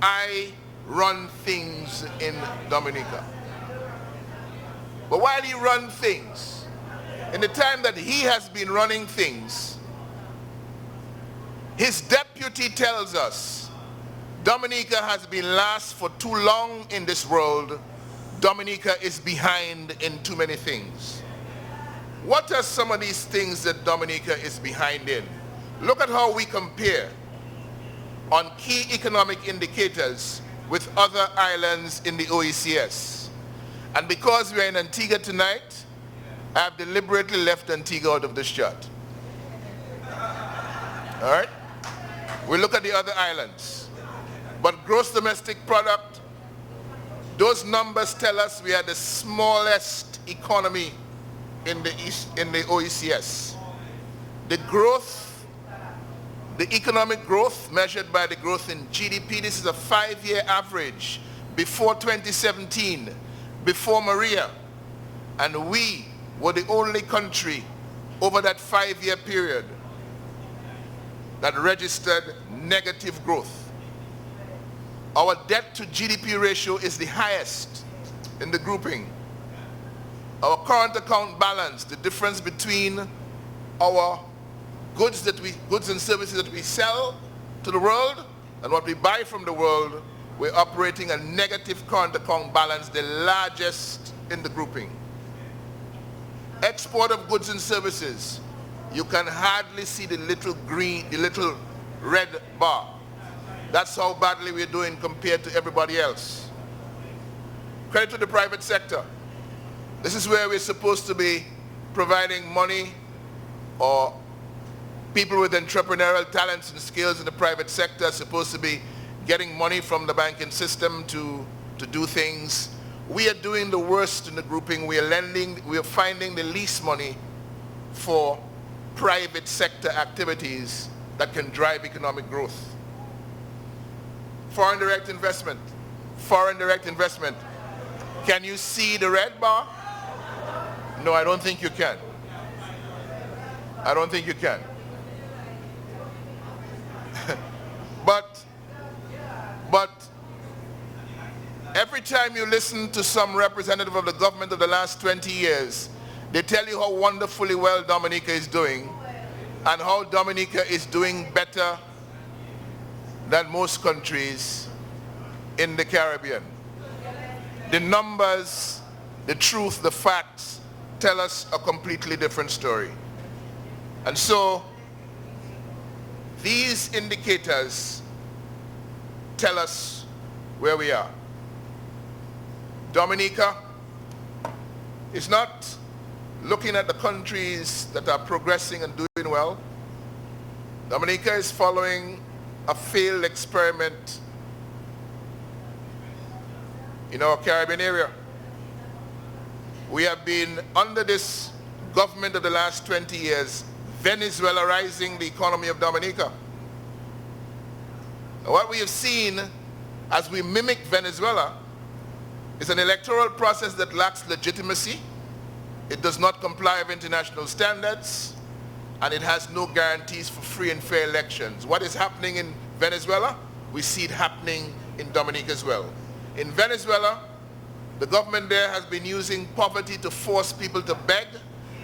I run things in Dominica. But while he runs things, in the time that he has been running things, his deputy tells us, Dominica has been last for too long in this world. Dominica is behind in too many things. What are some of these things that Dominica is behind in? Look at how we compare on key economic indicators with other islands in the OECS. And because we are in Antigua tonight, I have deliberately left Antigua out of this chart. All right? We look at the other islands. But gross domestic product, those numbers tell us we are the smallest economy in the OECS. The growth, the economic growth measured by the growth in GDP, this is a 5-year average before 2017, before Maria. And we were the only country over that 5-year period that registered negative growth. Our debt to GDP ratio is the highest in the grouping. Our current account balance, the difference between our goods and services that we sell to the world and what we buy from the world, we're operating a negative current account balance, the largest in the grouping. Export of goods and services, you can hardly see the little green, the little red bar. That's how badly we're doing compared to everybody else. Credit to the private sector. This is where we're supposed to be providing money, or people with entrepreneurial talents and skills in the private sector are supposed to be getting money from the banking system to do things. We are doing the worst in the grouping. We are lending, we are finding the least money for private sector activities that can drive economic growth. Foreign direct investment. Foreign direct investment. Can you see the red bar? No, I don't think you can. I don't think you can. But every time you listen to some representative of the government of the last 20 years, they tell you how wonderfully well Dominica is doing and how Dominica is doing better than most countries. in the Caribbean. The numbers, the truth, the facts tell us a completely different story. And so these indicators tell us where we are. Dominica is not looking at the countries that are progressing and doing well. Dominica is following a failed experiment in our Caribbean area. We have been under this government of the last 20 years, Venezuelaizing the economy of Dominica. What we have seen as we mimic Venezuela is an electoral process that lacks legitimacy. It does not comply with international standards, and it has no guarantees for free and fair elections. What is happening in Venezuela, we see it happening in Dominica as well. In Venezuela, the government there has been using poverty to force people to beg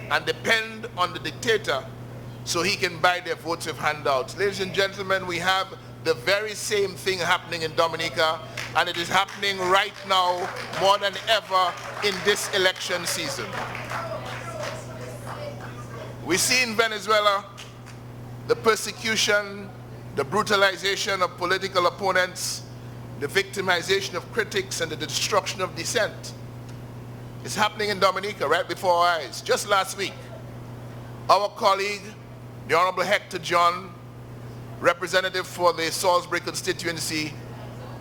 and depend on the dictator so he can buy their votes with handouts. Ladies and gentlemen, we have the very same thing happening in Dominica, and it is happening right now more than ever in this election season. We see in Venezuela the persecution, the brutalization of political opponents, the victimization of critics, and the destruction of dissent. It's happening in Dominica right before our eyes. Just last week, our colleague, the Honorable Hector John, representative for the Salisbury constituency,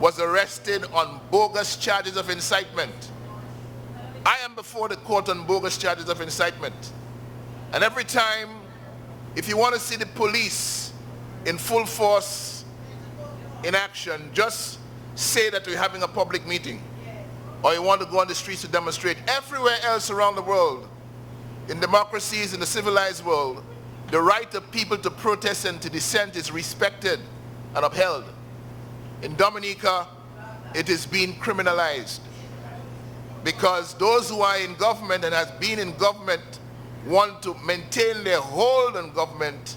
was arrested on bogus charges of incitement. I am before the court on bogus charges of incitement. And every time, if you want to see the police in full force in action, just say that we're having a public meeting, or you want to go on the streets to demonstrate. Everywhere else around the world, in democracies, in the civilized world, the right of people to protest and to dissent is respected and upheld. In Dominica, it is being criminalized because those who are in government and have been in government want to maintain their hold on government,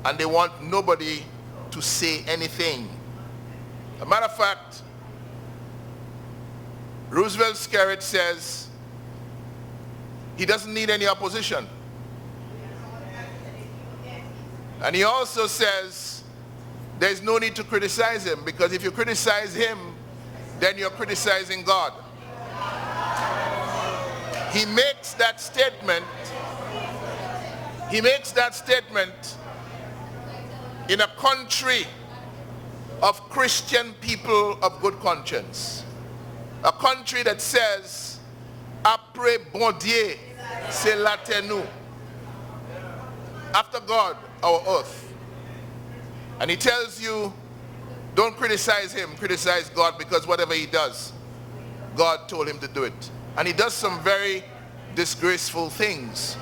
and they want nobody to say anything. As a matter of fact, Roosevelt Skerrit says he doesn't need any opposition. And he also says there's no need to criticize him, because if you criticize him, then you're criticizing God. He makes that statement. He makes that statement in a country of Christian people of good conscience. A country that says, après bon Dieu, c'est la terre nous. After God, our earth. And he tells you, don't criticize him, criticize God, because whatever he does, God told him to do it. And he does some very disgraceful things,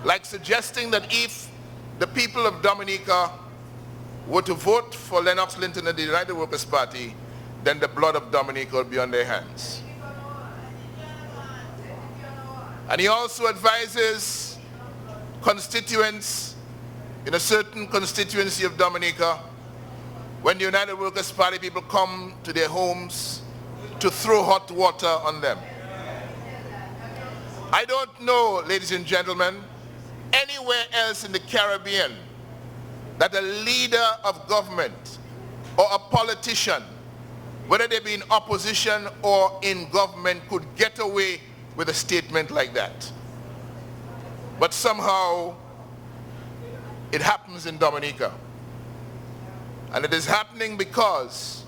like suggesting that if the people of Dominica were to vote for Lennox Linton and the United Workers' Party, then the blood of Dominica will be on their hands. And he also advises constituents in a certain constituency of Dominica, when the United Workers' Party people come to their homes, to throw hot water on them. I don't know, ladies and gentlemen, anywhere else in the Caribbean that a leader of government or a politician, whether they be in opposition or in government, could get away with a statement like that. But somehow it happens in Dominica. And it is happening because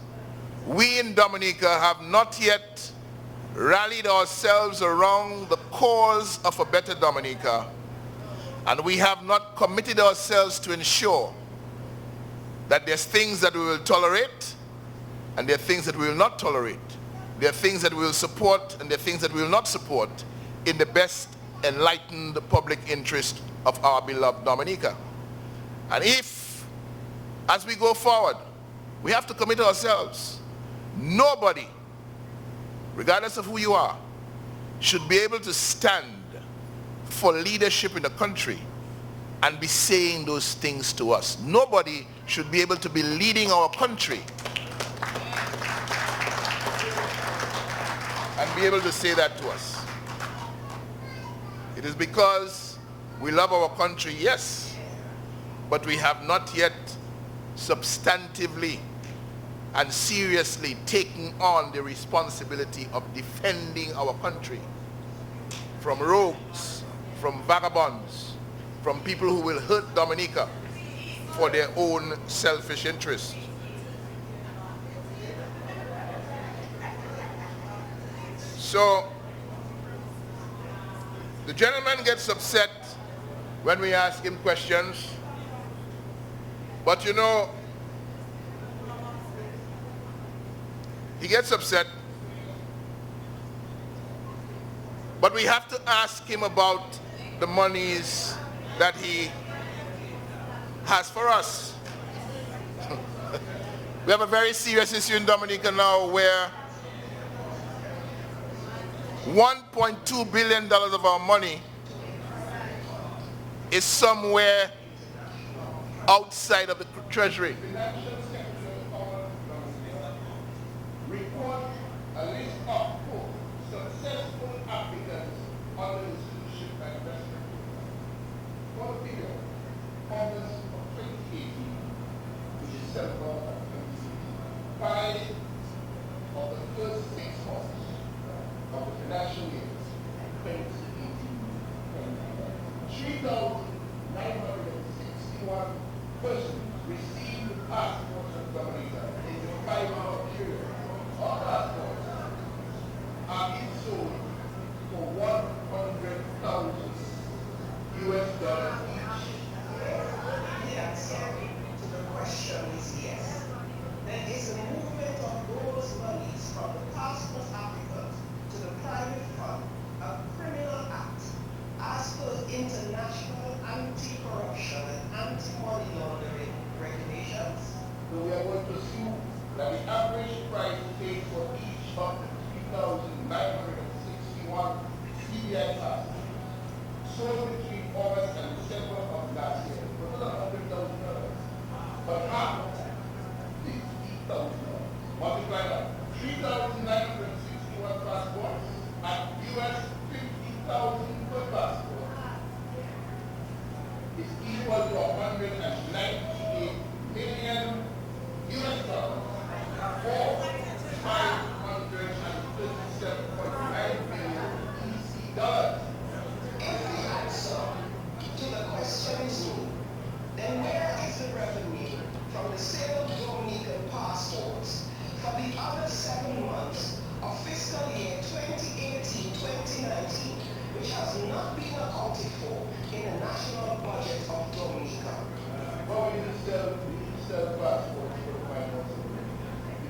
we in Dominica have not yet rallied ourselves around the cause of a better Dominica, and we have not committed ourselves to ensure that there's things that we will tolerate and there are things that we will not tolerate. There are things that we will support and there are things that we will not support in the best enlightened public interest of our beloved Dominica. And if, as we go forward, we have to commit ourselves, nobody, regardless of who you are, should be able to stand for leadership in the country and be saying those things to us. Nobody should be able to be leading our country and be able to say that to us. It is because we love our country, yes, but we have not yet substantively and seriously taken on the responsibility of defending our country from rogues, from vagabonds, from people who will hurt Dominica for their own selfish interests. So the gentleman gets upset when we ask him questions, but you know, he gets upset, but we have to ask him about the monies that he has for us. We have a very serious issue in Dominica now where $1.2 billion of our money is somewhere outside of the treasury. Report a list of successful applicants under the citizenship and investment for the period August of 2018, which is September 5 of the first 6 months of the financial year 2018-2019. 3,961 persons received passports from Dominica in the 5-hour period. All passports are being sold for $100,000 each. The answer to the question is yes. There is a movement of those monies from the passport applicant to the private fund, a criminal act as per international anti-corruption and anti-money laundering regulations. So we are going to assume that the average price paid for each of the 3,961 CBI passports sold between August and December of last year was $100,000. But half of that, $50,000. Multiply that. 3,961 passports at US $50,000 per passport is equal to $198 million or 537.9 billion EC dollars. If the answer to the question is no, then where is the revenue from the sale of Dominican passports for the other 7 months of fiscal year 2018-2019, which has not been accounted for in the national budget of Dominica? Well, we need to sell passports for the 5 months.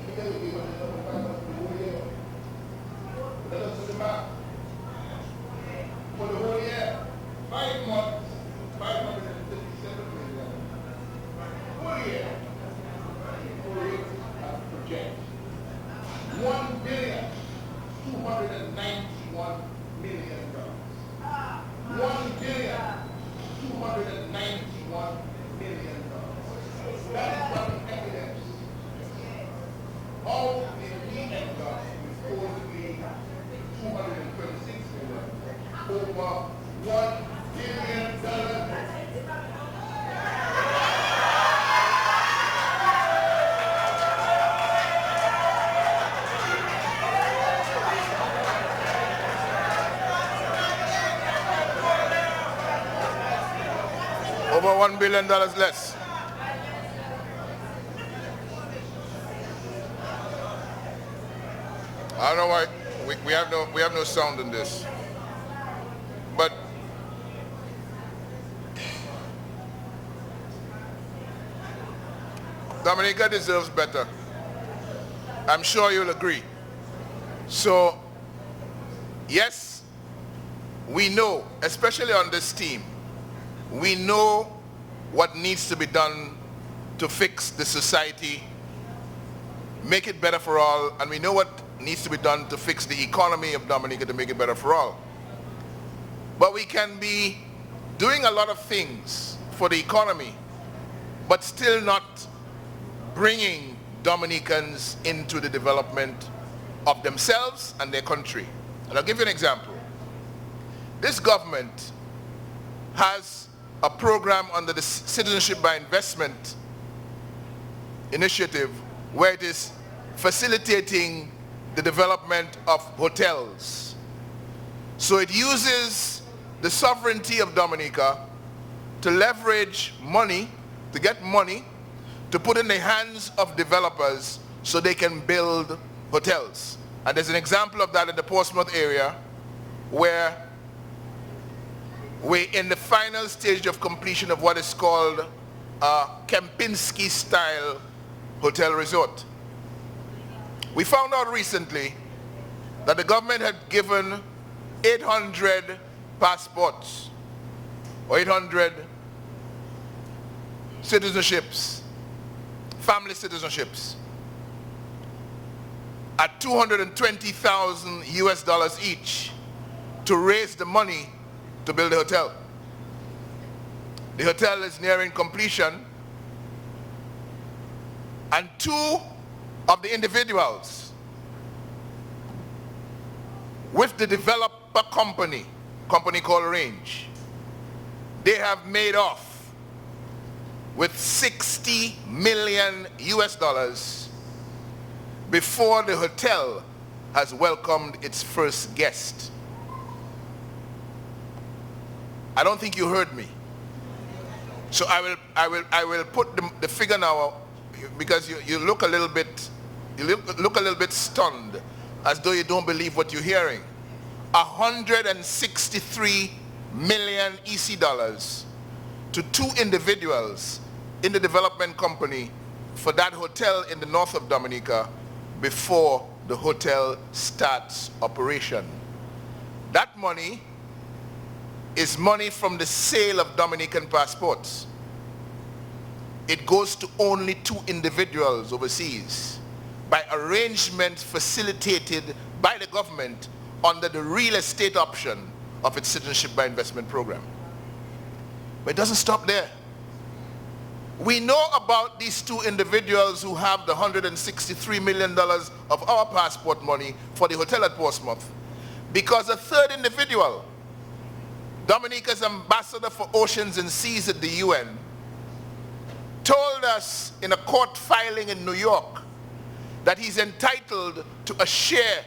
You can give us the 5 months for the whole year. Let us do the math. For the whole year, 5 months, 537 million. Whole year, I project $1,291 million. $1,291 million. That is what the evidence. How did we end up with only $226 million over $1 billion? Over $1 billion less. I don't know why we have no sound in this. But Dominica deserves better. I'm sure you'll agree. So yes, we know, especially on this team, we know what needs to be done to fix the society, make it better for all, and we know what needs to be done to fix the economy of Dominica to make it better for all. But we can be doing a lot of things for the economy, but still not bringing Dominicans into the development of themselves and their country. And I'll give you an example. This government has a program under the Citizenship by Investment initiative where it is facilitating the development of hotels. So it uses the sovereignty of Dominica to leverage money, to get money, to put in the hands of developers so they can build hotels. And there's an example of that in the Portsmouth area where we're in the final stage of completion of what is called a Kempinski-style hotel resort. We found out recently that the government had given 800 passports or 800 citizenships, family citizenships, at $220,000 US each to raise the money to build the hotel. The hotel is nearing completion, and two of the individuals with the developer company called Range, they have made off with $60 million US before the hotel has welcomed its first guest. I don't think you heard me. So I will put the figure now, because you look a little bit stunned, as though you don't believe what you're hearing. 163 million EC dollars to two individuals in the development company for that hotel in the north of Dominica before the hotel starts operation. That money is money from the sale of Dominican passports. It goes to only two individuals overseas by arrangement facilitated by the government under the real estate option of its Citizenship by Investment program. But it doesn't stop there. We know about these two individuals who have the $163 million of our passport money for the hotel at Portsmouth, because a third individual, Dominica's ambassador for oceans and seas at the UN, told us in a court filing in New York that he's entitled to a share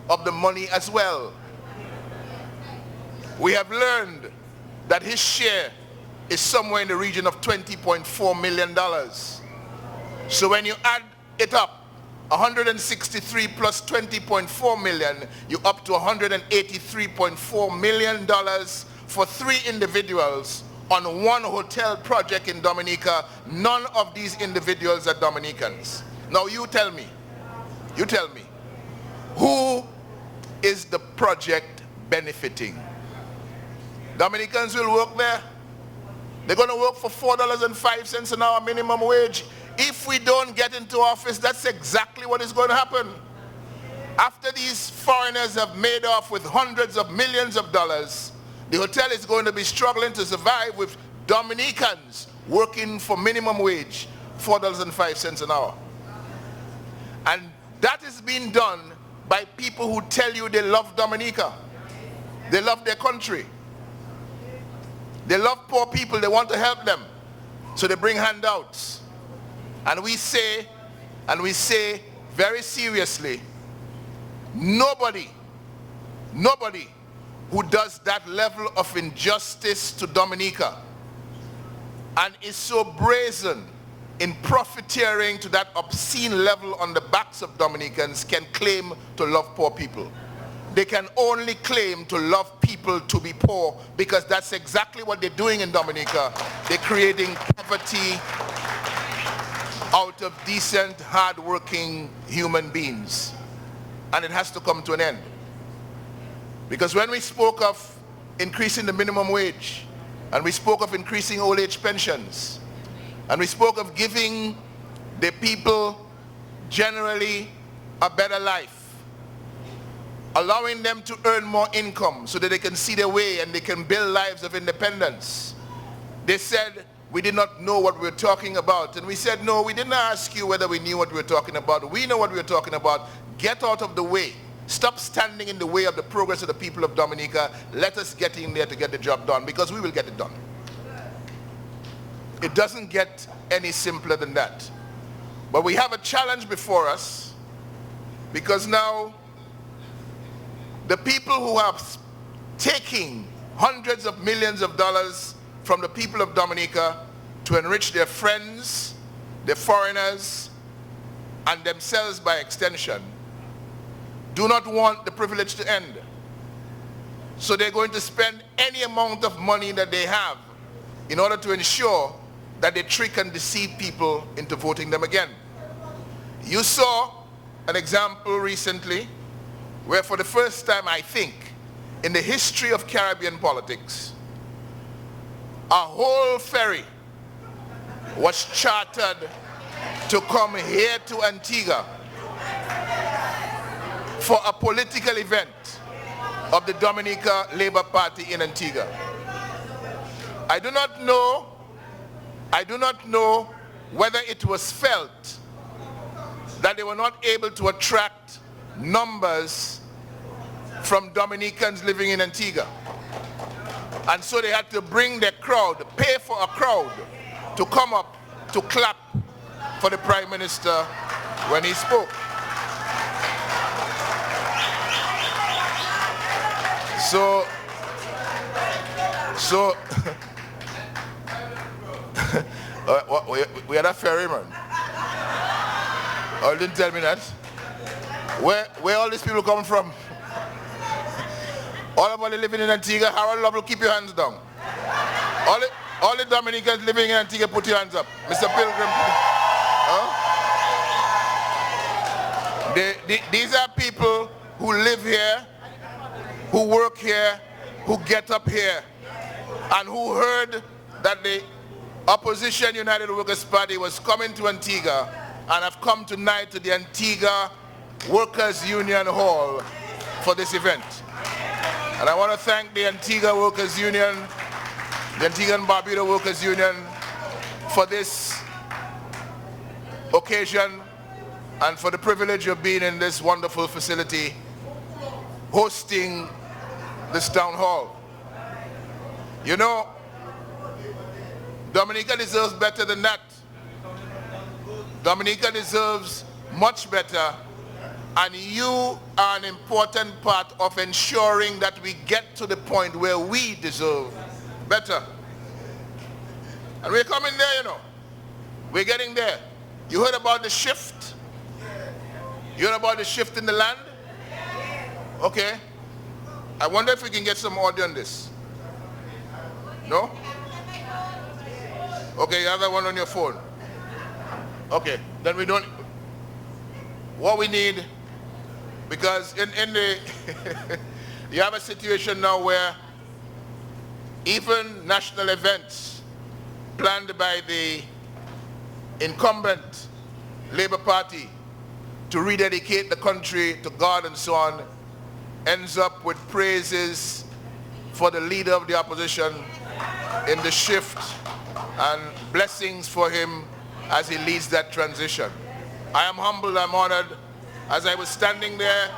of the money as well. We have learned that his share is somewhere in the region of $20.4 million. So when you add it up, 163 plus 20.4 million, you're up to $183.4 million for three individuals on one hotel project in Dominica. None of these individuals are Dominicans. Now you tell me, who is the project benefiting? Dominicans will work there. They're going to work for $4.05 an hour minimum wage. If we don't get into office, that's exactly what is going to happen. After these foreigners have made off with hundreds of millions of dollars, the hotel is going to be struggling to survive with Dominicans working for minimum wage, $4.05 an hour. And that is being done by people who tell you they love Dominica. They love their country. They love poor people. They want to help them. So they bring handouts. And we say very seriously, nobody who does that level of injustice to Dominica and is so brazen in profiteering to that obscene level on the backs of Dominicans can claim to love poor people. They can only claim to love people to be poor, because that's exactly what they're doing in Dominica. They're creating poverty out of decent, hard-working human beings. And it has to come to an end. Because when we spoke of increasing the minimum wage, and we spoke of increasing old age pensions, and we spoke of giving the people generally a better life, allowing them to earn more income so that they can see their way and they can build lives of independence, they said we did not know what we were talking about. And we said, no, we didn't ask you whether we knew what we were talking about. We know what we were talking about. get out of the way. Stop standing in the way of the progress of the people of Dominica. Let us get in there to get the job done, because we will get it done. It doesn't get any simpler than that. But we have a challenge before us, because now the people who are taking hundreds of millions of dollars from the people of Dominica to enrich their friends, their foreigners, and themselves by extension, do not want the privilege to end. So they're going to spend any amount of money that they have in order to ensure that they trick and deceive people into voting them again. You saw an example recently where for the first time, I think, in the history of Caribbean politics, a whole ferry was chartered to come here to Antigua for a political event of the Dominica Labour Party in Antigua. I do not know whether it was felt that they were not able to attract numbers from Dominicans living in Antigua. And so they had to bring their crowd, pay for a crowd to come up to clap for the Prime Minister when he spoke. So we had a ferryman. Oh, didn't tell me that. Where all these people come from? All of them living in Antigua. Harold Lovell, keep your hands down. All the Dominicans living in Antigua, put your hands up. Mr. Pilgrim. Huh? These are people who live here, who work here, who get up here, and who heard that the opposition United Workers' Party was coming to Antigua and have come tonight to the Antigua Workers' Union Hall for this event. And I want to thank the Antigua Workers' Union, the Antigua and Barbuda Workers' Union for this occasion and for the privilege of being in this wonderful facility hosting this town hall. You know, Dominica deserves better than that. Dominica deserves much better, and you are an important part of ensuring that we get to the point where we deserve better. And we're coming there, you know. We're getting there. You heard about the shift? You heard about the shift in the land? Okay. I wonder if we can get some audio on this. No? Okay, you have that one on your phone. Okay, then we don't. What we need, because in the you have a situation now where even national events planned by the incumbent Labour Party to rededicate the country to God and so on ends up with praises for the leader of the opposition in the shift and blessings for him as he leads that transition. I am humbled, I'm honored. As I was standing there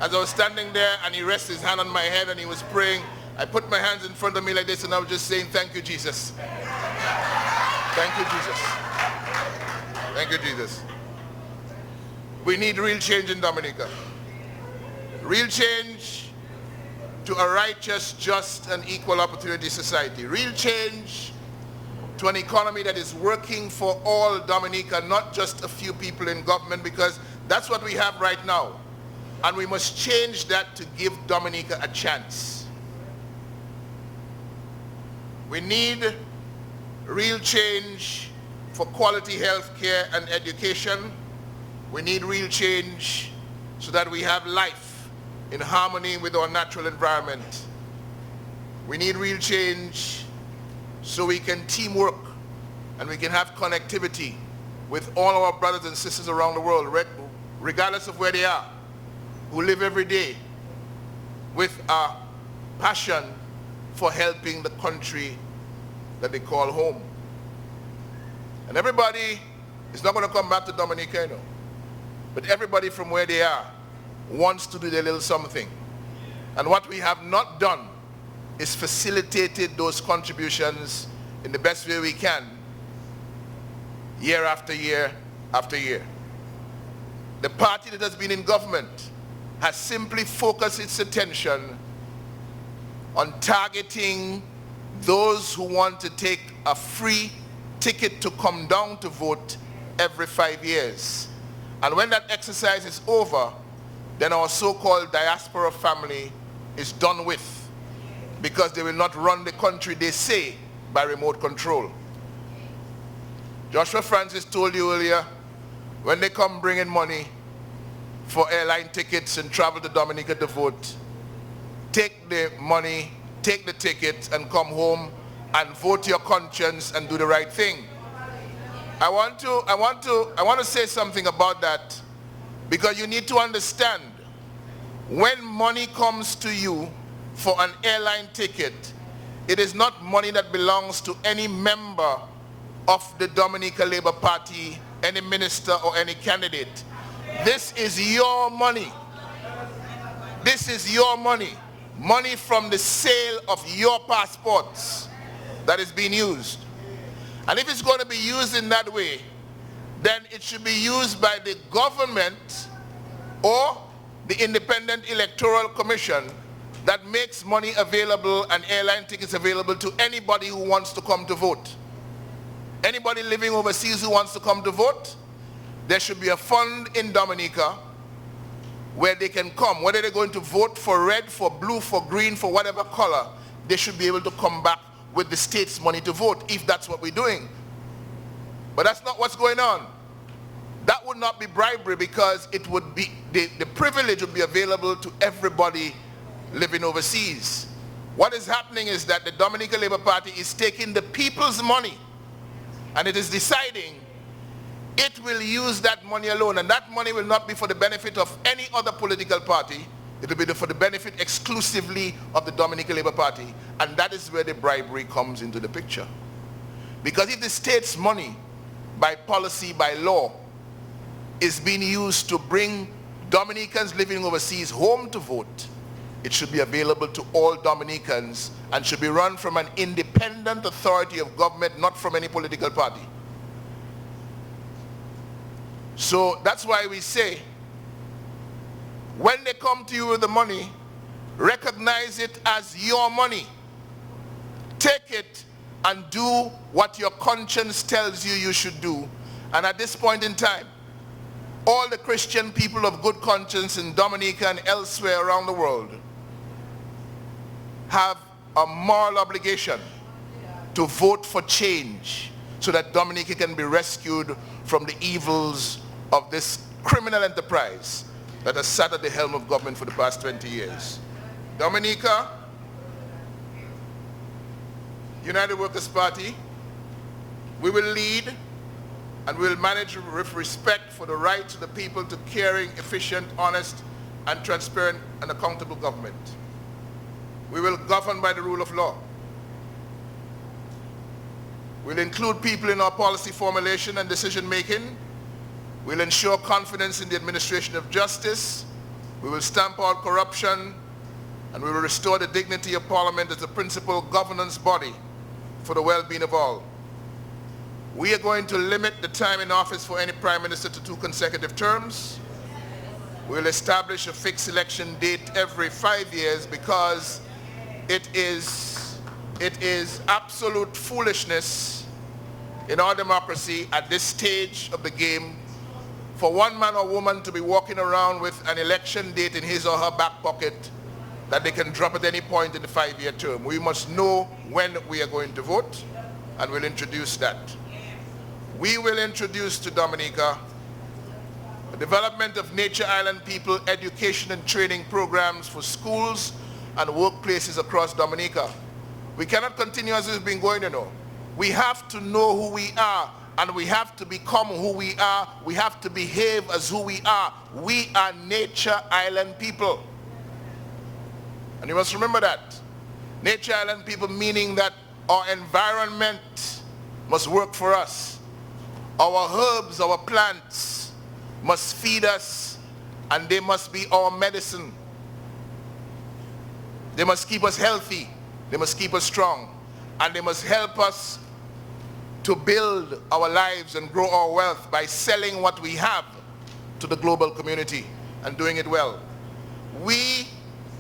and he rested his hand on my head and he was praying, I put my hands in front of me like this and I was just saying, thank you, Jesus. Thank you, Jesus. Thank you, Jesus. We need real change in Dominica. Real change to a righteous, just, and equal opportunity society. Real change to an economy that is working for all Dominica, not just a few people in government, because that's what we have right now. And we must change that to give Dominica a chance. We need real change for quality health care and education. We need real change so that we have life in harmony with our natural environment. We need real change so we can teamwork and we can have connectivity with all our brothers and sisters around the world, regardless of where they are, who live every day with a passion for helping the country that they call home. And everybody is not going to come back to Dominica, you know, but everybody from where they are wants to do their little something. And what we have not done is facilitated those contributions in the best way we can, year after year after year. The party that has been in government has simply focused its attention on targeting those who want to take a free ticket to come down to vote every 5 years. And when that exercise is over, then our so-called diaspora family is done with, because they will not run the country, they say, by remote control. Joshua Francis told you earlier, when they come bringing money for airline tickets and travel to Dominica to vote, take the money, take the ticket, and come home and vote your conscience and do the right thing. I want to say something about that, because you need to understand, when money comes to you for an airline ticket, it is not money that belongs to any member of the Dominica Labour Party, any minister or any candidate. This is your money. This is your money. Money from the sale of your passports that is being used. And if it's going to be used in that way, then it should be used by the government or the Independent Electoral Commission that makes money available and airline tickets available to anybody who wants to come to vote. Anybody living overseas who wants to come to vote, there should be a fund in Dominica where they can come. Whether they're going to vote for red, for blue, for green, for whatever color, they should be able to come back with the state's money to vote, if that's what we're doing. But that's not what's going on. That would not be bribery, because it would be, the privilege would be available to everybody living overseas. What is happening is that the Dominica Labour Party is taking the people's money, and it is deciding it will use that money alone, and that money will not be for the benefit of any other political party. It will be for the benefit exclusively of the Dominica Labour Party, and that is where the bribery comes into the picture. Because if the state's money, by policy, by law, is being used to bring Dominicans living overseas home to vote, it should be available to all Dominicans and should be run from an independent authority of government, not from any political party. So that's why we say, when they come to you with the money, recognize it as your money. Take it and do what your conscience tells you you should do. And at this point in time, all the Christian people of good conscience in Dominica and elsewhere around the world have a moral obligation to vote for change so that Dominica can be rescued from the evils of this criminal enterprise that has sat at the helm of government for the past 20 years. Dominica, United Workers' Party, we will lead and we will manage with respect for the rights of the people to caring, efficient, honest, and transparent and accountable government. We will govern by the rule of law. We'll include people in our policy formulation and decision making. We'll ensure confidence in the administration of justice. We will stamp out corruption, and we will restore the dignity of Parliament as a principal governance body for the well-being of all. We are going to limit the time in office for any Prime Minister to 2 consecutive terms. We'll establish a fixed election date every 5 years, because it is absolute foolishness in our democracy at this stage of the game for one man or woman to be walking around with an election date in his or her back pocket that they can drop at any point in the 5-year term. We must know when we are going to vote, and we'll introduce that. We will introduce to Dominica the development of Nature Island people education and training programs for schools and workplaces across Dominica. We cannot continue as it's been going, you know. We have to know who we are, and we have to become who we are. We have to behave as who we are. We are Nature Island people. And you must remember that. Nature Island people, meaning that our environment must work for us. Our herbs, our plants must feed us and they must be our medicine. They must keep us healthy, they must keep us strong, and they must help us to build our lives and grow our wealth by selling what we have to the global community and doing it well. We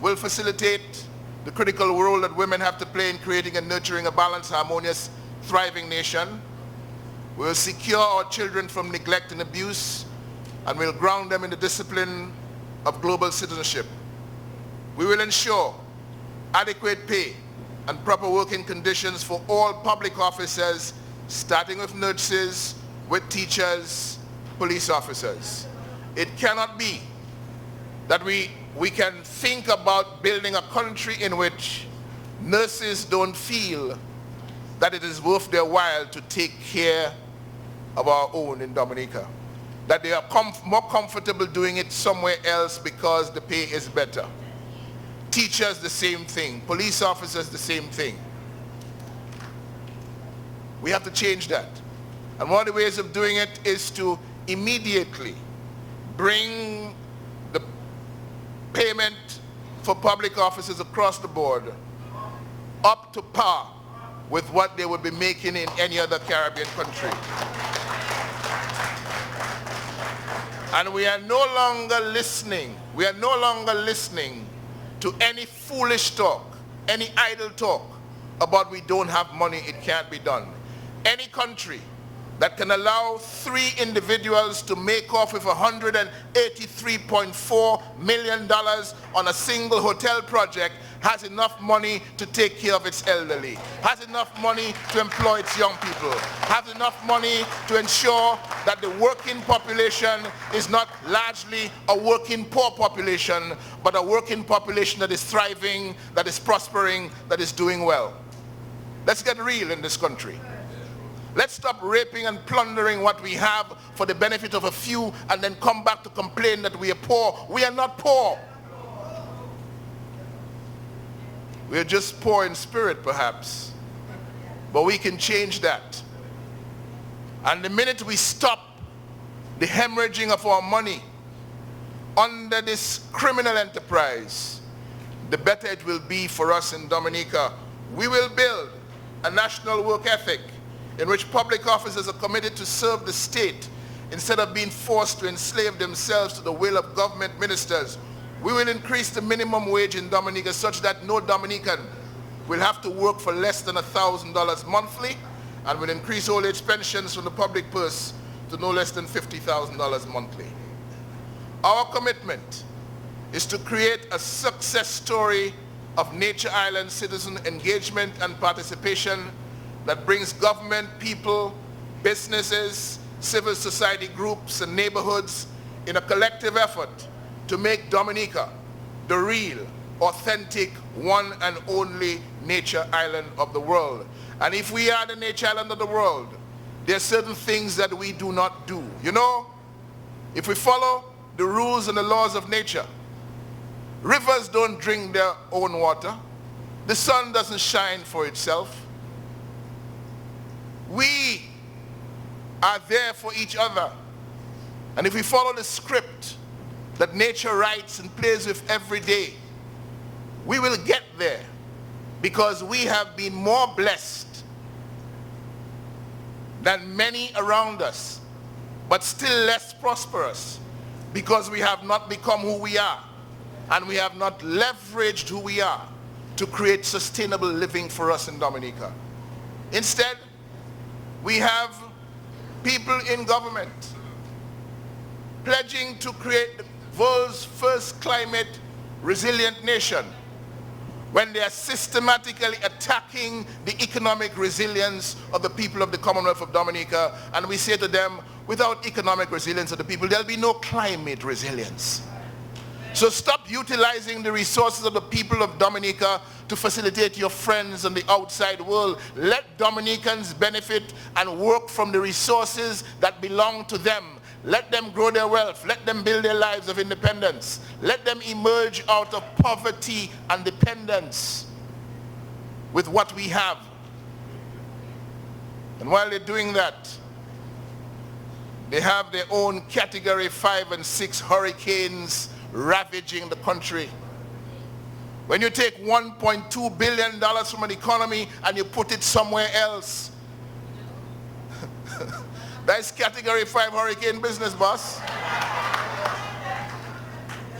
will facilitate the critical role that women have to play in creating and nurturing a balanced, harmonious, thriving nation. We will secure our children from neglect and abuse, and we'll ground them in the discipline of global citizenship. We will ensure adequate pay and proper working conditions for all public officers, starting with nurses, with teachers, police officers. It cannot be that we can think about building a country in which nurses don't feel that it is worth their while to take care of our own in Dominica, that they are more comfortable doing it somewhere else because the pay is better. Teachers, the same thing. Police officers, the same thing. We have to change that. And one of the ways of doing it is to immediately bring the payment for public officers across the board up to par with what they would be making in any other Caribbean country. And we are no longer listening to any foolish talk, any idle talk about we don't have money, it can't be done. Any country that can allow 3 individuals to make off with $183.4 million on a single hotel project has enough money to take care of its elderly, has enough money to employ its young people, has enough money to ensure that the working population is not largely a working poor population, but a working population that is thriving, that is prospering, that is doing well. Let's get real in this country. Let's stop raping and plundering what we have for the benefit of a few and then come back to complain that we are poor. We are not poor. We are just poor in spirit, perhaps. But we can change that. And the minute we stop the hemorrhaging of our money under this criminal enterprise, the better it will be for us in Dominica. We will build a national work ethic in which public officers are committed to serve the state instead of being forced to enslave themselves to the will of government ministers. We will increase the minimum wage in Dominica such that no Dominican will have to work for less than $1,000 monthly, and will increase old age pensions from the public purse to no less than $50,000 monthly. Our commitment is to create a success story of Nature Island citizen engagement and participation that brings government, people, businesses, civil society groups, and neighborhoods in a collective effort to make Dominica the real, authentic, one and only nature island of the world. And if we are the nature island of the world, there are certain things that we do not do. You know, if we follow the rules and the laws of nature, rivers don't drink their own water. The sun doesn't shine for itself. We are there for each other. And if we follow the script that nature writes and plays with every day, we will get there because we have been more blessed than many around us, but still less prosperous because we have not become who we are and we have not leveraged who we are to create sustainable living for us in Dominica. Instead, we have people in government pledging to create the world's first climate resilient nation when they are systematically attacking the economic resilience of the people of the Commonwealth of Dominica. And we say to them, without economic resilience of the people, there'll be no climate resilience. So stop utilizing the resources of the people of Dominica to facilitate your friends in the outside world. Let Dominicans benefit and work from the resources that belong to them. Let them grow their wealth. Let them build their lives of independence. Let them emerge out of poverty and dependence with what we have. And while they're doing that, They have their own Category 5 and 6 hurricanes ravaging the country. When you take $1.2 billion from an economy and you put it somewhere else, that's Category 5 hurricane business, boss.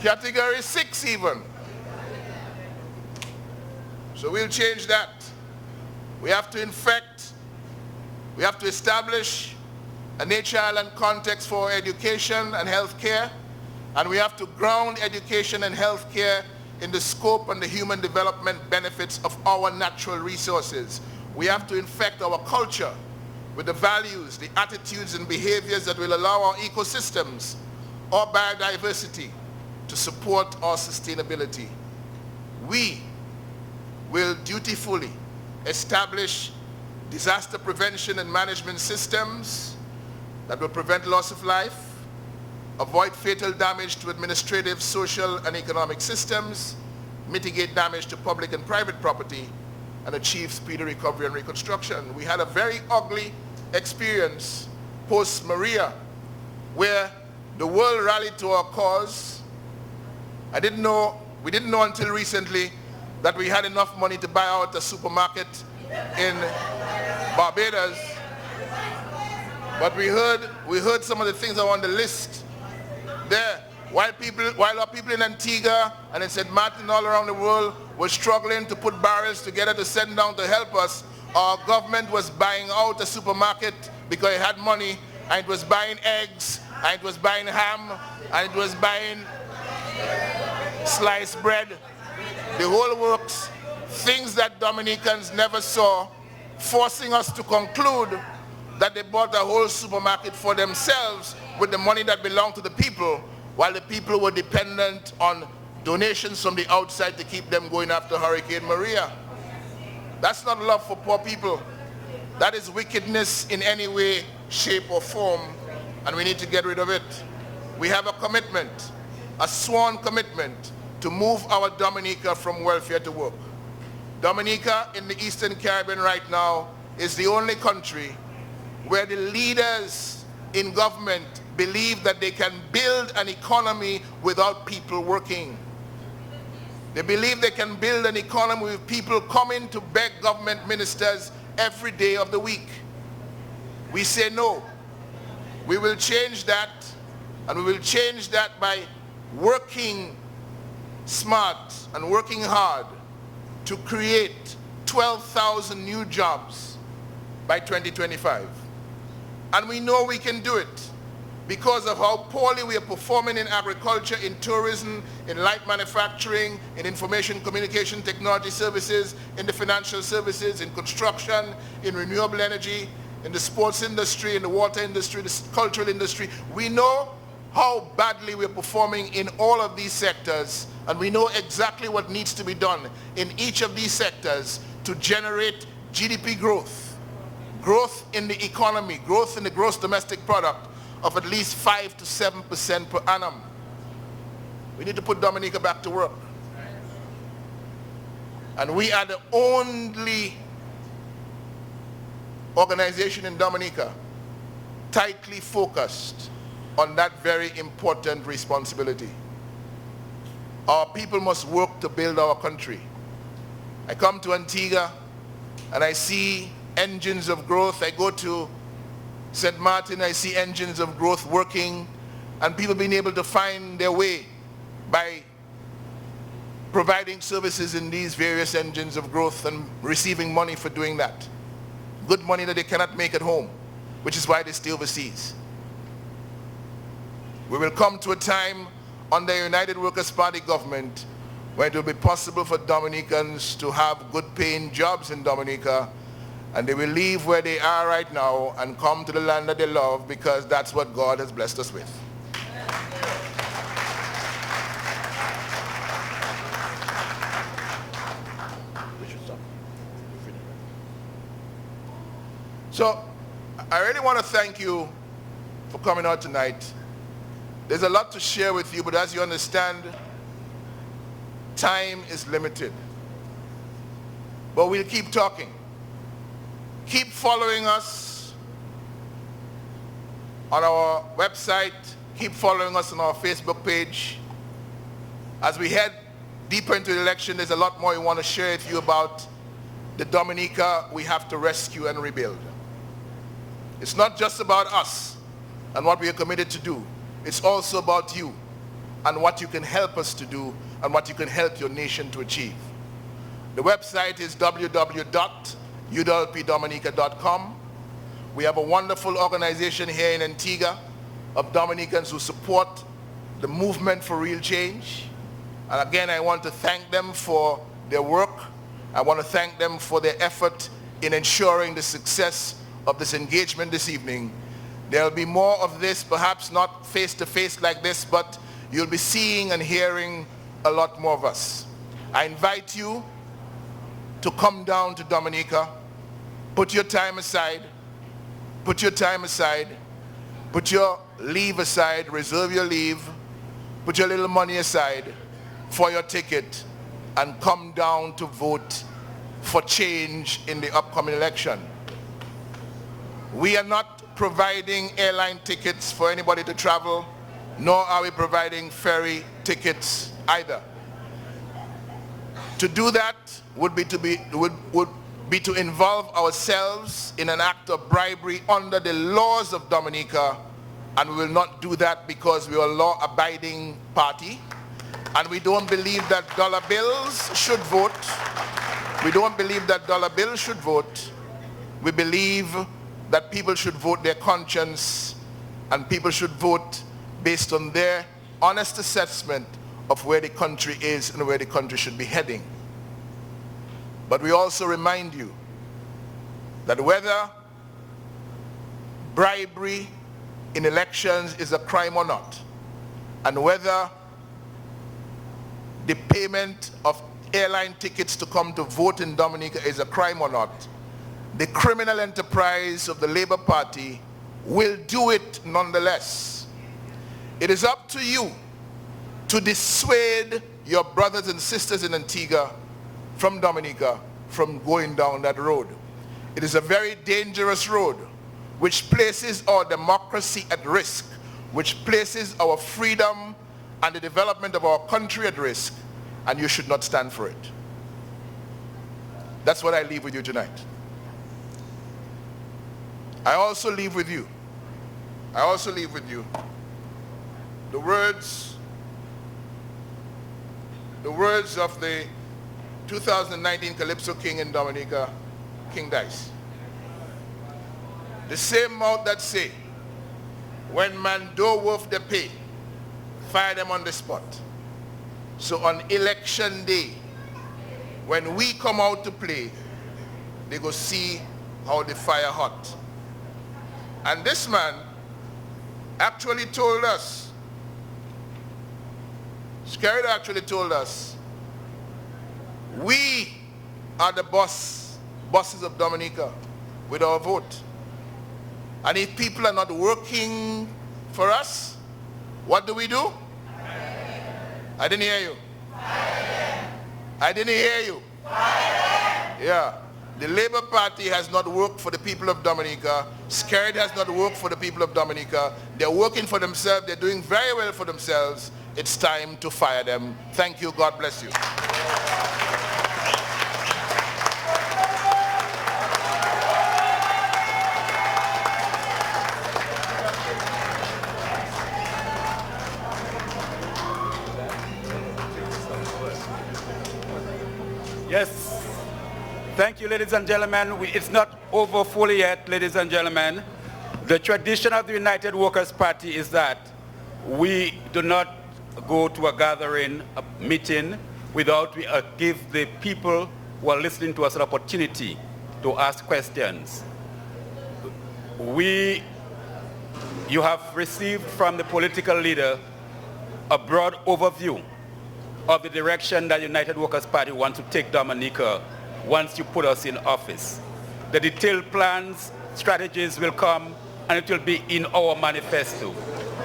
Category 6 even. So we'll change that. We have to establish a nature island context for education and healthcare, and we have to ground education and healthcare in the scope and the human development benefits of our natural resources. We have to infect our culture with the values, the attitudes and behaviors that will allow our ecosystems, our biodiversity, to support our sustainability. We will dutifully establish disaster prevention and management systems that will prevent loss of life, avoid fatal damage to administrative, social, and economic systems, mitigate damage to public and private property, and achieve speedy recovery and reconstruction. We had a very ugly experience post-Maria, where the world rallied to our cause. We didn't know until recently that we had enough money to buy out a supermarket in Barbados. But we heard some of the things that were on the list there. While our people in Antigua and in St. Martin all around the world were struggling to put barrels together to send down to help us, our government was buying out a supermarket because it had money, and it was buying eggs, and it was buying ham, and it was buying sliced bread, the whole works, things that Dominicans never saw, forcing us to conclude that they bought a whole supermarket for themselves with the money that belonged to the people, while the people were dependent on donations from the outside to keep them going after Hurricane Maria. That's not love for poor people. That is wickedness in any way, shape, or form, and we need to get rid of it. We have a commitment, a sworn commitment, to move our Dominica from welfare to work. Dominica in the Eastern Caribbean right now is the only country where the leaders in government believe that they can build an economy without people working. They believe they can build an economy with people coming to beg government ministers every day of the week. We say no. We will change that, and we will change that by working smart and working hard to create 12,000 new jobs by 2025. And we know we can do it because of how poorly we are performing in agriculture, in tourism, in light manufacturing, in information communication technology services, in the financial services, in construction, in renewable energy, in the sports industry, in the water industry, the cultural industry. We know how badly we're performing in all of these sectors, and we know exactly what needs to be done in each of these sectors to generate GDP growth, growth in the economy, growth in the gross domestic product of at least 5 to 7% per annum. We need to put Dominica back to work. And we are the only organization in Dominica tightly focused on that very important responsibility. Our people must work to build our country. I come to Antigua and I see engines of growth. I go to St. Martin, I see engines of growth working, and people being able to find their way by providing services in these various engines of growth and receiving money for doing that. Good money that they cannot make at home, which is why they stay overseas. We will come to a time under the United Workers' Party government where it will be possible for Dominicans to have good paying jobs in Dominica, and they will leave where they are right now and come to the land that they love, because that's what God has blessed us with. So I really want to thank you for coming out tonight. There's a lot to share with you, but as you understand, time is limited. But we'll keep talking. Keep following us. on our website. Keep following us on our Facebook page. As we head deeper into the election, there's a lot more we want to share with you about the Dominica we have to rescue and rebuild. It's not just about us and what we are committed to do. It's also about you and what you can help us to do and what you can help your nation to achieve. The website is www.uwpdominica.com. We have a wonderful organization here in Antigua of Dominicans who support the movement for real change. And again, I want to thank them for their work. I want to thank them for their effort in ensuring the success of this engagement this evening. There will be more of this, perhaps not face-to-face like this, but you'll be seeing and hearing a lot more of us. I invite you to come down to Dominica, put your time aside, put your leave aside, reserve your leave, put your little money aside for your ticket, and come down to vote for change in the upcoming election. We are not providing airline tickets for anybody to travel, nor are we providing ferry tickets either. To do that would be to involve ourselves in an act of bribery under the laws of Dominica, and we will not do that because we are a law-abiding party, and we don't believe that dollar bills should vote. We don't believe that dollar bills should vote. We believe that people should vote their conscience, and people should vote based on their honest assessment of where the country is and where the country should be heading. But we also remind you that whether bribery in elections is a crime or not, and whether the payment of airline tickets to come to vote in Dominica is a crime or not, the criminal enterprise of the Labour Party will do it nonetheless. It is up to you to dissuade your brothers and sisters in Antigua from Dominica from going down that road. It is a very dangerous road which places our democracy at risk, which places our freedom and the development of our country at risk, and you should not stand for it. That's what I leave with you tonight. I also leave with you the words of the 2019 Calypso King in Dominica, King Dice. The same mouth that say, when man do wolf the pay, fire them on the spot. So on election day, when we come out to play, they go see how the fire hot. And this man actually told us, Skerrit actually told us, we are the bosses of Dominica with our vote. And if people are not working for us, what do we do? I didn't hear you. I didn't hear you. Yeah. The Labour Party has not worked for the people of Dominica. Skerrit has not worked for the people of Dominica. They're working for themselves. They're doing very well for themselves. It's time to fire them. Thank you. God bless you. Yes. Thank you, ladies and gentlemen. It's not over fully yet, ladies and gentlemen. The tradition of the United Workers' Party is that we do not go to a gathering, a meeting, without we give the people who are listening to us an opportunity to ask questions. You have received from the political leader a broad overview of the direction that United Workers' Party wants to take Dominica once you put us in office. The detailed plans, strategies will come, and it will be in our manifesto.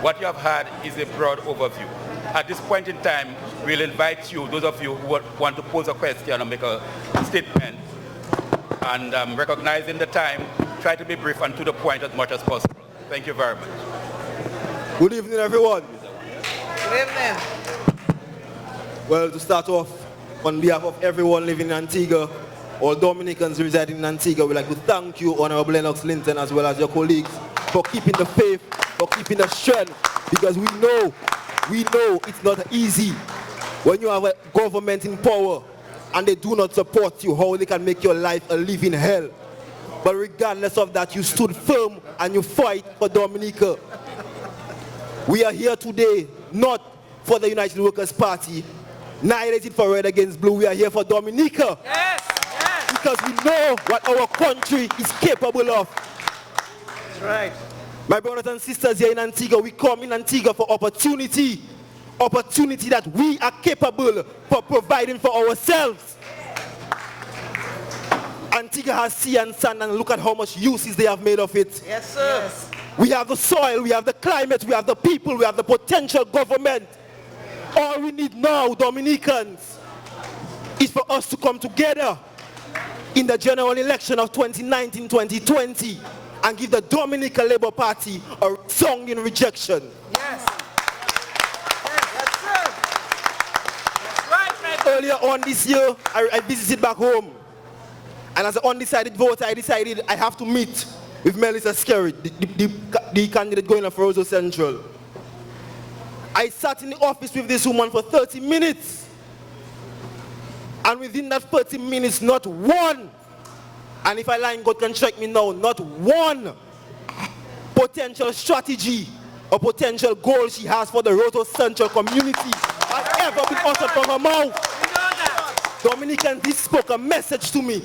What you have had is a broad overview. At this point in time, we'll invite you, those of you who want to pose a question or make a statement, and recognizing the time, try to be brief and to the point as much as possible. Thank you very much. Good evening, everyone. Good evening. Well, to start off, on behalf of everyone living in Antigua, all Dominicans residing in Antigua, we'd like to thank you, Honorable Lennox Linton, as well as your colleagues, for keeping the faith, for keeping the strength, because we know it's not easy when you have a government in power and they do not support you, how they can make your life a living hell. But regardless of that, you stood firm and you fight for Dominica. We are here today not for the United Workers' Party, neither is it for Red Against Blue. We are here for Dominica. Yes, yes. Because we know what our country is capable of. That's right. My brothers and sisters here in Antigua, we come in Antigua for opportunity. Opportunity that we are capable for providing for ourselves. Antigua has sea and sand, and look at how much uses they have made of it. Yes, sir. Yes. We have the soil, we have the climate, we have the people, we have the potential government. All we need now, Dominicans, is for us to come together in the general election of 2019-2020 and give the Dominica Labour Party a resounding rejection. Yes. Yes, sir. That's right, Earlier on this year, I visited back home. And as an undecided voter, I decided I have to meet with Melissa Skerrit, the candidate going for Roseau Central. I sat in the office with this woman for 30 minutes. And within that 30 minutes, not one, and if I lie, God can check me now, not one potential strategy or potential goal she has for the Roseau Central community has ever been uttered from her mouth. Dominicans, this spoke a message to me.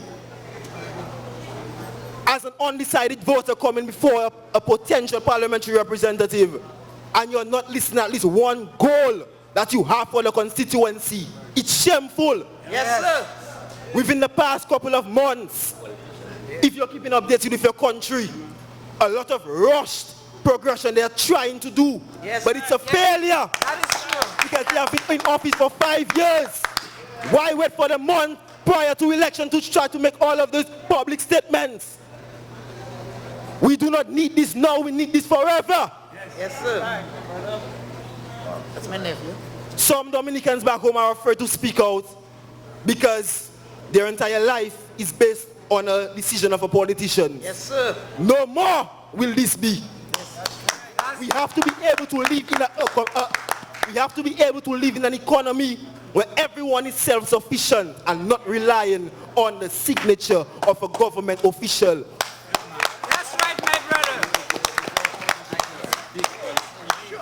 As an undecided voter coming before a potential parliamentary representative, and you're not listening at least one goal that you have for the constituency, it's shameful. Yes, sir. Within the past couple of months, if you're keeping updated with your country, a lot of rushed progression they are trying to do, yes, but it's a failure. That is true. Because they have been in office for 5 years. Why wait for the month prior to election to try to make all of these public statements? We do not need this now, we need this forever. Yes, sir. That's my nephew. Some Dominicans back home are afraid to speak out because their entire life is based on a decision of a politician. Yes, sir. No more will this be. We have to be able to live in an economy where everyone is self-sufficient and not relying on the signature of a government official.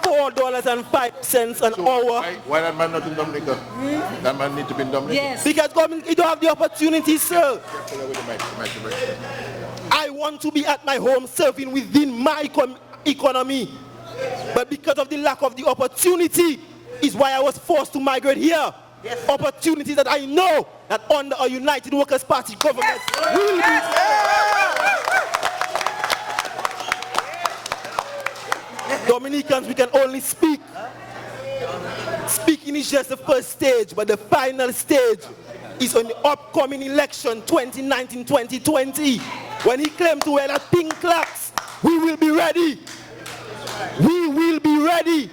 $4.05 an hour. Why that man not in Dominica? That man need to be in Dominica. Yes. Because government, you don't have the opportunity, sir. I want to be at my home serving within my economy. But because of the lack of the opportunity is why I was forced to migrate here. Yes. Opportunities that I know that under a United Workers' Party government will be. Dominicans, we can only speak. Speaking is just the first stage, but the final stage is on the upcoming election 2019-2020. When he claimed to wear that pink clocks, we will be ready. We will be ready.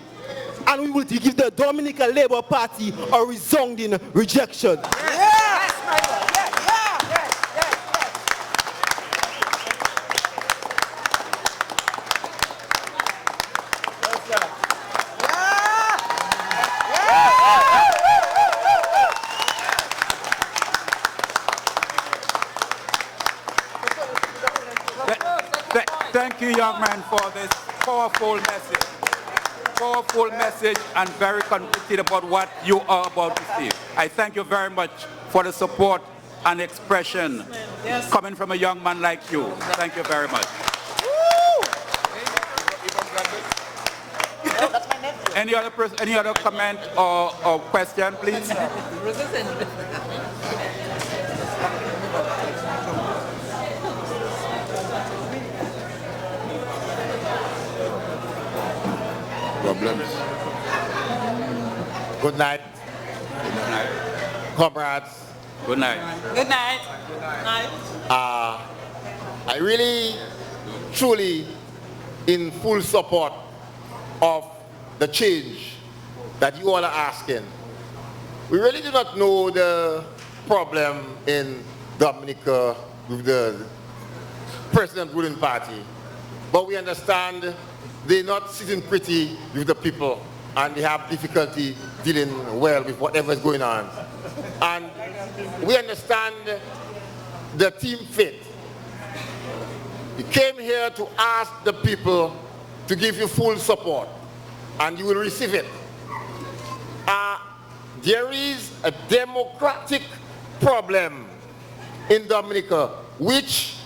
And we will give the Dominica Labour Party a resounding rejection. Yes, my God. Thank you, young man, for this powerful message and very convicted about what you are about to see. I thank you very much for the support and expression coming from a young man like you. Thank you very much. Any other comment or question, please? Problems. Good night. Good night. Comrades. Good night. Good night. Good night. I really, truly, in full support of the change that you all are asking. We really do not know the problem in Dominica with the president ruling party, but we understand they're not sitting pretty with the people and they have difficulty dealing well with whatever is going on. And we understand the team fit. You came here to ask the people to give you full support, and you will receive it. There is a democratic problem in Dominica which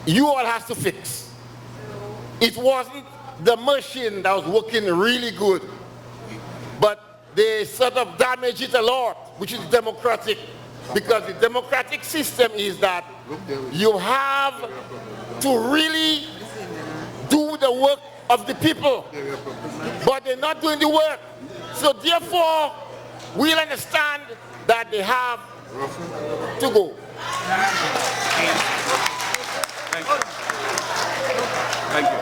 you all have to fix. It wasn't the machine that was working really good, but they sort of damaged it a lot, which is democratic, because the democratic system is that you have to really do the work of the people, but they're not doing the work. So therefore, we'll understand that they have to go. Thank you. Thank you.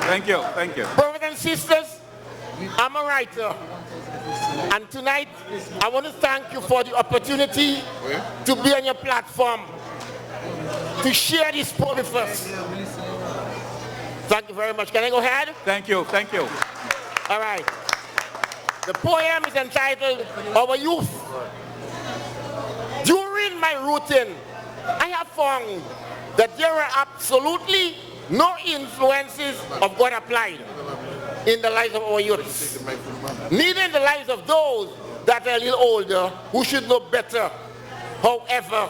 Thank you. Thank you. Brothers and sisters, I'm a writer. And tonight, I want to thank you for the opportunity to be on your platform, to share this poem with us. Thank you very much. Can I go ahead? Thank you. Thank you. All right. The poem is entitled, Our Youth. During my routine, I have found that there are absolutely no influences of God applied in the lives of our youths, neither in the lives of those that are a little older who should know better. However,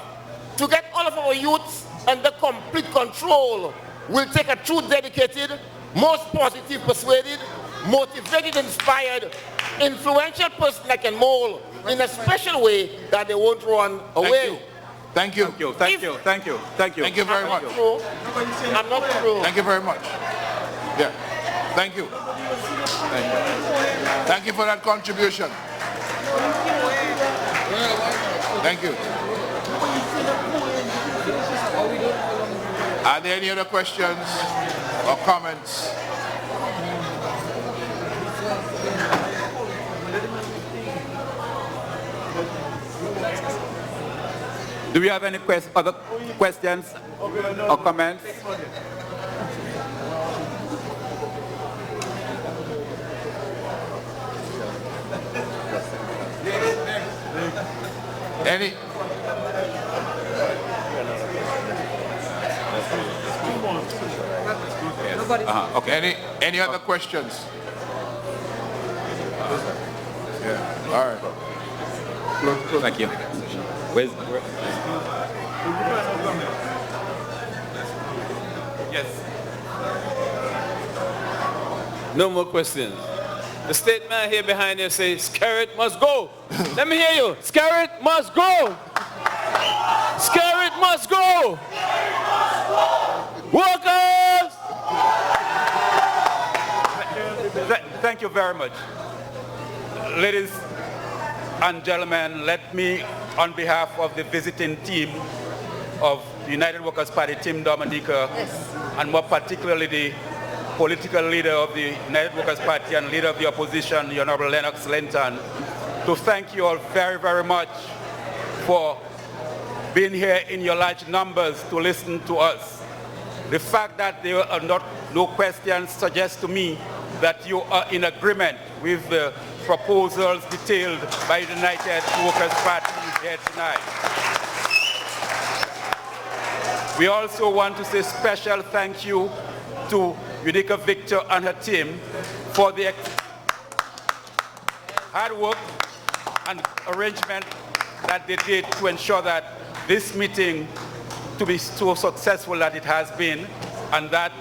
to get all of our youths under complete control will take a true dedicated, most positive, persuaded, motivated, inspired, influential person that can mold in a special way that they won't run away. Thank you. Thank you. Thank you. Thank you. Thank you. Thank you very much. I'm not through. Thank you very much. Yeah. Thank you. Thank you. Thank you for that contribution. Thank you. Are there any other questions or comments? Do we have any other questions or comments? Any? Okay. Any other questions? Yeah. All right. Thank you. Yes. No more questions. The statement here behind you says, Scarrett must go. Let me hear you. Scarrett must go. Scarrett must go. Workers! Thank you very much. Ladies and gentlemen, let me, on behalf of the visiting team of the United Workers' Party, Team Dominica, and more particularly the political leader of the United Workers' Party and leader of the opposition, the Honorable Lennox Linton, to thank you all very, very much for being here in your large numbers to listen to us. The fact that there are no questions suggests to me that you are in agreement with the proposals detailed by the United Workers' Party here tonight. We also want to say special thank you to Unica Victor and her team for the hard work and arrangement that they did to ensure that this meeting to be so successful that it has been, and that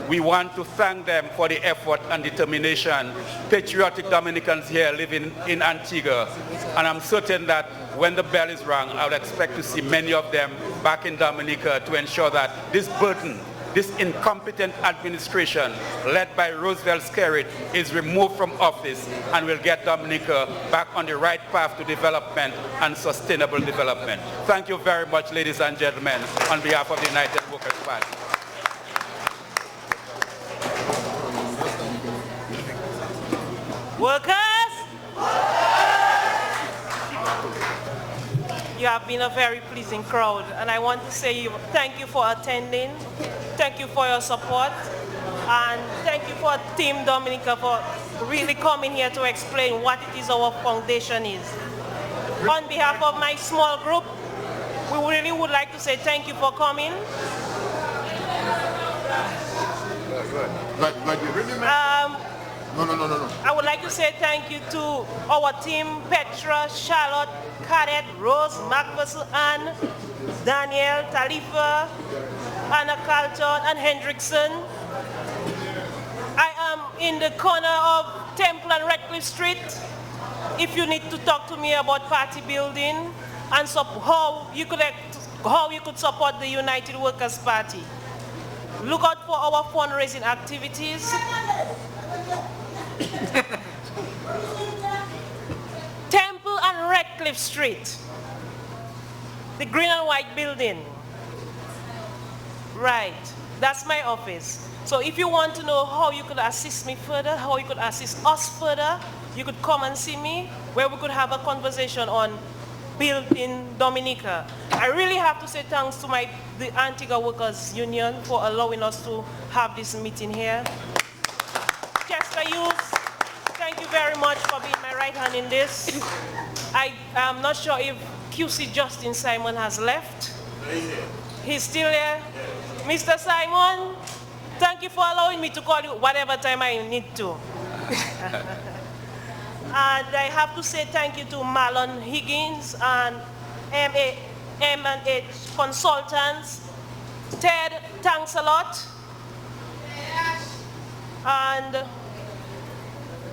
we want to thank them for the effort and determination. Patriotic Dominicans here living in Antigua, and I'm certain that when the bell is rung, I would expect to see many of them back in Dominica to ensure that this burden, this incompetent administration led by Roosevelt Skerrit is removed from office and will get Dominica back on the right path to development and sustainable development. Thank you very much, ladies and gentlemen, on behalf of the United Workers' Party. Workers? You have been a very pleasing crowd, and I want to say thank you for attending, thank you for your support, and thank you for Team Dominica for really coming here to explain what it is our foundation is. On behalf of my small group, we really would like to say thank you for coming. No. I would like to say thank you to our team, Petra, Charlotte, Cadet, Rose, Macpherson, Anne, Daniel, Talifa, Anna Carlton, and Hendrickson. I am in the corner of Temple and Redcliffe Street. If you need to talk to me about party building and how you could support the United Workers' Party. Look out for our fundraising activities. Temple and Redcliffe Street. The green and white building. Right, that's my office. So if you want to know how you could assist me further, how you could assist us further, you could come and see me, where we could have a conversation on building Dominica. I really have to say thanks to the Antigua Workers Union for allowing us to have this meeting here. Chester Youth, thank you very much for being my right hand in this. I am not sure if QC Justin Simon has left. He's still there. Mr. Simon, thank you for allowing me to call you whatever time I need to. And I have to say thank you to Marlon Higgins and M&H Consultants. Ted, thanks a lot. And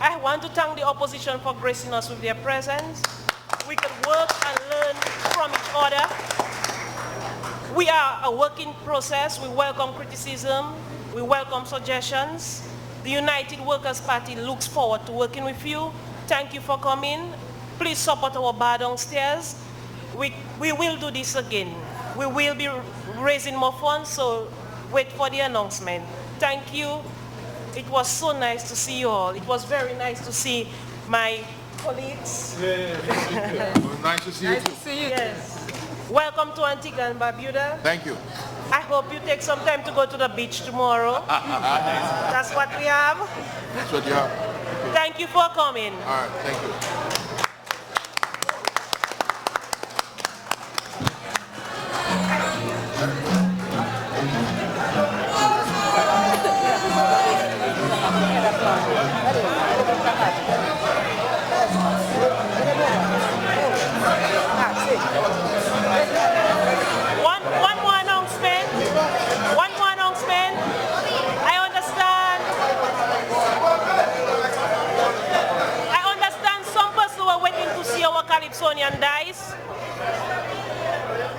I want to thank the opposition for gracing us with their presence. We can work and learn from each other. We are a working process. We welcome criticism. We welcome suggestions. The United Workers' Party looks forward to working with you. Thank you for coming. Please support our bar downstairs. We will do this again. We will be raising more funds, so wait for the announcement. Thank you. It was so nice to see you all. It was very nice to see my colleagues. Nice to see you too. Nice to see you. Yes. Welcome to Antigua and Barbuda. Thank you. I hope you take some time to go to the beach tomorrow. That's what we have. That's what you have. Thank you for coming. All right, thank you. One more announcement. I understand some persons were waiting to see our Calypsonian dice.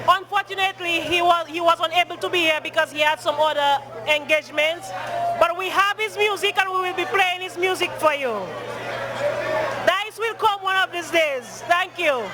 Unfortunately, he was unable to be here because he had some other engagements. But we have his music and we will be playing his music for you. Dice will come one of these days. Thank you.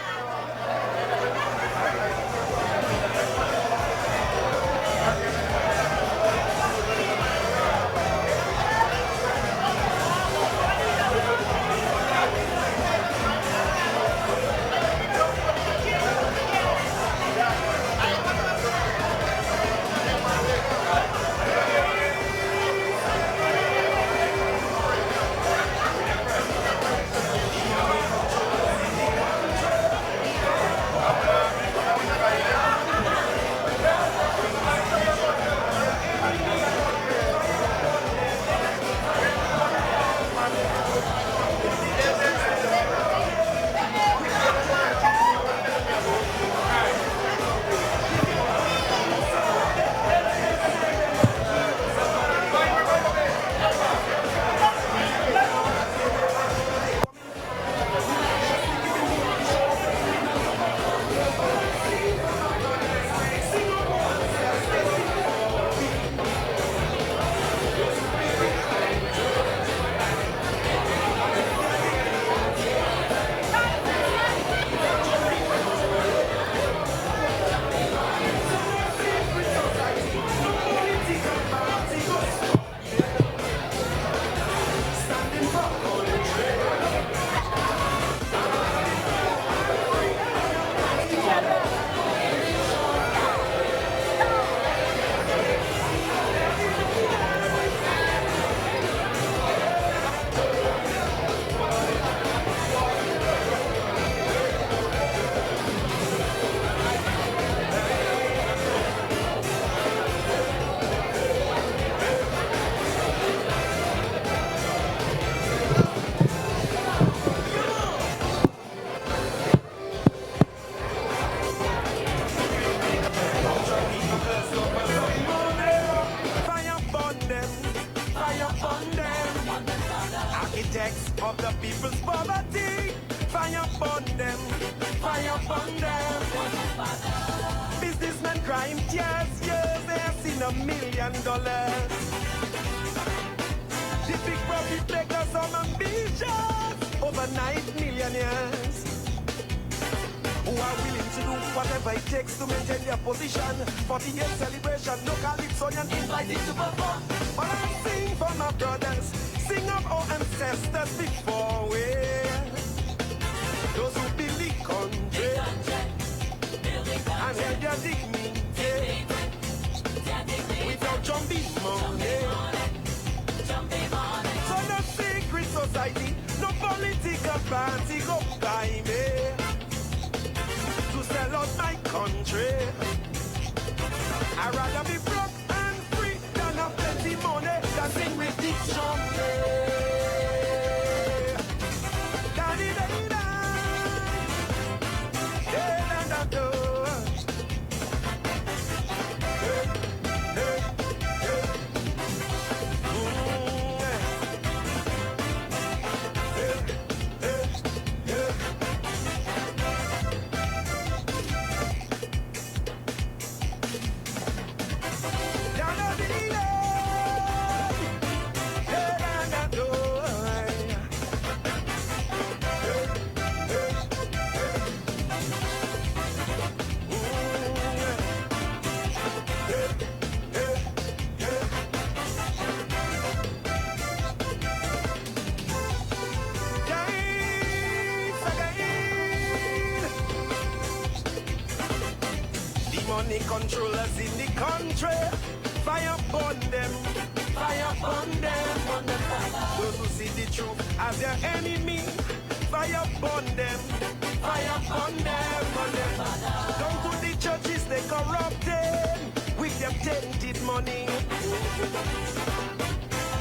fire upon them. Businessmen crime tears, yes, they have seen $1 million. The big profit makers, some ambitious, overnight millionaires, who are willing to do whatever it takes to maintain their position. 48th celebration, no Calypsonian invited to perform. But I sing for my brothers, sing of our ancestors before we, those who build the country and held their dignity without jumping money. So no secret society, no political party go buy me to sell out my country. I'd rather be broke and free than have plenty money than sing with the trumpet. Money controllers in the country, fire upon them, fire upon them. Those who see the truth as their enemy, fire upon them, fire upon them. Down to the churches they corrupted with their tainted money.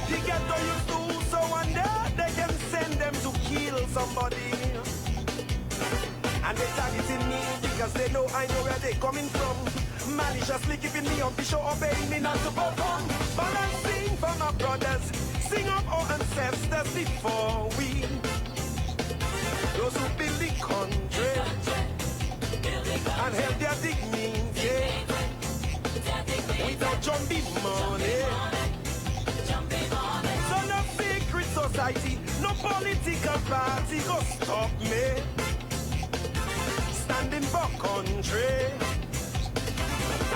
The ghetto used to so wonder they can send them to kill somebody. And they targeting me because they know I know where they coming from. Maliciously keeping me on the show, obeying me not to perform. But I sing for my brothers, sing of our ancestors before we, those who build the country and held their dignity without jumping money. So no secret society, no political party go stop me. Standing for country,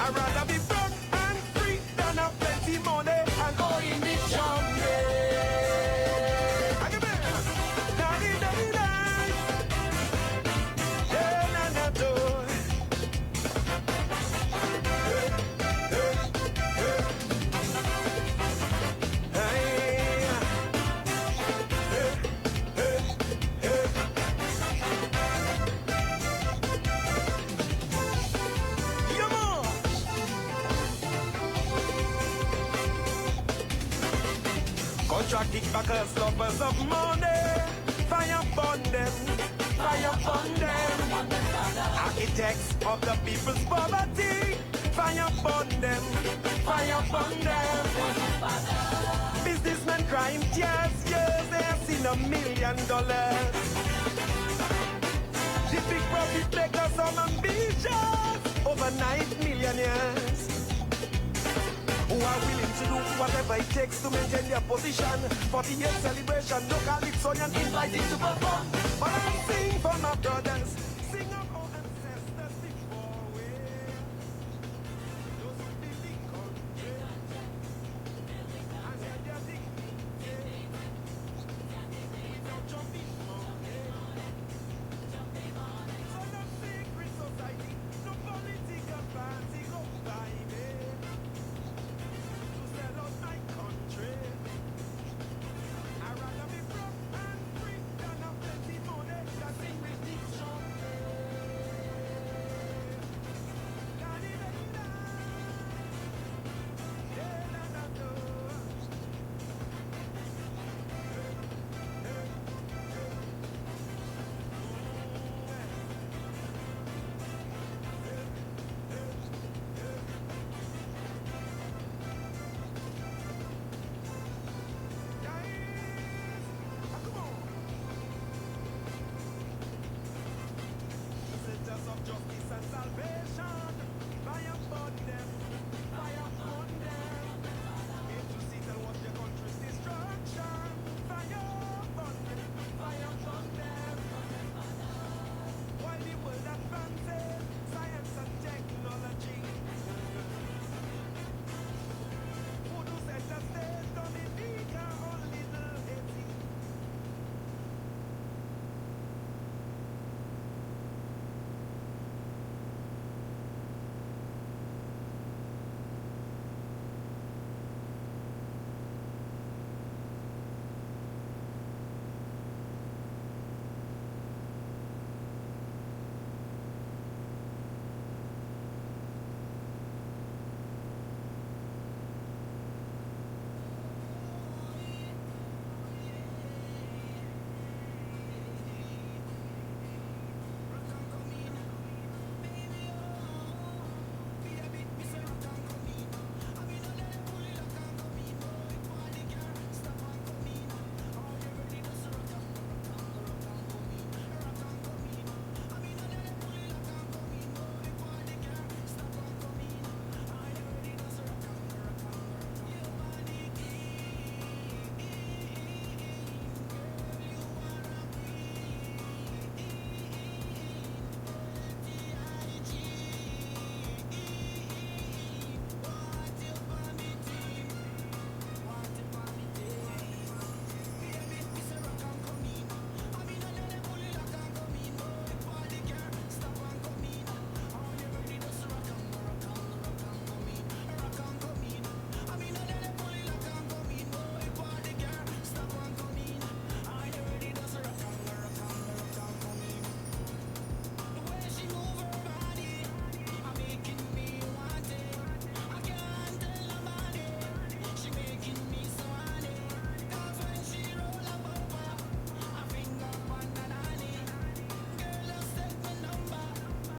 I'd rather be broke and free than have plenty money and go in the jungle. Contract kickbackers, lovers of money, fire upon them, fire upon them. Architects of the people's poverty, fire upon them, fire upon them. Businessmen crime tears, yes, they have seen $1 million. The big profit makers, some ambitious, overnight millionaires, who are willing to do whatever it takes to maintain their position. 48th celebration, no Calypsonian invited to perform. But I sing for my brothers,